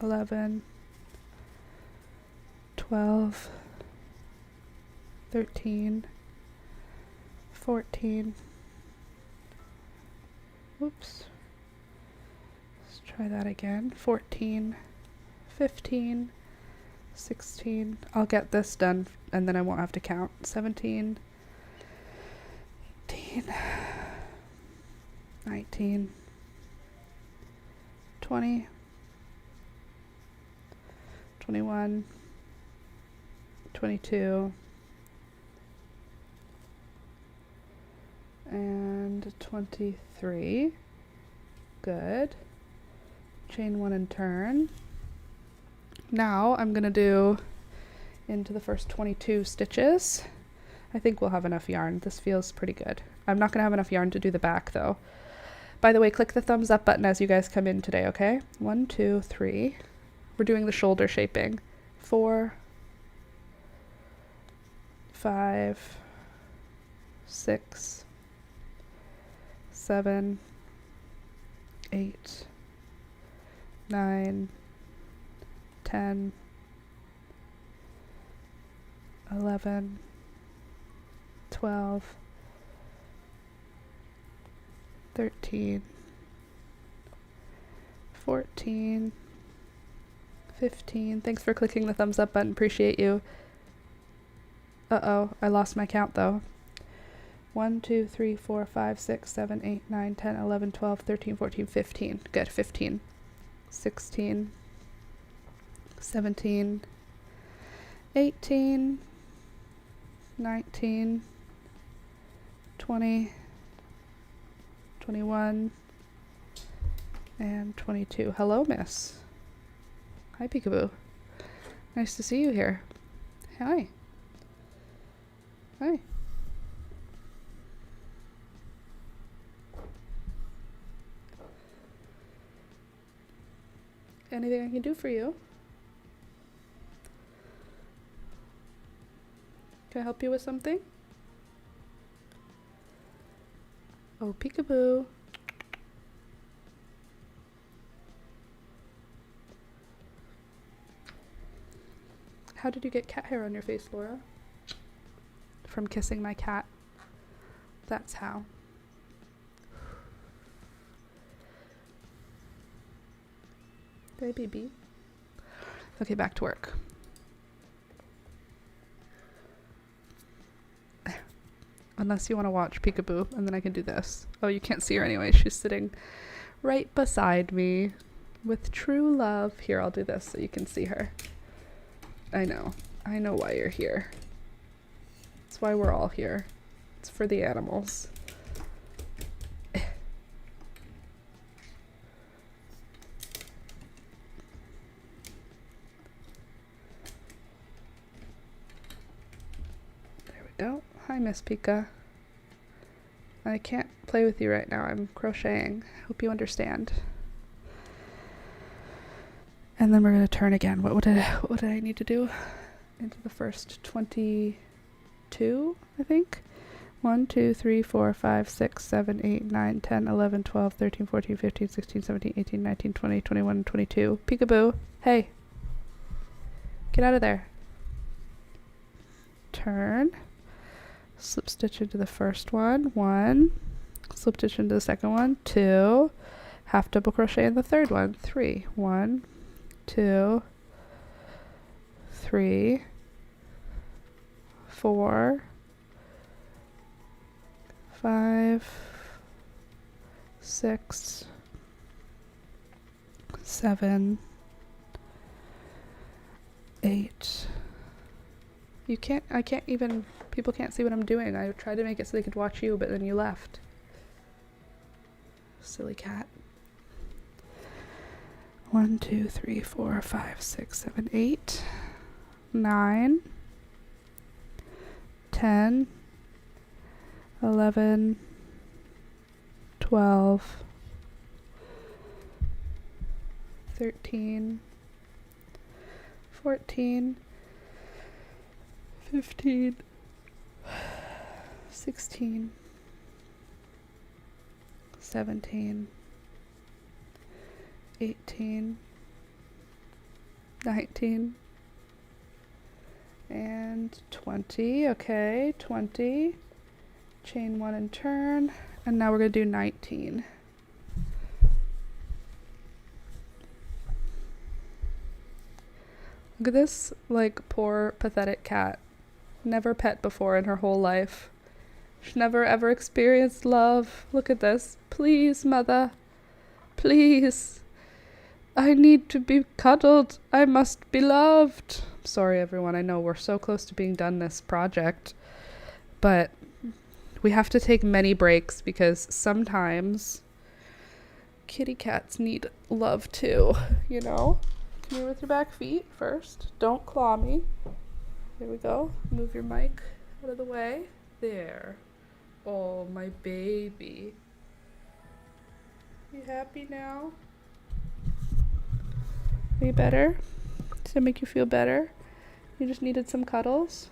11, 12, 13, 14, whoops, let's try that again, 14, 15, 16, I'll get this done and then I won't have to count, 17, 18, 19, 20, 21, 22, and 23. Good. Chain 1 and turn. Now I'm going to do into the first 22 stitches. I think we'll have enough yarn. This feels pretty good. I'm not going to have enough yarn to do the back though. By the way, click the thumbs up button as you guys come in today, okay? 1, 2, 3. We're doing the shoulder shaping. 4, 5, 6, 7, 8, 9, 10, 11, 12, 13, 14, 15. Thanks for clicking the thumbs up button. Appreciate you. Uh-oh, I lost my count though. 1, 2, 3, 4, 5, 6, 7, 8, 9, 10, 11, 12, 13, 14, 15. Good, 15. 16, 17, 18, 19, 20, 21, and 22. Hello, miss. Hi, Peekaboo. Nice to see you here. Hi. Hi. Anything I can do for you? Can I help you with something? Oh, Peekaboo. How did you get cat hair on your face, Laura? From kissing my cat. That's how. Hey, baby. Okay, back to work. Unless you want to watch Peekaboo, and then I can do this. Oh, you can't see her anyway. She's sitting right beside me with true love. Here, I'll do this so you can see her. I know why you're here. That's why we're all here. It's for the animals. There we go. Hi, Miss Pika. I can't play with you right now. I'm crocheting. Hope you understand. And then we're going to turn again. What did I need to do? Into the first 22, I think. 1, 2, 3, 4, 5, 6, 7, 8, 9, 10, 11, 12, 13, 14, 15, 16, 17, 18, 19, 20, 21, 22. Peekaboo. Hey. Get out of there. Turn. Slip stitch into the first one. 1. Slip stitch into the second one. 2. Half double crochet in the third one. 3. 1, 2, 3, 4, 5, 6, 7, 8. I can't even, people can't see what I'm doing. I tried to make it so they could watch you, but then you left. Silly cat. 1, 2, 3, 4, 5, 6, 7, 8, 9, 10, 11, 12, 13, 14, 15, 16, 17, 18, 19, and 20. Okay, 20. Chain 1 and turn. And now we're going to do 19. Look at this, like, poor, pathetic cat. Never pet before in her whole life. She's never ever experienced love. Look at this. Please, mother. Please. I need to be cuddled. I must be loved. Sorry, everyone. I know we're so close to being done this project. But we have to take many breaks because sometimes kitty cats need love too, you know? Come here with your back feet first. Don't claw me. There we go. Move your mic out of the way. There. Oh, my baby. You happy now? Are you better? Does it make you feel better? You just needed some cuddles?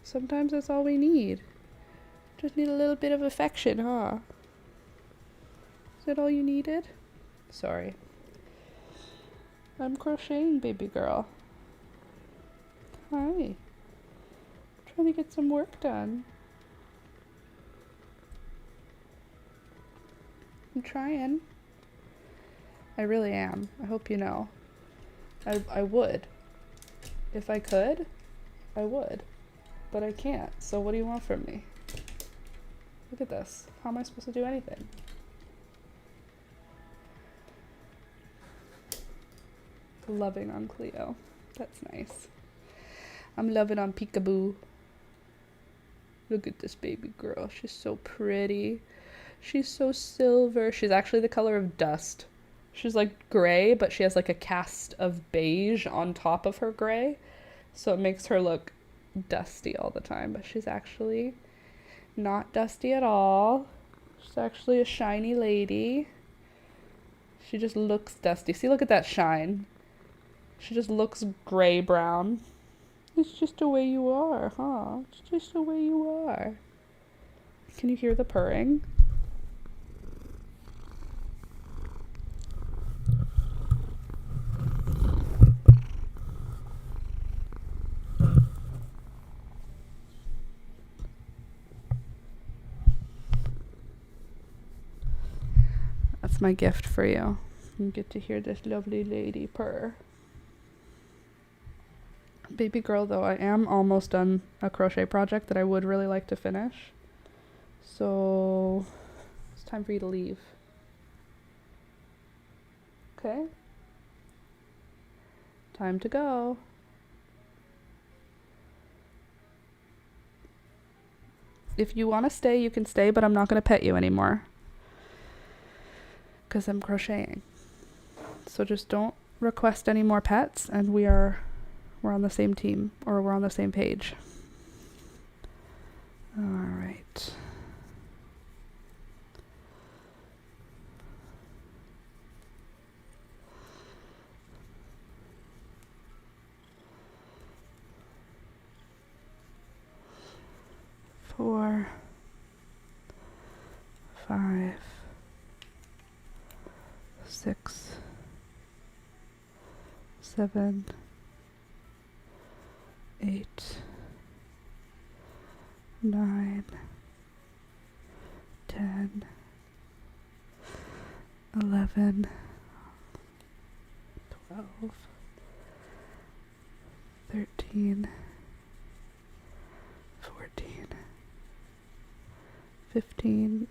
Sometimes that's all we need. Just need a little bit of affection, huh? Is that all you needed? Sorry. I'm crocheting, baby girl. Hi. Trying to get some work done. I'm trying. I really am. I hope you know. I would. If I could, I would. But I can't. So what do you want from me? Look at this. How am I supposed to do anything? Loving on Cleo. That's nice. I'm loving on Peekaboo. Look at this baby girl. She's so pretty. She's so silver. She's actually the color of dust. She's like gray, but she has like a cast of beige on top of her gray. So it makes her look dusty all the time. But she's actually not dusty at all. She's actually a shiny lady. She just looks dusty. See, look at that shine. She just looks gray-brown. It's just the way you are, huh? It's just the way you are. Can you hear the purring? That's my gift for you. You get to hear this lovely lady purr. Baby girl, though, I am almost done a crochet project that I would really like to finish. So it's time for you to leave. Okay? Time to go. If you want to stay, you can stay, but I'm not going to pet you anymore. Because I'm crocheting. So just don't request any more pets, and we're on the same team, or we're on the same page. All right. Four, 5, 6, 7, 8, 9, 10, 11, 12, 13, 14, 15,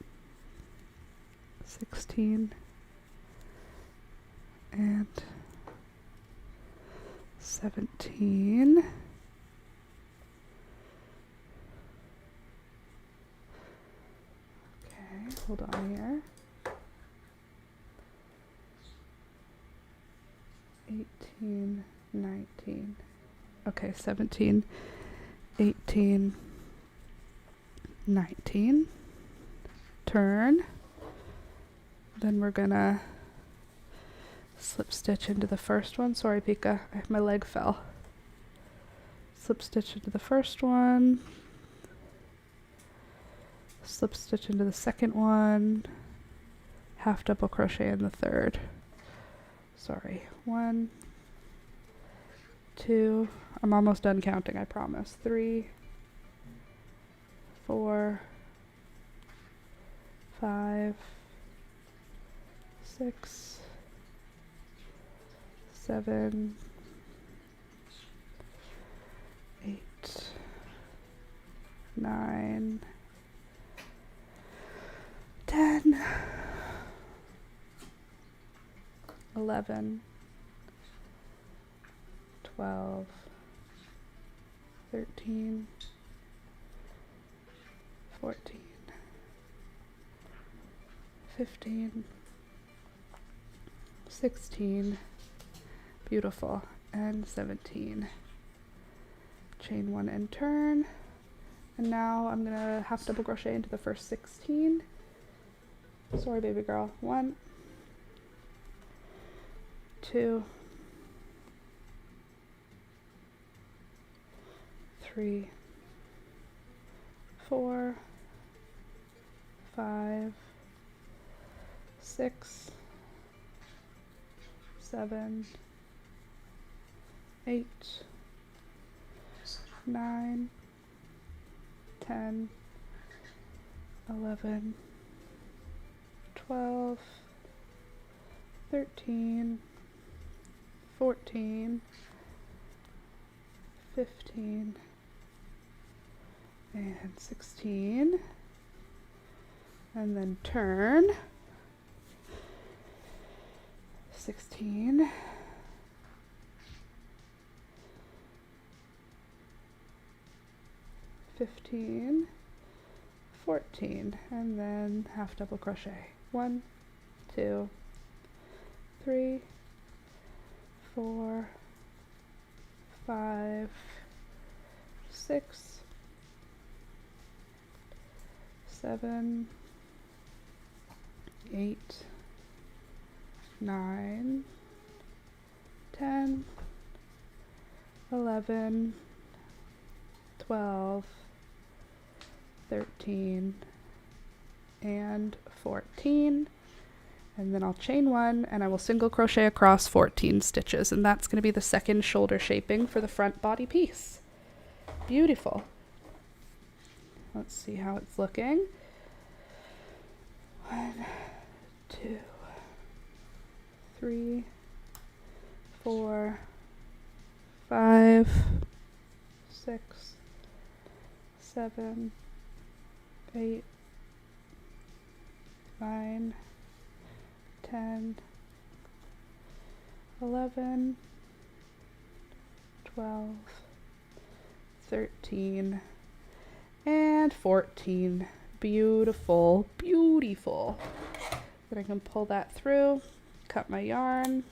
16, and 17. Okay, hold on here. 18, 19. Okay, 17, 18, 19. Turn. Then we're gonna slip stitch into the first one. Sorry, Pika, my leg fell. Slip stitch into the first one. Slip stitch into the second one. Half double crochet in the third. Sorry. 1, 2. I'm almost done counting, I promise. 3, 4, 5, 6, 7, 8, 9, 10, 11, 12, 13, 14, 15, 16, beautiful, and 17. Chain 1 and turn. And now I'm gonna half double crochet into the first 16. Sorry, baby girl. 1, 2, 3, 4, 5, 6, 7, 8, 9, 10, 11, 12, 13, 14, 15, and 16, and then turn. 16, 15, 14, and then half double crochet. 1, 2, 3, 4, 5, 6, 7, 8, 9, 10, 11, 12, 13, and 14. And then I'll chain 1 and I will single crochet across 14 stitches, and that's going to be the second shoulder shaping for the front body piece. Beautiful. Let's see how it's looking. 1, 2, 3, 4, 5, 6, 7, 8, 9, 10, 11, 12, 13, and 14. Beautiful, beautiful. Then I can pull that through, cut my yarn.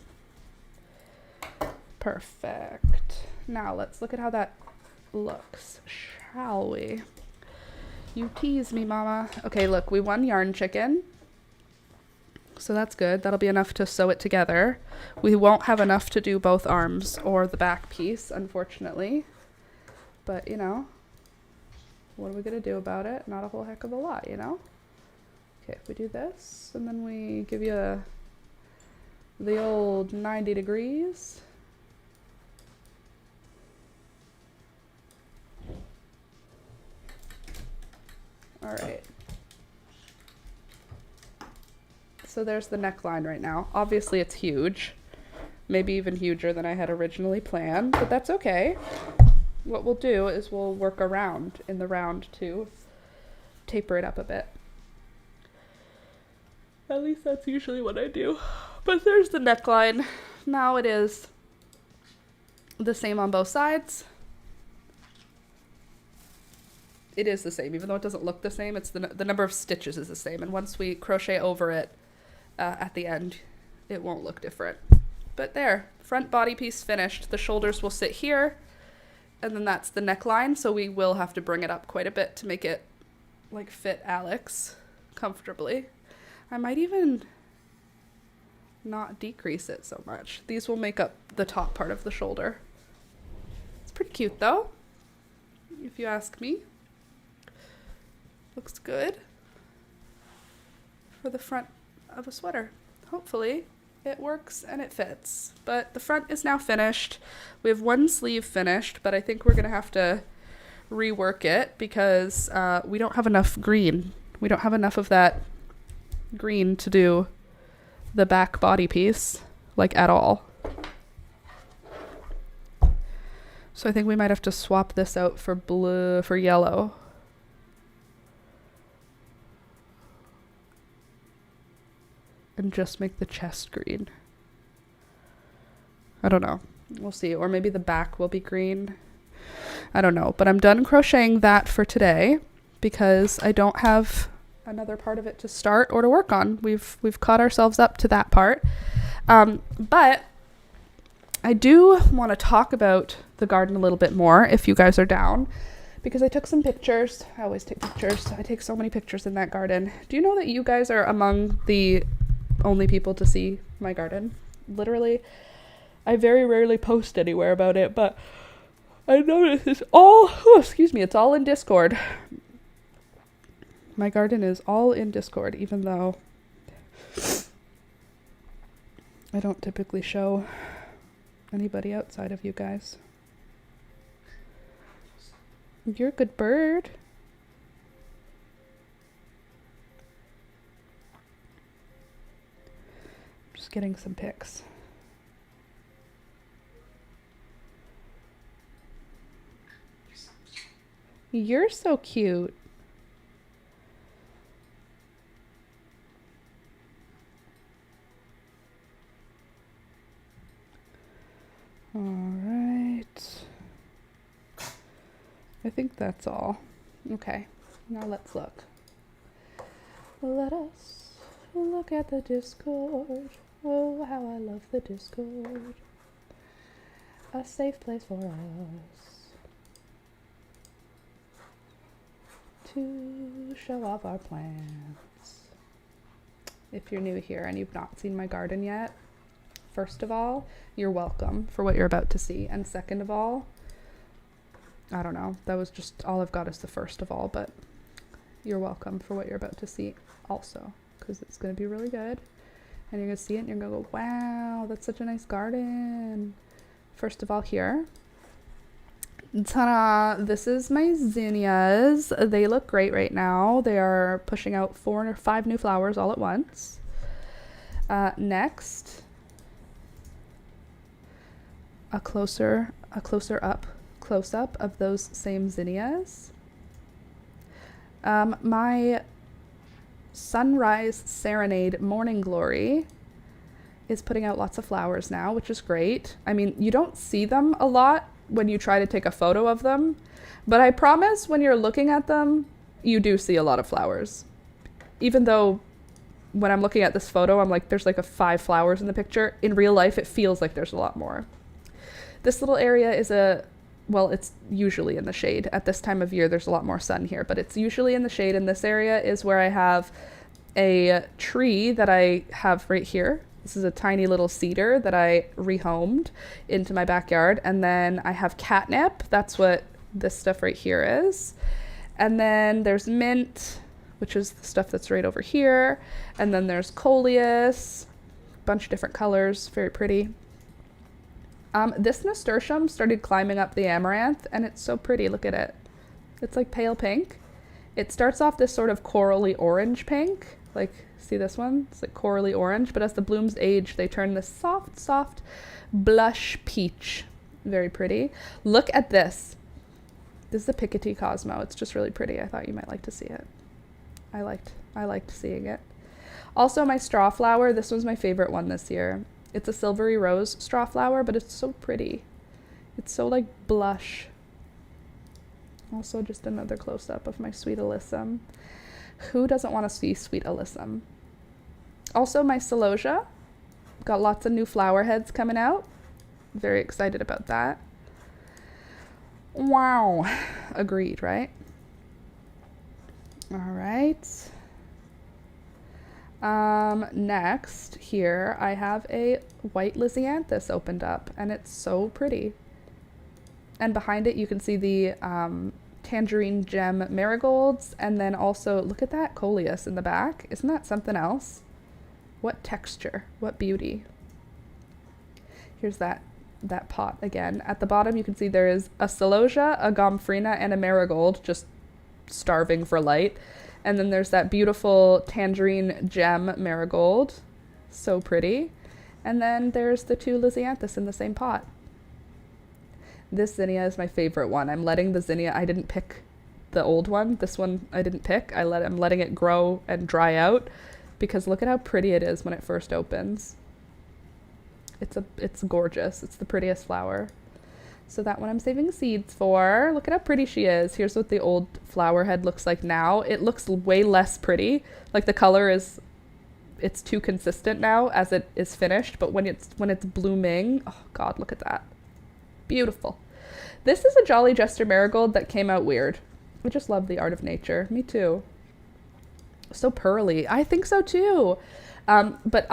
Perfect. Now let's look at how that looks, shall we? You tease me, mama. Okay, look, we won yarn chicken. So that's good. That'll be enough to sew it together. We won't have enough to do both arms or the back piece, unfortunately. But, you know, what are we going to do about it? Not a whole heck of a lot, you know? Okay, if we do this, and then we give you the old 90 degrees. All right. So there's the neckline right now. Obviously it's huge, maybe even huger than I had originally planned, but that's okay. What we'll do is we'll work around in the round to taper it up a bit. At least that's usually what I do. But there's the neckline. Now it is the same on both sides. It is the same, even though it doesn't look the same. It's the number of stitches is the same, and once we crochet over it at the end, it won't look different. But there, front body piece finished. The shoulders will sit here, and then that's the neckline, so we will have to bring it up quite a bit to make it like fit Alex comfortably. I might even not decrease it so much. These will make up the top part of the shoulder. It's pretty cute though, if you ask me. Looks good for the front of a sweater. Hopefully it works and it fits. But the front is now finished. We have one sleeve finished, but I think we're gonna have to rework it because we don't have enough green. We don't have enough of that green to do the back body piece, like at all. So I think we might have to swap this out for blue, for yellow. And just make the chest green. I don't know. We'll see. Or maybe the back will be green. I don't know. But I'm done crocheting that for today because I don't have another part of it to start or to work on. We've caught ourselves up to that part. But I do want to talk about the garden a little bit more if you guys are down, because I took some pictures. I always take pictures. I take so many pictures in that garden. Do you know that you guys are among the only people to see my garden? Literally, I very rarely post anywhere about it, but I noticed it's all, it's all in Discord. My garden is all in Discord, even though I don't typically show anybody outside of you guys. You're a good bird. Just getting some pics. You're so cute. All right. I think that's all. Okay, now let's look. Let us look at the Discord. Oh, how I love the Discord. A safe place for us to show off our plants. If you're new here and you've not seen my garden yet, first of all, you're welcome for what you're about to see. And second of all, I don't know, that was just all I've got is the first of all, but you're welcome for what you're about to see also, because it's going to be really good. And you're going to see it and you're going to go, wow, that's such a nice garden. First of all, here. Ta-da! This is my zinnias. They look great right now. They are pushing out 4 or 5 new flowers all at once. Next, a close up of those same zinnias. My Sunrise Serenade Morning Glory is putting out lots of flowers now, which is great. I mean, you don't see them a lot when you try to take a photo of them, but I promise when you're looking at them, you do see a lot of flowers. Even though when I'm looking at this photo, I'm like, there's like 5 flowers in the picture. In real life, it feels like there's a lot more. This little area is well, it's usually in the shade. At this time of year, there's a lot more sun here, but it's usually in the shade. And this area is where I have a tree that I have right here. This is a tiny little cedar that I rehomed into my backyard. And then I have catnip. That's what this stuff right here is. And then there's mint, which is the stuff that's right over here. And then there's coleus, a bunch of different colors, very pretty. This nasturtium started climbing up the amaranth, and it's so pretty. Look at it. It's like pale pink. It starts off this sort of corally orange pink. Like, see this one? It's like corally orange, but as the blooms age, they turn this soft, soft blush peach. Very pretty. Look at this. This is a Picotee Cosmo. It's just really pretty. I thought you might like to see it. I liked seeing it. Also, my straw flower. This was my favorite one this year. It's a silvery rose straw flower, but it's so pretty. It's so like blush. Also, just another close-up of my sweet alyssum. Who doesn't want to see sweet alyssum? Also, my celosia. Got lots of new flower heads coming out. Very excited about that. Wow. Agreed, right? All right. Next here, I have a white Lysianthus opened up, and it's so pretty. And behind it, you can see the tangerine gem marigolds, and then also, look at that coleus in the back. Isn't that something else? What texture, what beauty. Here's that pot again. At the bottom, you can see there is a celosia, a gomphrena, and a marigold, just starving for light. And then there's that beautiful tangerine gem marigold. So pretty. And then there's the 2 Lysianthus in the same pot. This zinnia is my favorite one. I'm letting the zinnia, I didn't pick the old one. This one I didn't pick. I'm letting it grow and dry out because look at how pretty it is when it first opens. It's gorgeous. It's the prettiest flower. So that one I'm saving seeds for. Look at how pretty she is. Here's what the old flower head looks like now. It looks way less pretty. Like the color it's too consistent now as it is finished, but when it's blooming, oh God, look at that. Beautiful. This is a Jolly Jester marigold that came out weird. I just love the art of nature. Me too. So pearly. I think so too. But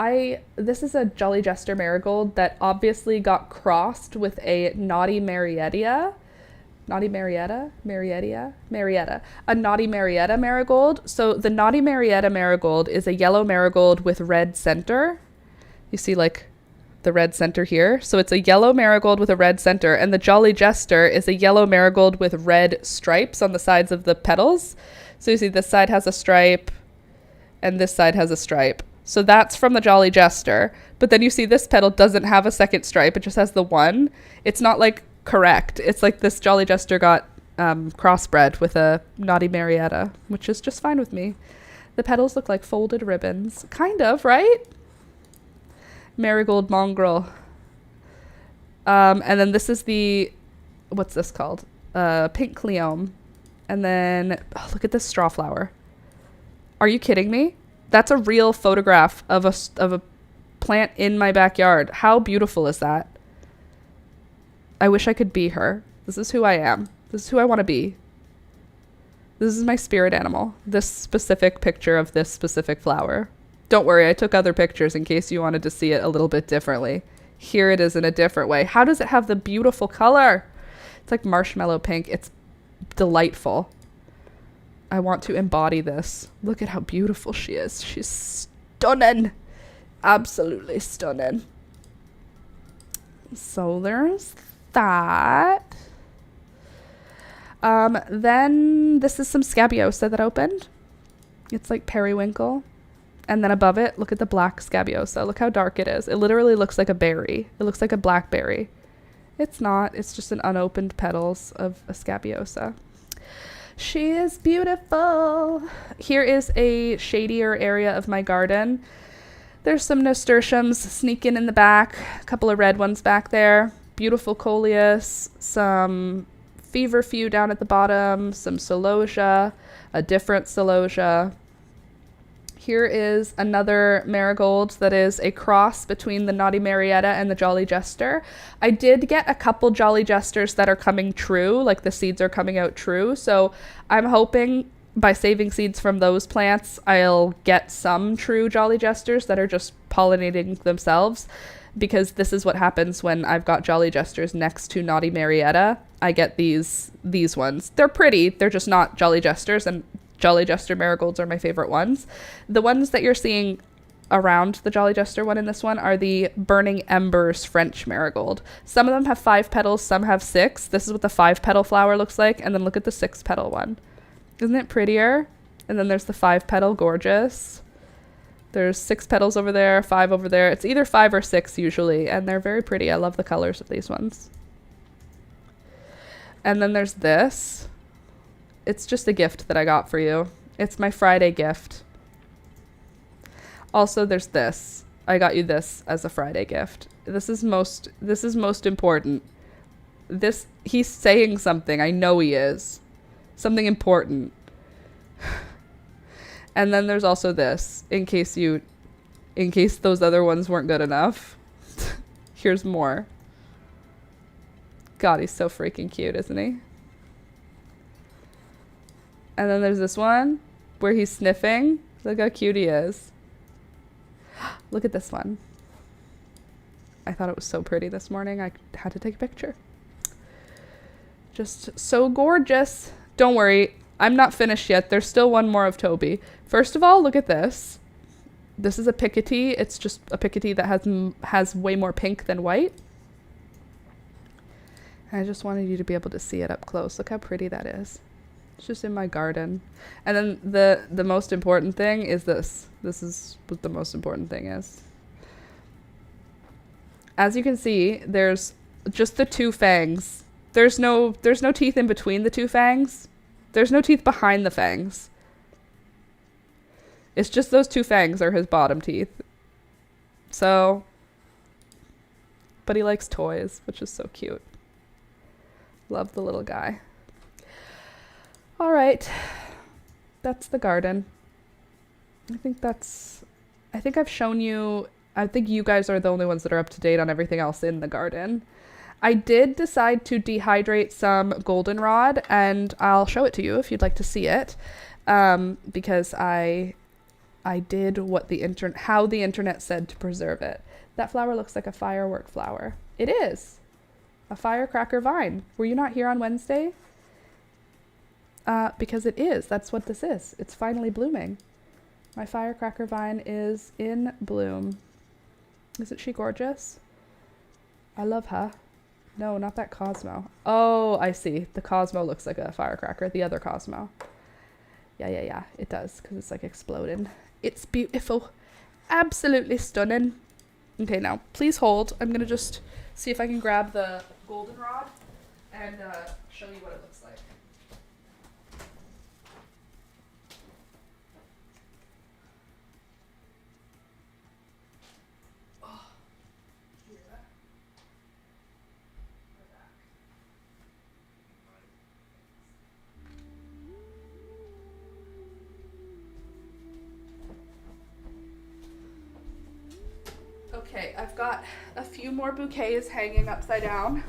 this is a Jolly Jester marigold that obviously got crossed with a Naughty Marietta. A Naughty Marietta marigold. So the Naughty Marietta marigold is a yellow marigold with red center. You see like the red center here. So it's a yellow marigold with a red center, and the Jolly Jester is a yellow marigold with red stripes on the sides of the petals. So you see this side has a stripe and this side has a stripe. So that's from the Jolly Jester. But then you see this petal doesn't have a second stripe. It just has the one. It's not like correct. It's like this Jolly Jester got crossbred with a Naughty Marietta, which is just fine with me. The petals look like folded ribbons. Kind of, right? Marigold mongrel. And then this is what's this called? Pink Cleome. And then, look at this straw flower. Are you kidding me? That's a real photograph of a plant in my backyard. How beautiful is that? I wish I could be her. This is who I am. This is who I want to be. This is my spirit animal. This specific picture of this specific flower. Don't worry, I took other pictures in case you wanted to see it a little bit differently. Here it is in a different way. How does it have the beautiful color? It's like marshmallow pink. It's delightful. I want to embody this. Look at how beautiful she is. She's stunning. Absolutely stunning. So there's that. Then this is some Scabiosa that opened. It's like periwinkle. And then above it, look at the black Scabiosa. Look how dark it is. It literally looks like a berry. It looks like a blackberry. It's not. It's just an unopened petals of a scabiosa. She is beautiful. Here is a shadier area of my garden. There's some nasturtiums sneaking in the back, a couple of red ones back there, beautiful coleus, some feverfew down at the bottom, some celosia, a different celosia. Here is another marigold that is a cross between the Naughty Marietta and the Jolly Jester. I did get a couple Jolly Jesters that are coming true, like the seeds are coming out true. So I'm hoping by saving seeds from those plants, I'll get some true Jolly Jesters that are just pollinating themselves, because this is what happens when I've got Jolly Jesters next to Naughty Marietta. I get these ones. They're pretty, they're just not Jolly Jesters, and Jolly Jester marigolds are my favorite ones. The ones that you're seeing around the Jolly Jester one in this one are the Burning Embers French marigold. Some of them have 5 petals, some have 6. This is what the 5-petal flower looks like, and then look at the 6-petal one. Isn't it prettier? And then there's the 5-petal, gorgeous. There's 6 petals over there, 5 over there. It's either 5 or 6 usually, and they're very pretty. I love the colors of these ones. And then there's this. It's just a gift that I got for you. It's my Friday gift. Also, there's this. I got you this as a Friday gift. This is most important. He's saying something. I know he is. Something important. And then there's also this, in case those other ones weren't good enough. Here's more. God, he's so freaking cute, isn't he? And then there's this one where he's sniffing. Look how cute he is. Look at this one. I thought it was so pretty this morning. I had to take a picture. Just so gorgeous. Don't worry. I'm not finished yet. There's still one more of Toby. First of all, look at this. This is a picotee. It's just a picotee that has way more pink than white. I just wanted you to be able to see it up close. Look how pretty that is. It's just in my garden. And then the most important thing is this. This is what the most important thing is. As you can see, there's just the 2 fangs. There's no teeth in between the 2 fangs. There's no teeth behind the fangs. It's just those 2 fangs are his bottom teeth. So, but he likes toys, which is so cute. Love the little guy. All right, that's the garden. I think I've shown you, I think you guys are the only ones that are up to date on everything else in the garden. I did decide to dehydrate some goldenrod, and I'll show it to you if you'd like to see it, because I did how the internet said to preserve it. That flower looks like a firework flower. It is a firecracker vine. Were you not here on Wednesday? Because it is. That's what this is. It's finally blooming. My firecracker vine is in bloom. Isn't she gorgeous? I love her. No, not that Cosmo. Oh, I see. The Cosmo looks like a firecracker. The other Cosmo. Yeah. It does, because it's like exploding. It's beautiful. Absolutely stunning. Okay, now, please hold. I'm going to just see if I can grab the goldenrod and show you what it looks like. Okay, I've got a few more bouquets hanging upside down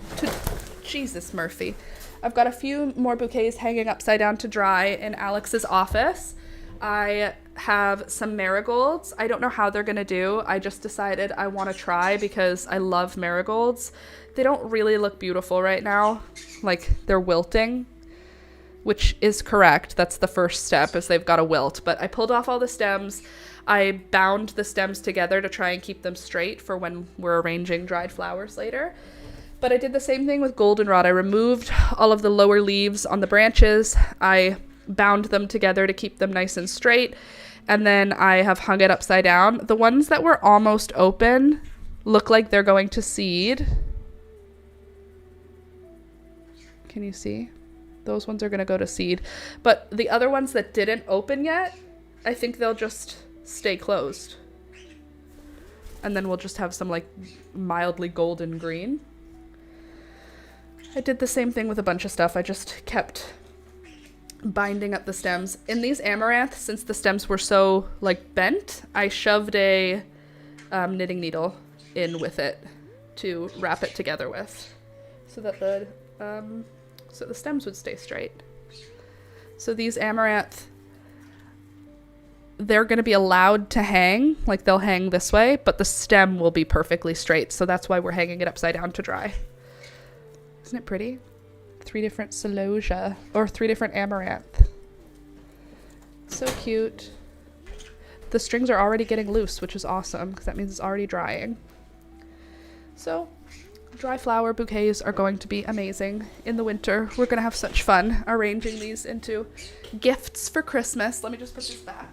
Jesus, Murphy. I've got a few more bouquets hanging upside down to dry in Alex's office. I have some marigolds. I don't know how they're gonna do. I just decided I want to try because I love marigolds. They don't really look beautiful right now. Like, they're wilting, which is correct. That's the first step, is they've got to wilt. But I pulled off all the stems. I bound the stems together to try and keep them straight for when we're arranging dried flowers later. But I did the same thing with goldenrod. I removed all of the lower leaves on the branches. I bound them together to keep them nice and straight. And then I have hung it upside down. The ones that were almost open look like they're going to seed. Can you see? Those ones are going to go to seed. But the other ones that didn't open yet, I think they'll just stay closed. And then we'll just have some like mildly golden green. I did the same thing with a bunch of stuff. I just kept binding up the stems. In these amaranth, since the stems were so like bent, I shoved a knitting needle in with it to wrap it together with, so that the stems would stay straight. So these amaranth, they're going to be allowed to hang, like they'll hang this way, but the stem will be perfectly straight. So that's why we're hanging it upside down to dry. Isn't it pretty? 3 different celosia, or 3 different amaranth. So cute. The strings are already getting loose, which is awesome because that means it's already drying. So dry flower bouquets are going to be amazing in the winter. We're going to have such fun arranging these into gifts for Christmas. Let me just put this back.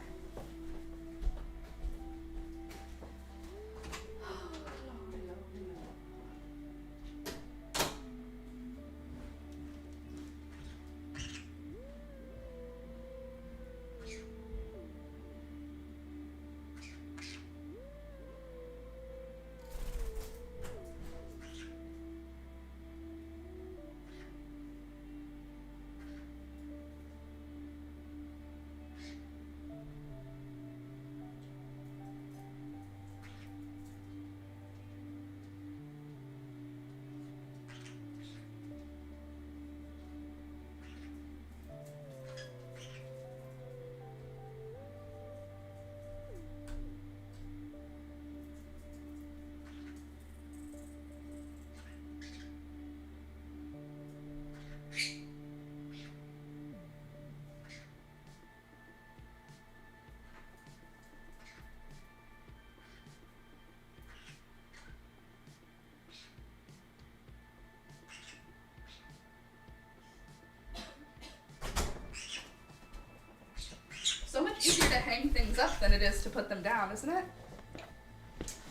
So much easier to hang things up than it is to put them down, isn't it?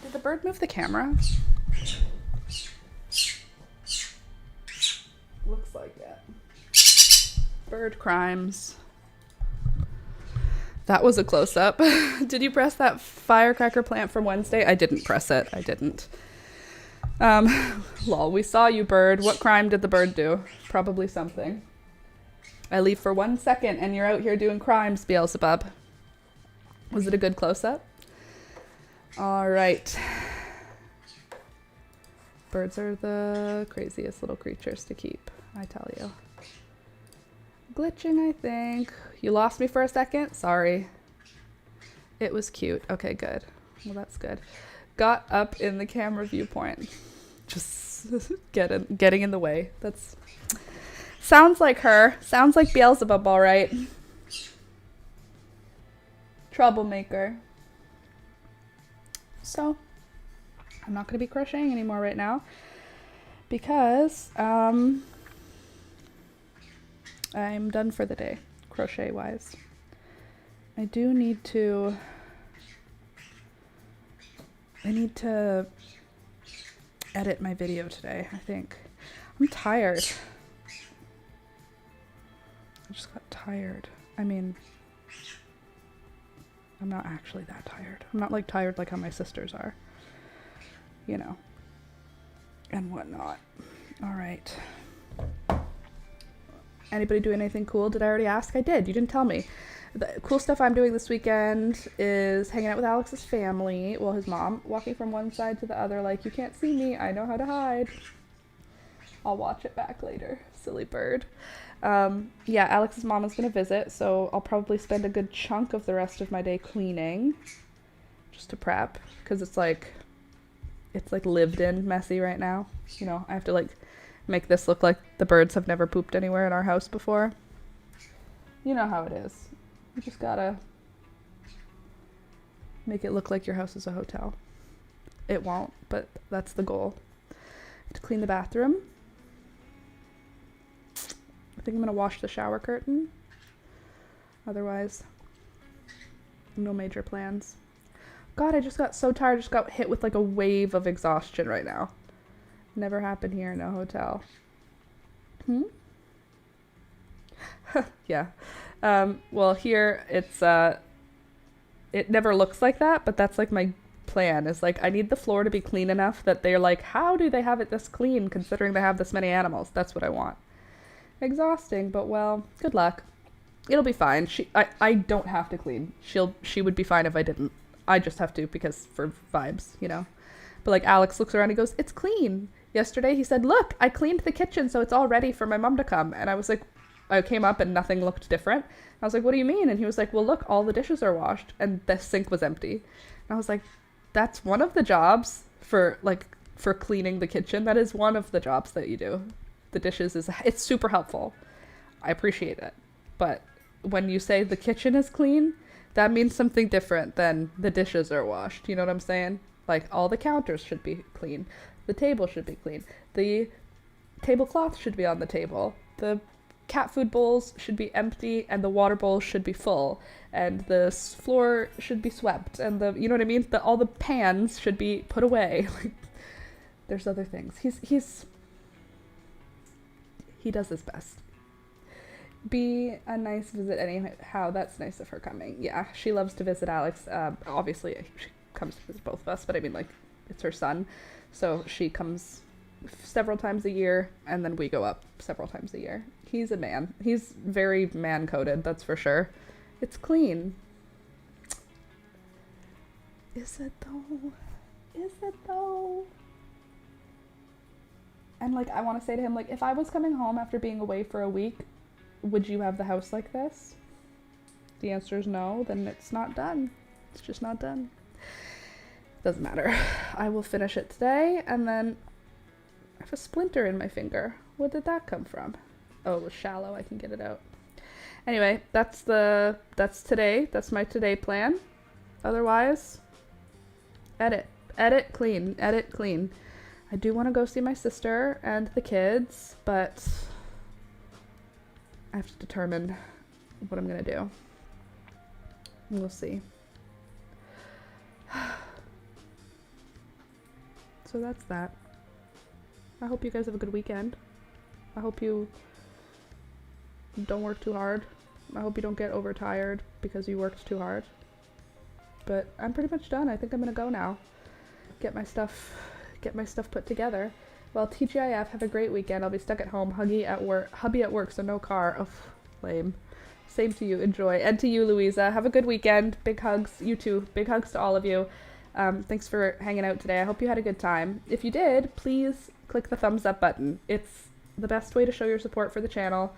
Did the bird move the camera? Looks like it. Bird crimes. That was a close-up. Did you press that firecracker plant from Wednesday? I didn't press it. I didn't. Lol, we saw you, bird. What crime did the bird do? Probably something. I leave for 1 second and you're out here doing crimes, Beelzebub. Was it a good close-up? All right. Birds are the craziest little creatures to keep, I tell you. Glitching, I think. You lost me for a second? Sorry. It was cute. Okay, good. Well, that's good. Got up in the camera viewpoint. Just getting in the way. That's... Sounds like her. Sounds like Beelzebub, all right. Troublemaker. So, I'm not going to be crocheting anymore right now because I'm done for the day, crochet-wise. I need to edit my video today, I think. I'm tired. I just got tired. I mean, I'm not actually that tired. I'm not like tired like how my sisters are, you know, and whatnot. All right. Anybody do anything cool? Did I already ask? I did. You didn't tell me. The cool stuff I'm doing this weekend is hanging out with Alex's family. Well, his mom, walking from one side to the other like, you can't see me. I know how to hide. I'll watch it back later. Silly bird. Yeah, Alex's mom is going to visit, so I'll probably spend a good chunk of the rest of my day cleaning just to prep, because it's like lived in messy right now. You know, I have to like make this look like the birds have never pooped anywhere in our house before. You know how it is. You just gotta make it look like your house is a hotel. It won't, but that's the goal. To clean the bathroom. I think I'm gonna wash the shower curtain. Otherwise, no major plans. God, I just got so tired. I just got hit with like a wave of exhaustion right now. Never happened here in a hotel. Yeah. Well, here it never looks like that, but that's like my plan is like I need the floor to be clean enough that they're like, how do they have it this clean considering they have this many animals? That's what I want. Exhausting, but well, good luck. It'll be fine. I don't have to clean. She would be fine if I didn't. I just have to because for vibes, you know. But like Alex looks around and goes, "It's clean." Yesterday he said, "Look, I cleaned the kitchen so it's all ready for my mom to come." And I was like, I came up and nothing looked different. I was like, "What do you mean?" And he was like, "Well, look, all the dishes are washed and the sink was empty." And I was like, "That's one of the jobs for cleaning the kitchen. That is one of the jobs that you do. The dishes it's super helpful. I appreciate it. But when you say the kitchen is clean, that means something different than the dishes are washed. You know what I'm saying? Like all the counters should be clean. The table should be clean. The tablecloth should be on the table. The cat food bowls should be empty and the water bowls should be full. And the floor should be swept. And you know what I mean? All the pans should be put away. Like, there's other things. He does his best. Be a nice visit anyhow. That's nice of her coming. Yeah, she loves to visit Alex. Obviously, she comes to visit both of us, but I mean, like, it's her son. So she comes several times a year, and then we go up several times a year. He's a man. He's very man-coded, that's for sure. It's clean. Is it though? Is it though? And, like, I want to say to him, like, if I was coming home after being away for a week, would you have the house like this? The answer is no, then it's not done. It's just not done. Doesn't matter. I will finish it today, and then I have a splinter in my finger. Where did that come from? Oh, it was shallow. I can get it out. Anyway, that's today. That's my today plan. Otherwise, edit, clean, edit, clean. I do want to go see my sister and the kids, but I have to determine what I'm going to do. We'll see. So that's that. I hope you guys have a good weekend. I hope you don't work too hard. I hope you don't get overtired because you worked too hard. But I'm pretty much done. I think I'm going to go now. Get my stuff put together. Well, TGIF, have a great weekend. I'll be stuck at home, hubby at work, so no car. Oh, lame. Same to you. Enjoy. And to you, Louisa. Have a good weekend. Big hugs. You too. Big hugs to all of you. Thanks for hanging out today. I hope you had a good time. If you did, please click the thumbs up button. It's the best way to show your support for the channel.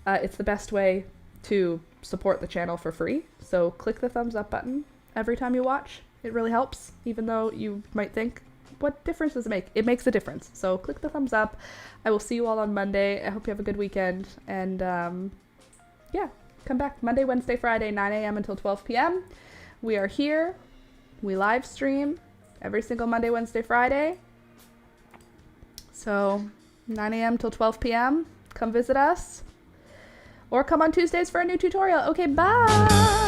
It's the best way to support the channel for free. So click the thumbs up button every time you watch. It really helps, even though you might think, what difference does it make? It makes a difference. So click the thumbs up. I will see you all on Monday. I hope you have a good weekend. And yeah, come back Monday, Wednesday, Friday, 9 a.m. until 12 p.m. We are here. We live stream every single Monday, Wednesday, Friday. So 9 a.m. till 12 p.m. Come visit us. Or come on Tuesdays for a new tutorial. Okay, bye!